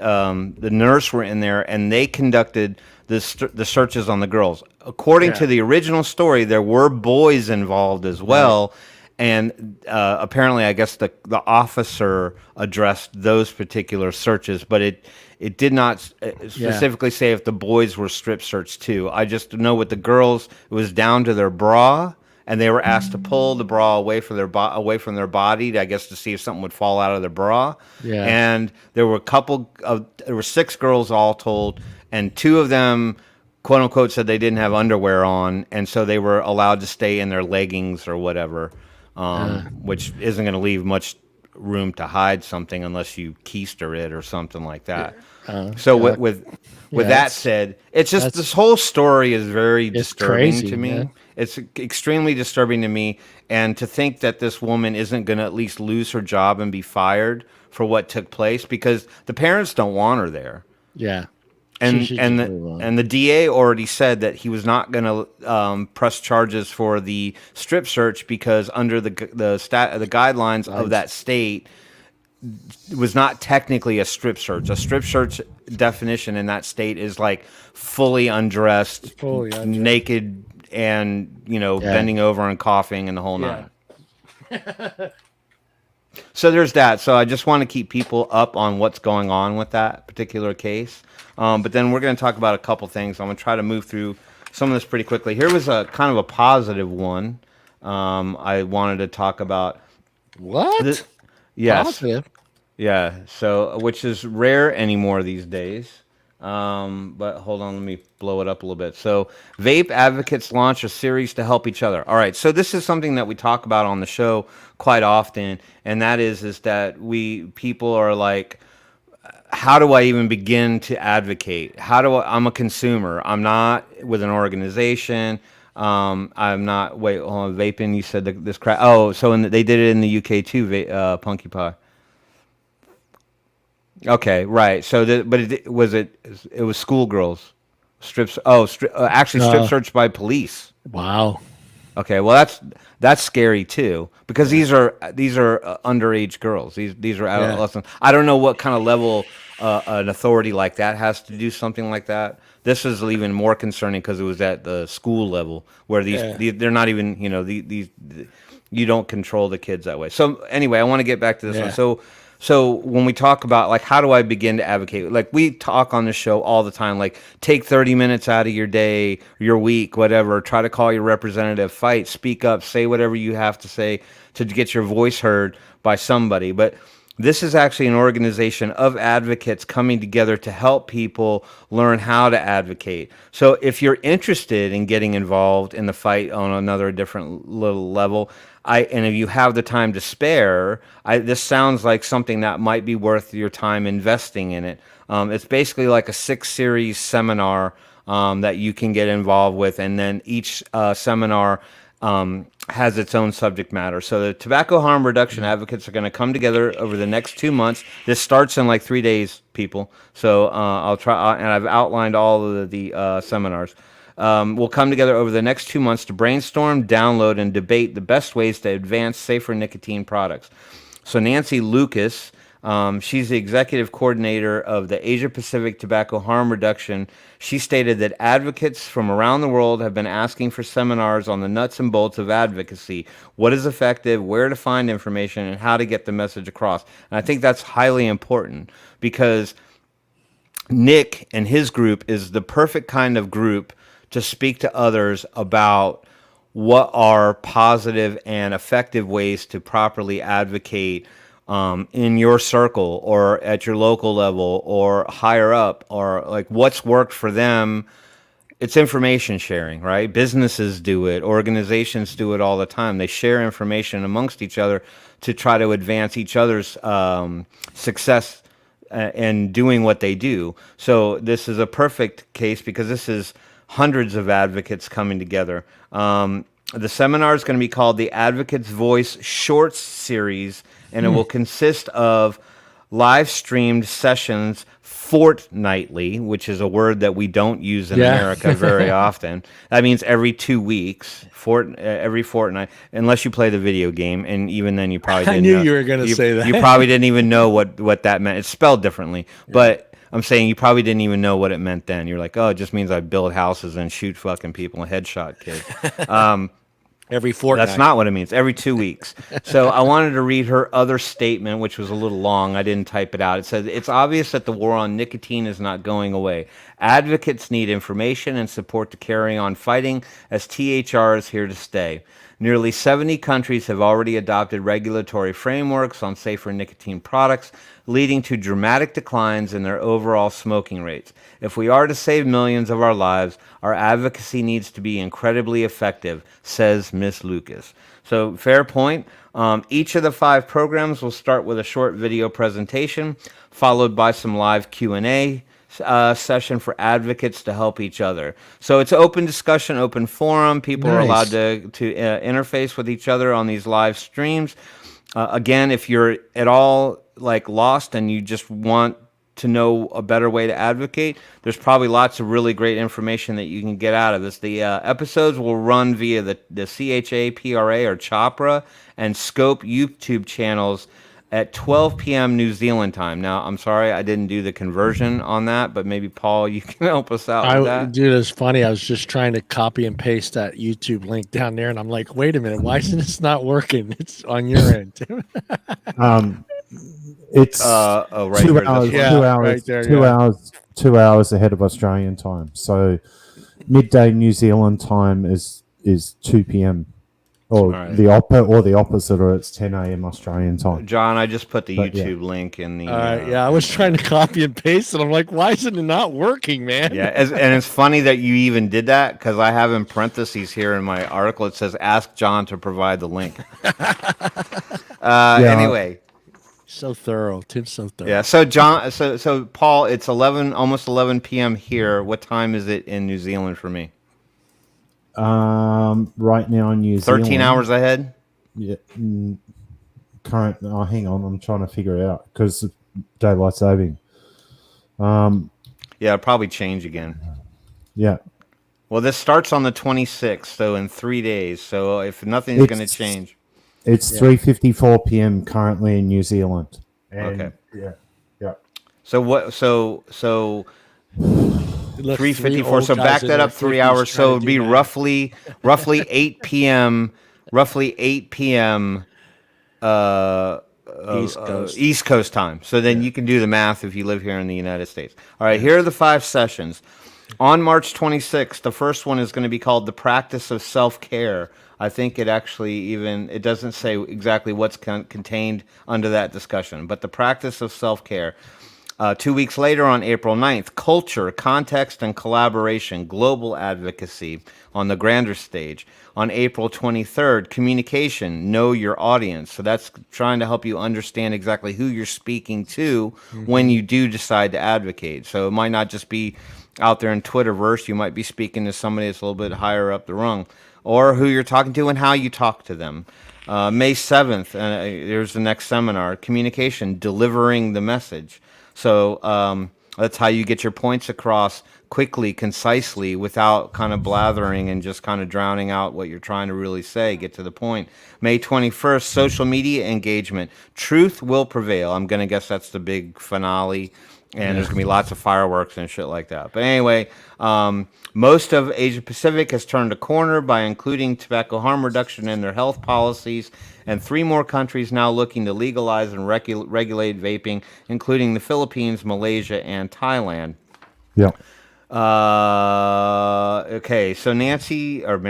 nurse were in there, and they conducted the searches on the girls. According to the original story, there were boys involved as well, and apparently, I guess the officer addressed those particular searches, but it did not specifically say if the boys were strip searched too. I just know with the girls, it was down to their bra. And they were asked to pull the bra away from their body, I guess, to see if something would fall out of their bra. Yeah. And there were there were 6 girls all told, and 2 of them, quote unquote, said they didn't have underwear on, and so they were allowed to stay in their leggings or whatever, which isn't going to leave much room to hide something unless you keister it or something like that. So with that said, it's just this whole story is very disturbing crazy, to me. man. It's extremely disturbing to me, and to think that this woman isn't going to at least lose her job and be fired for what took place, because the parents don't want her there. Yeah. And She and just move on. the DA already said that he was not going to press charges for the strip search because under the guidelines of that state, it was not technically a strip search. A strip search definition in that state is like fully undressed, naked, and bending over and coughing and the whole nine. So there's that. So I just want to keep people up on what's going on with that particular case. But then we're going to talk about a couple things. I'm going to try to move through some of this pretty quickly. Here was a kind of a positive one. I wanted to talk about. What? Yes. Positive? Yeah. So, which is rare anymore these days. But hold on, let me blow it up a little bit. So, vape advocates launch a series to help each other. All right, so this is something that we talk about on the show quite often, and that is that people are like, how do I even begin to advocate? I'm a consumer. I'm not with an organization. I'm not. Wait, hold on, vaping. You said this crap. Oh, so they did it in the UK too. Punky Pie. Okay, right. So, it was schoolgirls, strips. Oh, actually, strip search by police. Wow. Okay, well that's scary too, because these are underage girls. These are adolescents. I don't know what kind of level an authority like that has to do something like that. This is even more concerning because it was at the school level where they're not even these you don't control the kids that way. So anyway, I want to get back to this one. So when we talk about, like, how do I begin to advocate? Like, we talk on the show all the time, like, take 30 minutes out of your day, your week, whatever. Try to call your representative, fight, speak up, say whatever you have to say to get your voice heard by somebody. But this is actually an organization of advocates coming together to help people learn how to advocate. So if you're interested in getting involved in the fight on another different little level, and if you have the time to spare, this sounds like something that might be worth your time investing in it. It's basically like a 6-series seminar that you can get involved with, and then each seminar has its own subject matter. So the tobacco harm reduction advocates are going to come together over the next 2 months. This starts in like 3 days, people. So I'll try, and I've outlined all of the seminars. We'll come together over the next 2 months to brainstorm, download, and debate the best ways to advance safer nicotine products. So Nancy Lucas, she's the executive coordinator of the Asia Pacific Tobacco Harm Reduction. She stated that advocates from around the world have been asking for seminars on the nuts and bolts of advocacy, what is effective, where to find information, and how to get the message across. And I think that's highly important because Nick and his group is the perfect kind of group to speak to others about what are positive and effective ways to properly advocate in your circle or at your local level or higher up, or like what's worked for them. It's information sharing, right? Businesses do it, organizations do it all the time. They share information amongst each other to try to advance each other's success and doing what they do. So this is a perfect case because this is hundreds of advocates coming together. The seminar is going to be called the Advocate's Voice Shorts Series, and it will consist of live streamed sessions fortnightly, which is a word that we don't use in America very often. That means every 2 weeks, every fortnight, unless you play the video game, and even then you probably didn't I knew know. you were going to say that. You probably didn't even know what that meant. It's spelled differently, but I'm saying you probably didn't even know what it meant then. You're like, oh, it just means I build houses and shoot fucking people and headshot kids. Every fortnight. That's not what it means. Every 2 weeks. So I wanted to read her other statement, which was a little long. I didn't type it out. It says, it's obvious that the war on nicotine is not going away. Advocates need information and support to carry on fighting as THR is here to stay. Nearly 70 countries have already adopted regulatory frameworks on safer nicotine products, leading to dramatic declines in their overall smoking rates. If we are to save millions of our lives, our advocacy needs to be incredibly effective, says Ms. Lucas. So, fair point. Each of the 5 programs will start with a short video presentation, followed by some live Q&A session for advocates to help each other. So it's open discussion, open forum. People are allowed to interface with each other on these live streams. Again, if you're at all like lost and you just want to know a better way to advocate, there's probably lots of really great information that you can get out of this. The episodes will run via the CHA, PRA, or CHOPRA and Scope YouTube channels at 12 p.m. New Zealand time. Now, I'm sorry I didn't do the conversion on that, but maybe, Paul, you can help us out with that. Dude, it's funny. I was just trying to copy and paste that YouTube link down there, and I'm like, wait a minute, why isn't this not working? It's on your end. It's right 2 here. hours, Yeah, 2 hours, right there, 2 hours, 2 hours ahead of Australian time. So midday New Zealand time is 2 p.m. Or the opposite, or it's 10 a.m. Australian time. John, I just put the YouTube link in the... I was trying to copy and paste, and I'm like, why isn't it not working, man? Yeah, and it's funny that you even did that, because I have in parentheses here in my article, it says, ask John to provide the link. Anyway. So thorough. Tim's so thorough. Yeah, so John, so Paul, it's almost 11 p.m. here. What time is it in New Zealand for me? Right now in New Zealand, 13 hours ahead. Yeah, current. Oh, hang on, I'm trying to figure it out because of daylight saving. Yeah, it'll probably change again. Yeah. Well, this starts on the 26th, so in 3 days. So if nothing's going to change, it's 3:54 p.m. currently in New Zealand. And okay. Yeah. So what? So 3:54. So back that up 3 hours. So it'd be roughly 8 p.m. Roughly 8 p.m. East Coast time. So then you can do the math if you live here in the United States. All right. Here are the 5 sessions. On March 26th, the first one is going to be called The Practice of Self-Care. I think it actually it doesn't say exactly what's contained under that discussion, but The Practice of Self-Care. 2 weeks later, on April 9th, Culture, Context, and Collaboration, Global Advocacy on the grander stage. On April 23rd, Communication, Know Your Audience. So that's trying to help you understand exactly who you're speaking to when you do decide to advocate. So it might not just be out there in Twitterverse, you might be speaking to somebody that's a little bit higher up the rung, or who you're talking to and how you talk to them. May 7th, there's the next seminar, communication, delivering the message. So that's how you get your points across quickly, concisely, without kind of blathering and just kind of drowning out what you're trying to really say. Get to the point. May 21st, social media engagement. Truth will prevail. I'm going to guess that's the big finale. And there's going to be lots of fireworks and shit like that. But anyway, most of Asia Pacific has turned a corner by including tobacco harm reduction in their health policies. And 3 more countries now looking to legalize and regulate vaping, including the Philippines, Malaysia, and Thailand. Yeah. Okay, so Nancy had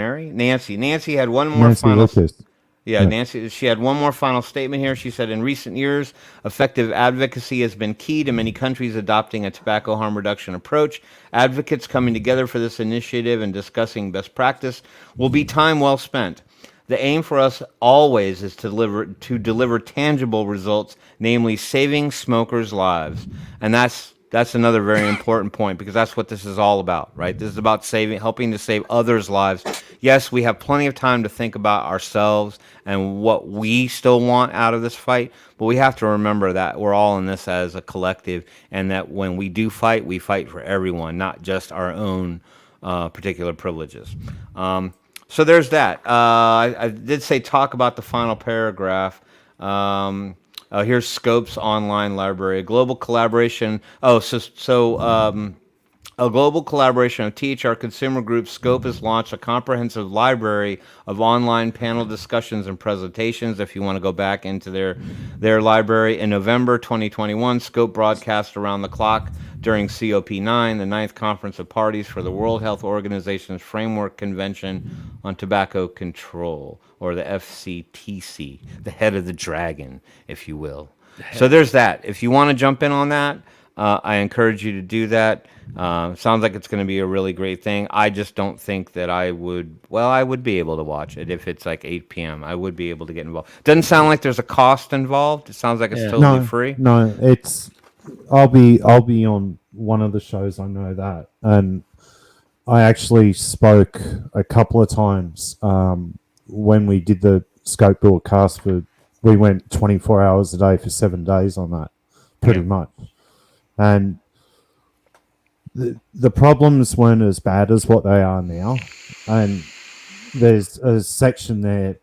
one more Nancy final. Lucas. Yeah, Nancy, she had one more final statement here. She said, in recent years, effective advocacy has been key to many countries adopting a tobacco harm reduction approach. Advocates coming together for this initiative and discussing best practice will be time well spent. The aim for us always is to deliver tangible results, namely saving smokers' lives. And that's another very important point, because that's what this is all about, right? This is about helping to save others' lives. Yes, we have plenty of time to think about ourselves and what we still want out of this fight, but we have to remember that we're all in this as a collective, and that when we do fight, we fight for everyone, not just our own particular privileges. So there's that. I did say talk about the final paragraph. Here's Scope's online library, a global collaboration. A global collaboration of THR consumer groups. Scope has launched a comprehensive library of online panel discussions and presentations. If you want to go back into their library, in November 2021, Scope broadcast around the clock during COP9, the 9th Conference of Parties for the World Health Organization's Framework Convention on Tobacco Control, or the FCTC, the head of the dragon, if you will. So there's that. If you want to jump in on that, I encourage you to do that. Sounds like it's going to be a really great thing. I just don't think that I would be able to watch it if it's like 8 p.m. I would be able to get involved. Doesn't sound like there's a cost involved. It sounds like it's totally free. No, I'll be on one of the shows, I know that. And I actually spoke a couple of times when we did the Scope broadcast. We went 24 hours a day for 7 days on that, pretty much. And the problems weren't as bad as what they are now. And there's a section there,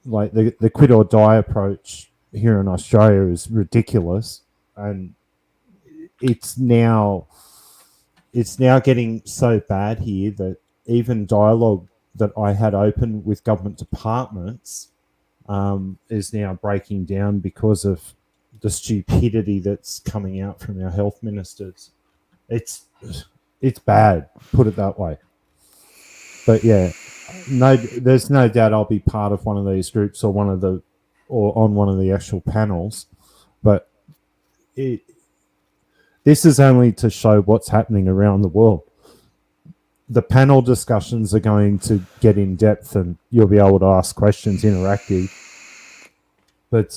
like the quit or die approach here in Australia is ridiculous. And it's now getting so bad here that even dialogue that I had open with government departments is now breaking down because of the stupidity that's coming out from our health ministers. It's bad, put it that way. But yeah, there's no doubt I'll be part of one of these groups or on one of the actual panels. But this is only to show what's happening around the world. The panel discussions are going to get in depth, and you'll be able to ask questions, interactive. But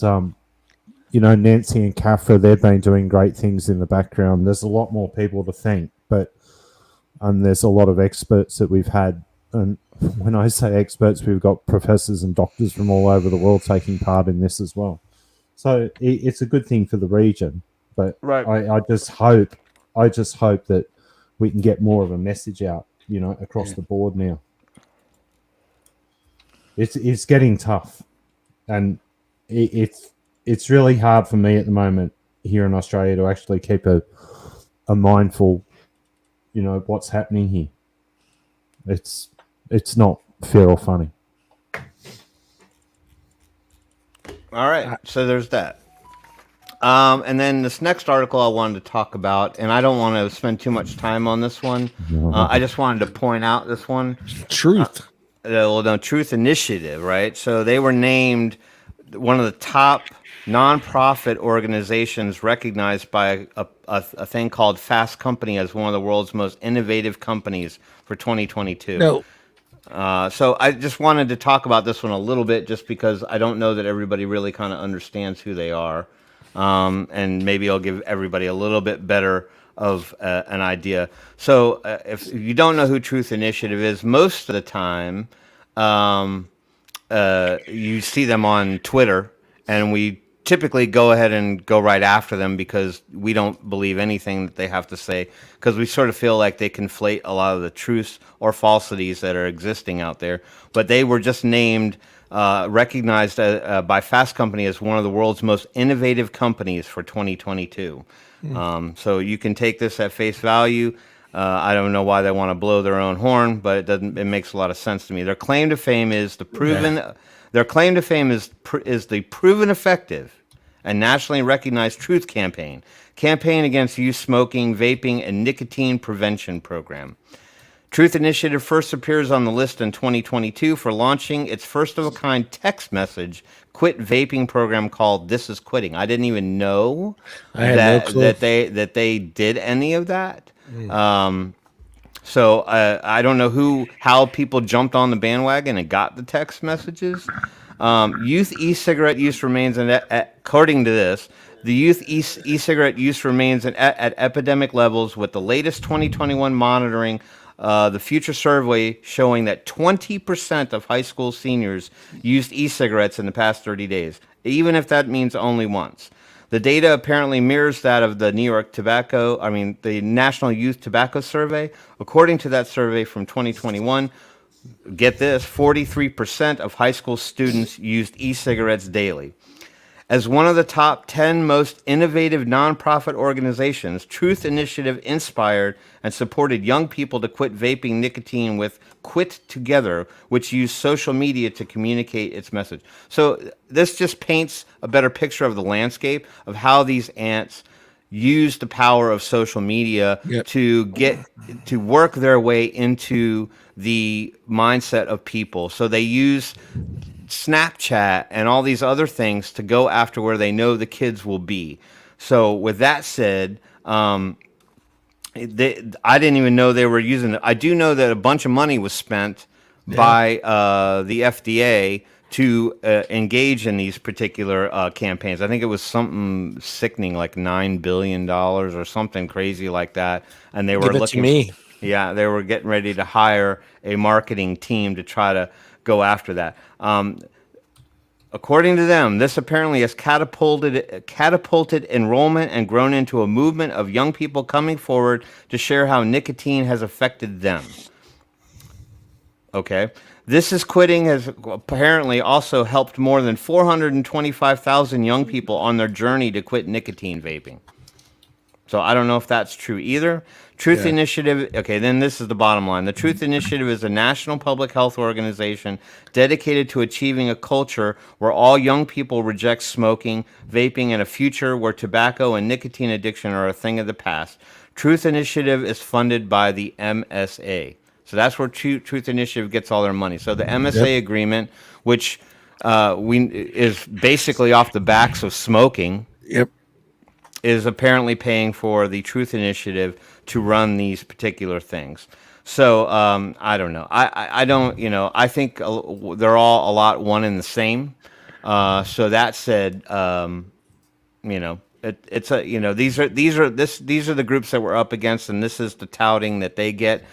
Nancy and Kafra, they've been doing great things in the background. There's a lot more people to thank, but there's a lot of experts that we've had. And when I say experts, we've got professors and doctors from all over the world taking part in this as well. So it's a good thing for the region. But right. I just hope that we can get more of a message out, across the board now. It's getting tough, and it's really hard for me at the moment here in Australia to actually keep a mindful, what's happening here. It's not fair or funny. All right, so there's that. And then this next article I wanted to talk about, and I don't want to spend too much time on this one. I just wanted to point out this one. Truth. Truth Initiative, right? So they were named one of the top nonprofit organizations recognized by a thing called Fast Company as one of the world's most innovative companies for 2022. No. So I just wanted to talk about this one a little bit, just because I don't know that everybody really kind of understands who they are. And maybe I'll give everybody a little bit better an idea. So if you don't know who Truth Initiative is, most of the time you see them on Twitter, and we typically go ahead and go right after them because we don't believe anything that they have to say, because we sort of feel like they conflate a lot of the truths or falsities that are existing out there. But they were just named, recognized by Fast Company as one of the world's most innovative companies for 2022. So you can take this at face value. I don't know why they want to blow their own horn, but it doesn't. It makes a lot of sense to me. Their claim to fame is the proven. Yeah. Their claim to fame is the proven effective and nationally recognized Truth campaign against youth smoking, vaping, and nicotine prevention program. Truth Initiative first appears on the list in 2022 for launching its first-of-a-kind text message quit vaping program called "This Is Quitting." I didn't even know that they did any of that. So I don't know how people jumped on the bandwagon and got the text messages. Youth e-cigarette use remains, according to this, the youth e-cigarette use remains at epidemic levels, with the latest 2021 monitoring. The Future survey showing that 20% of high school seniors used e-cigarettes in the past 30 days, even if that means only once. The data apparently mirrors that of the the National Youth Tobacco Survey. According to that survey from 2021, get this, 43% of high school students used e-cigarettes daily. As one of the top 10 most innovative nonprofit organizations, Truth Initiative inspired and supported young people to quit vaping nicotine with Quit Together, which used social media to communicate its message. So this just paints a better picture of the landscape of how these ants use the power of social media to work their way into the mindset of people. So they use Snapchat and all these other things to go after where they know the kids will be. So with that said, I didn't even know they were using it. I do know that a bunch of money was spent by the FDA to engage in these particular campaigns. I think it was something sickening, like $9 billion or something crazy like that. And they were looking. Yeah, they were getting ready to hire a marketing team to try to go after that. According to them, this apparently has catapulted enrollment and grown into a movement of young people coming forward to share how nicotine has affected them. Okay. This Is Quitting has apparently also helped more than 425,000 young people on their journey to quit nicotine vaping. So I don't know if that's true either. Truth Initiative, okay, then this is the bottom line. The Truth Initiative is a national public health organization dedicated to achieving a culture where all young people reject smoking, vaping, and a future where tobacco and nicotine addiction are a thing of the past. Truth Initiative is funded by the MSA. So that's where Truth Initiative gets all their money. So the MSA agreement, which is basically off the backs of smoking, is apparently paying for the Truth Initiative to run these particular things. So I don't know. I don't, I think they're all a lot one and the same. So that said, it's a, these are the groups that we're up against, and this is the touting that they get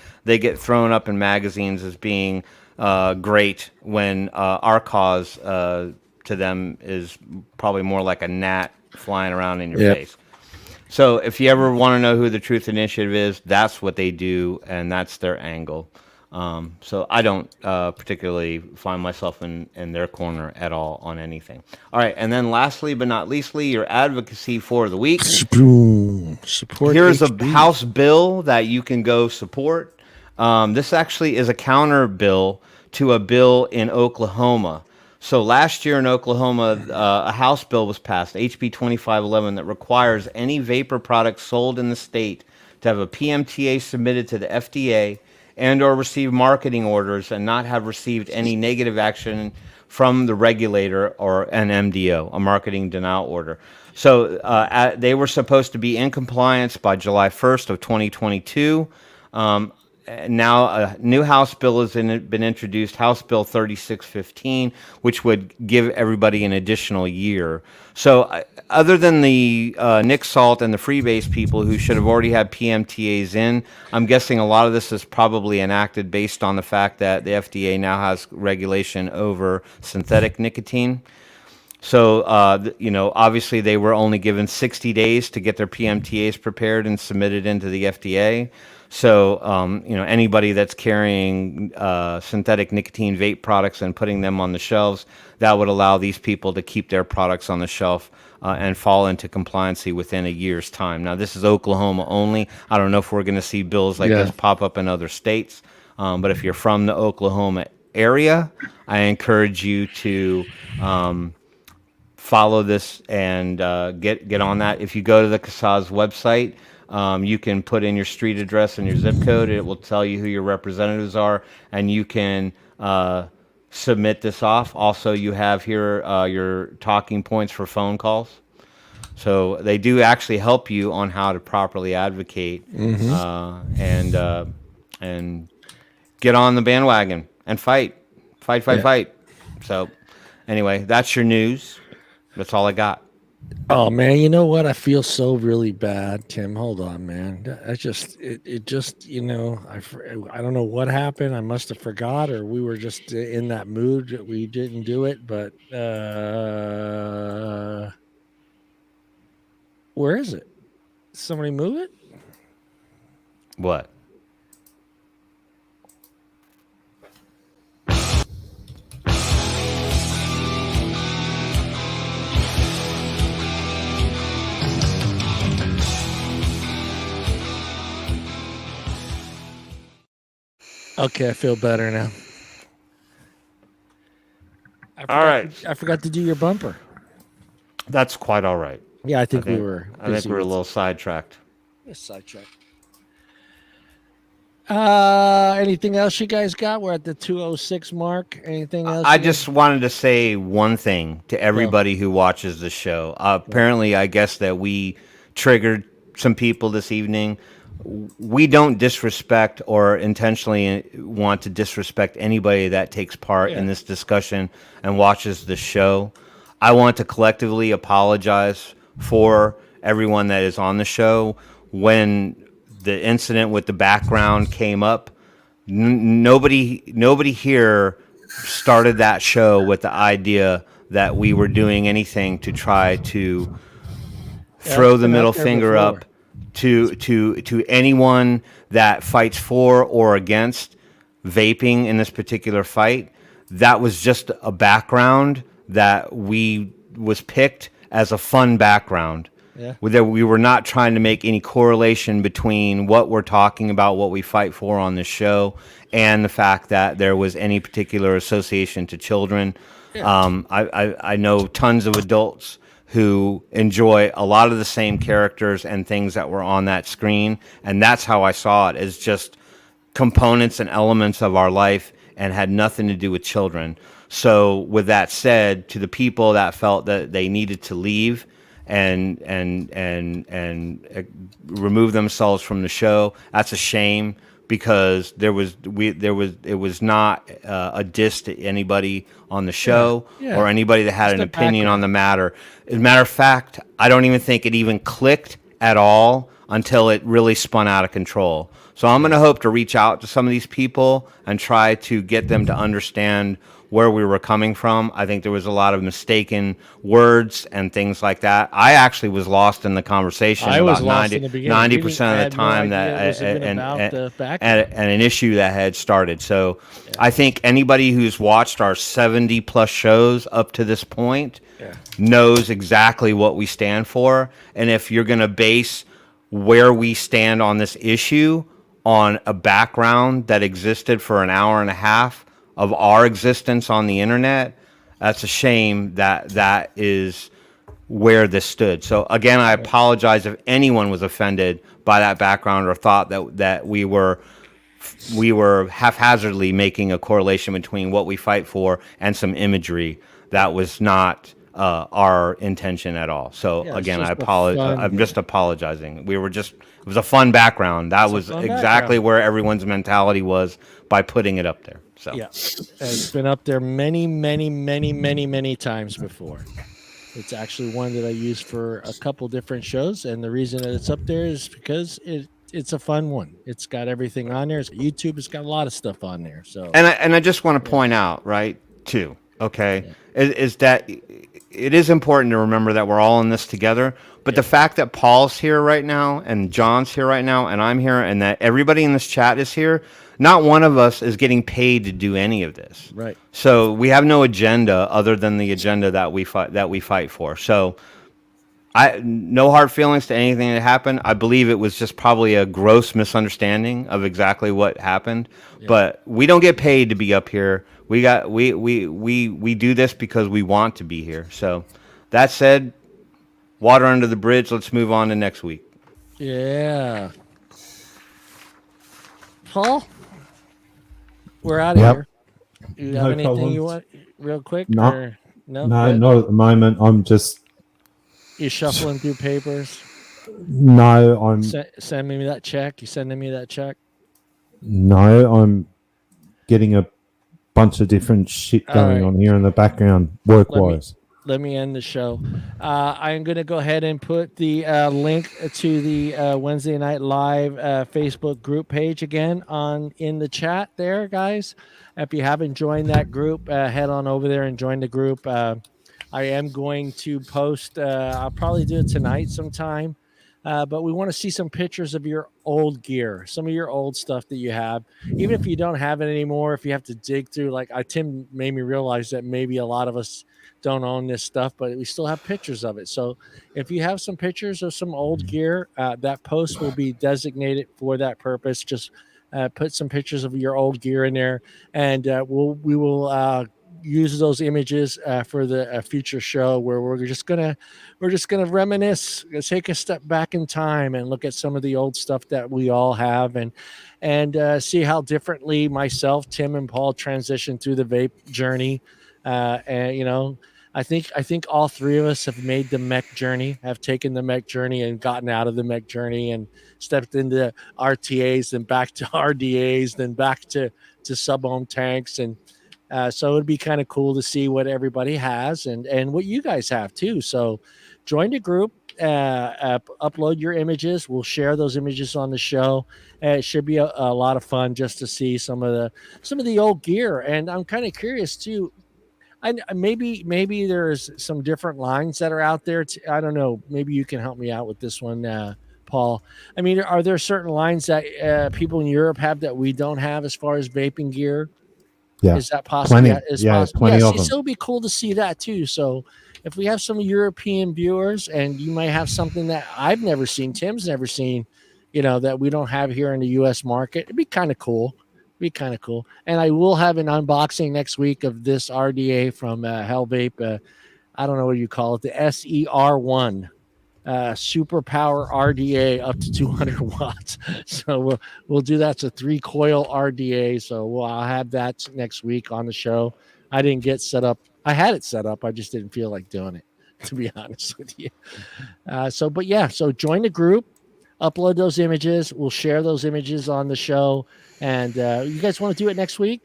thrown up in magazines as being great when our cause to them is probably more like a gnat flying around in your face. So if you ever want to know who the Truth Initiative is, that's what they do, and that's their angle. So I don't particularly find myself in their corner at all on anything. All right, and then lastly but not leastly, your advocacy for the week. Support. Here's a House bill that you can go support. This actually is a counter bill to a bill in Oklahoma. So last year in Oklahoma, a House bill was passed, HB 2511, that requires any vapor product sold in the state to have a PMTA submitted to the FDA and or receive marketing orders and not have received any negative action from the regulator or an MDO, a marketing denial order. So they were supposed to be in compliance by July 1st of 2022. now a new House bill has been introduced, House Bill 3615, which would give everybody an additional year. So other than the Nick Salt and the freebase people who should have already had PMTAs in, I'm guessing a lot of this is probably enacted based on the fact that the FDA now has regulation over synthetic nicotine. So, obviously they were only given 60 days to get their PMTAs prepared and submitted into the FDA. So, anybody that's carrying synthetic nicotine vape products and putting them on the shelves, that would allow these people to keep their products on the shelf and fall into compliancy within a year's time. Now, this is Oklahoma only. I don't know if we're going to see bills like this pop up in other states. But if you're from the Oklahoma area, I encourage you to follow this and get on that. If you go to the CASA's website, you can put in your street address and your zip code. It will tell you who your representatives are, and you can submit this off. Also, you have here your talking points for phone calls. So they do actually help you on how to properly advocate and get on the bandwagon and fight. So anyway, that's your news. That's all I got. Oh man, you know what? I feel so really bad, Tim. Hold on, man. I just, it just, I don't know what happened. I must have forgot, or we were just in that mood that we didn't do it. But where is it? Somebody move it? What? Okay, I feel better now. All right. I forgot to do your bumper. That's quite all right. Yeah, I think we were. I think we were a little sidetracked. Sidetracked. Anything else you guys got? We're at the 2:06 mark. Anything else? I just wanted to say one thing to everybody who watches the show. Apparently, I guess that we triggered some people this evening. We don't disrespect or intentionally want to disrespect anybody that takes part in this discussion and watches the show. I want to collectively apologize for everyone that is on the show. When the incident with the background came up, nobody here started that show with the idea that we were doing anything to try to throw the middle finger up to anyone that fights for or against vaping in this particular fight. That was just a background that was picked as a fun background. Yeah. We were not trying to make any correlation between what we're talking about, what we fight for on this show, and the fact that there was any particular association to children. Yeah. I know tons of adults who enjoy a lot of the same characters and things that were on that screen, and that's how I saw it, as just components and elements of our life and had nothing to do with children. So with that said, to the people that felt that they needed to leave and remove themselves from the show, that's a shame, because it was not a diss to anybody on the show or anybody that had just an opinion on the matter. As a matter of fact, I don't even think it even clicked at all until it really spun out of control. So I'm going to hope to reach out to some of these people and try to get them to understand where we were coming from. I think there was a lot of mistaken words and things like that. I actually was lost in the conversation about 90% of the time, and an issue that had started. So I think anybody who's watched our 70 plus shows up to this point knows exactly what we stand for. And if you're going to base where we stand on this issue on a background that existed for an hour and a half of our existence on the internet, that's a shame that is where this stood. So again, I apologize if anyone was offended by that background or thought that we were haphazardly making a correlation between what we fight for and some imagery that was not our intention at all. So Yeah, it's again, I just a apologize. fun- I'm just apologizing. We were just, it was a fun background. That It's a was fun exactly background. where everyone's mentality was by putting it up there. So Yeah, it's been up there many, many, many, many, many times before. It's actually one that I use for a couple different shows, and the reason that it's up there is because it's a fun one. It's got everything on there. It's YouTube. It's got a lot of stuff on there. So and I just want to yeah, point out, right, too, okay, yeah, is that it is important to remember that we're all in this together. But yeah, the fact that Paul's here right now and John's here right now and I'm here and that everybody in this chat is here, not one of us is getting paid to do any of this. right. So we have no agenda other than the agenda that we fight for. So I no hard feelings to anything that happened. I believe it was just probably a gross misunderstanding of exactly what happened. Yeah. But we don't get paid to be up here. We do this because we want to be here. So that said, water under the bridge. Let's move on to next week. Yeah. Paul, we're out of Yep. here. You have No anything you problems. want real quick? No. Or no, No, Good? not at the moment. I'm just You shuffling through papers. no. I'm Send me that check. You sending me that check? no. I'm getting a bunch of different shit All going right. on here in the background, work wise. Let me end the show. I'm going to go ahead and put the link to the Wednesday Night Live Facebook group page again in the chat there, guys. If you haven't joined that group, head on over there and join the group. I am going to post. I'll probably do it tonight sometime. But we want to see some pictures of your old gear, some of your old stuff that you have. Even if you don't have it anymore, if you have to dig through, like Tim made me realize that maybe a lot of us don't own this stuff, but we still have pictures of it. So if you have some pictures of some old gear, that post will be designated for that purpose. Just put some pictures of your old gear in there, and we will use those images for the future show where we're just gonna reminisce, take a step back in time and look at some of the old stuff that we all have, and see how differently myself, Tim, and Paul transitioned through the vape journey. And I think all three of us have made the mech journey, have taken the mech journey and gotten out of the mech journey and stepped into RTAs, then back to RDAs, then back to sub-ohm tanks. And so it'd be kind of cool to see what everybody has and what you guys have too. So join the group, upload your images. We'll share those images on the show. It should be a lot of fun just to see some of the old gear. And I'm kind of curious too. Maybe there's some different lines that are out there. I don't know. Maybe you can help me out with this one, Paul. I mean, are there certain lines that people in Europe have that we don't have as far as vaping gear? Yeah, Is that possible? plenty. Yeah, Plenty of them. so it'd be cool to see that too. So if we have some European viewers and you might have something that I've never seen, Tim's never seen, that we don't have here in the US market, it'd be kind of cool. And I will have an unboxing next week of this RDA from Hell Vape. I don't know what you call it, the SER1. Super power RDA up to 200 watts. So we'll do that. It's a 3-coil RDA. So I'll have that next week on the show. I didn't get set up. I had it set up. I just didn't feel like doing it, to be honest with you. So join the group, upload those images. We'll share those images on the show. And you guys want to do it next week?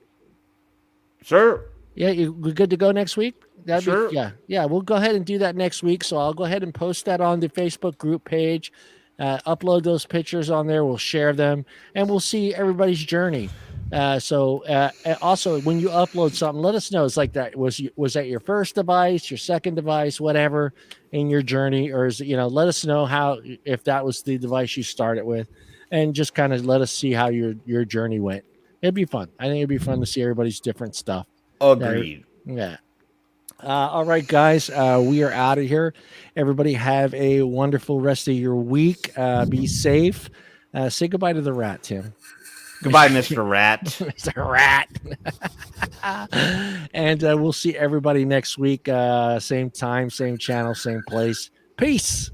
Sure. Yeah, we're good to go next week? Sure. Yeah, we'll go ahead and do that next week. So I'll go ahead and post that on the Facebook group page, upload those pictures on there. We'll share them, and we'll see everybody's journey. Also, when you upload something, let us know. It's like that. Was that your first device, your second device, whatever in your journey, or let us know if that was the device you started with, and just kind of let us see how your journey went. It'd be fun. I think it'd be fun to see everybody's different stuff. Agreed. Yeah. All right, guys, we are out of here. Everybody have a wonderful rest of your week. Be safe. Say goodbye to the rat, Tim. Goodbye, Mr. Rat. Mr. Rat. And we'll see everybody next week. Same time, same channel, same place. Peace.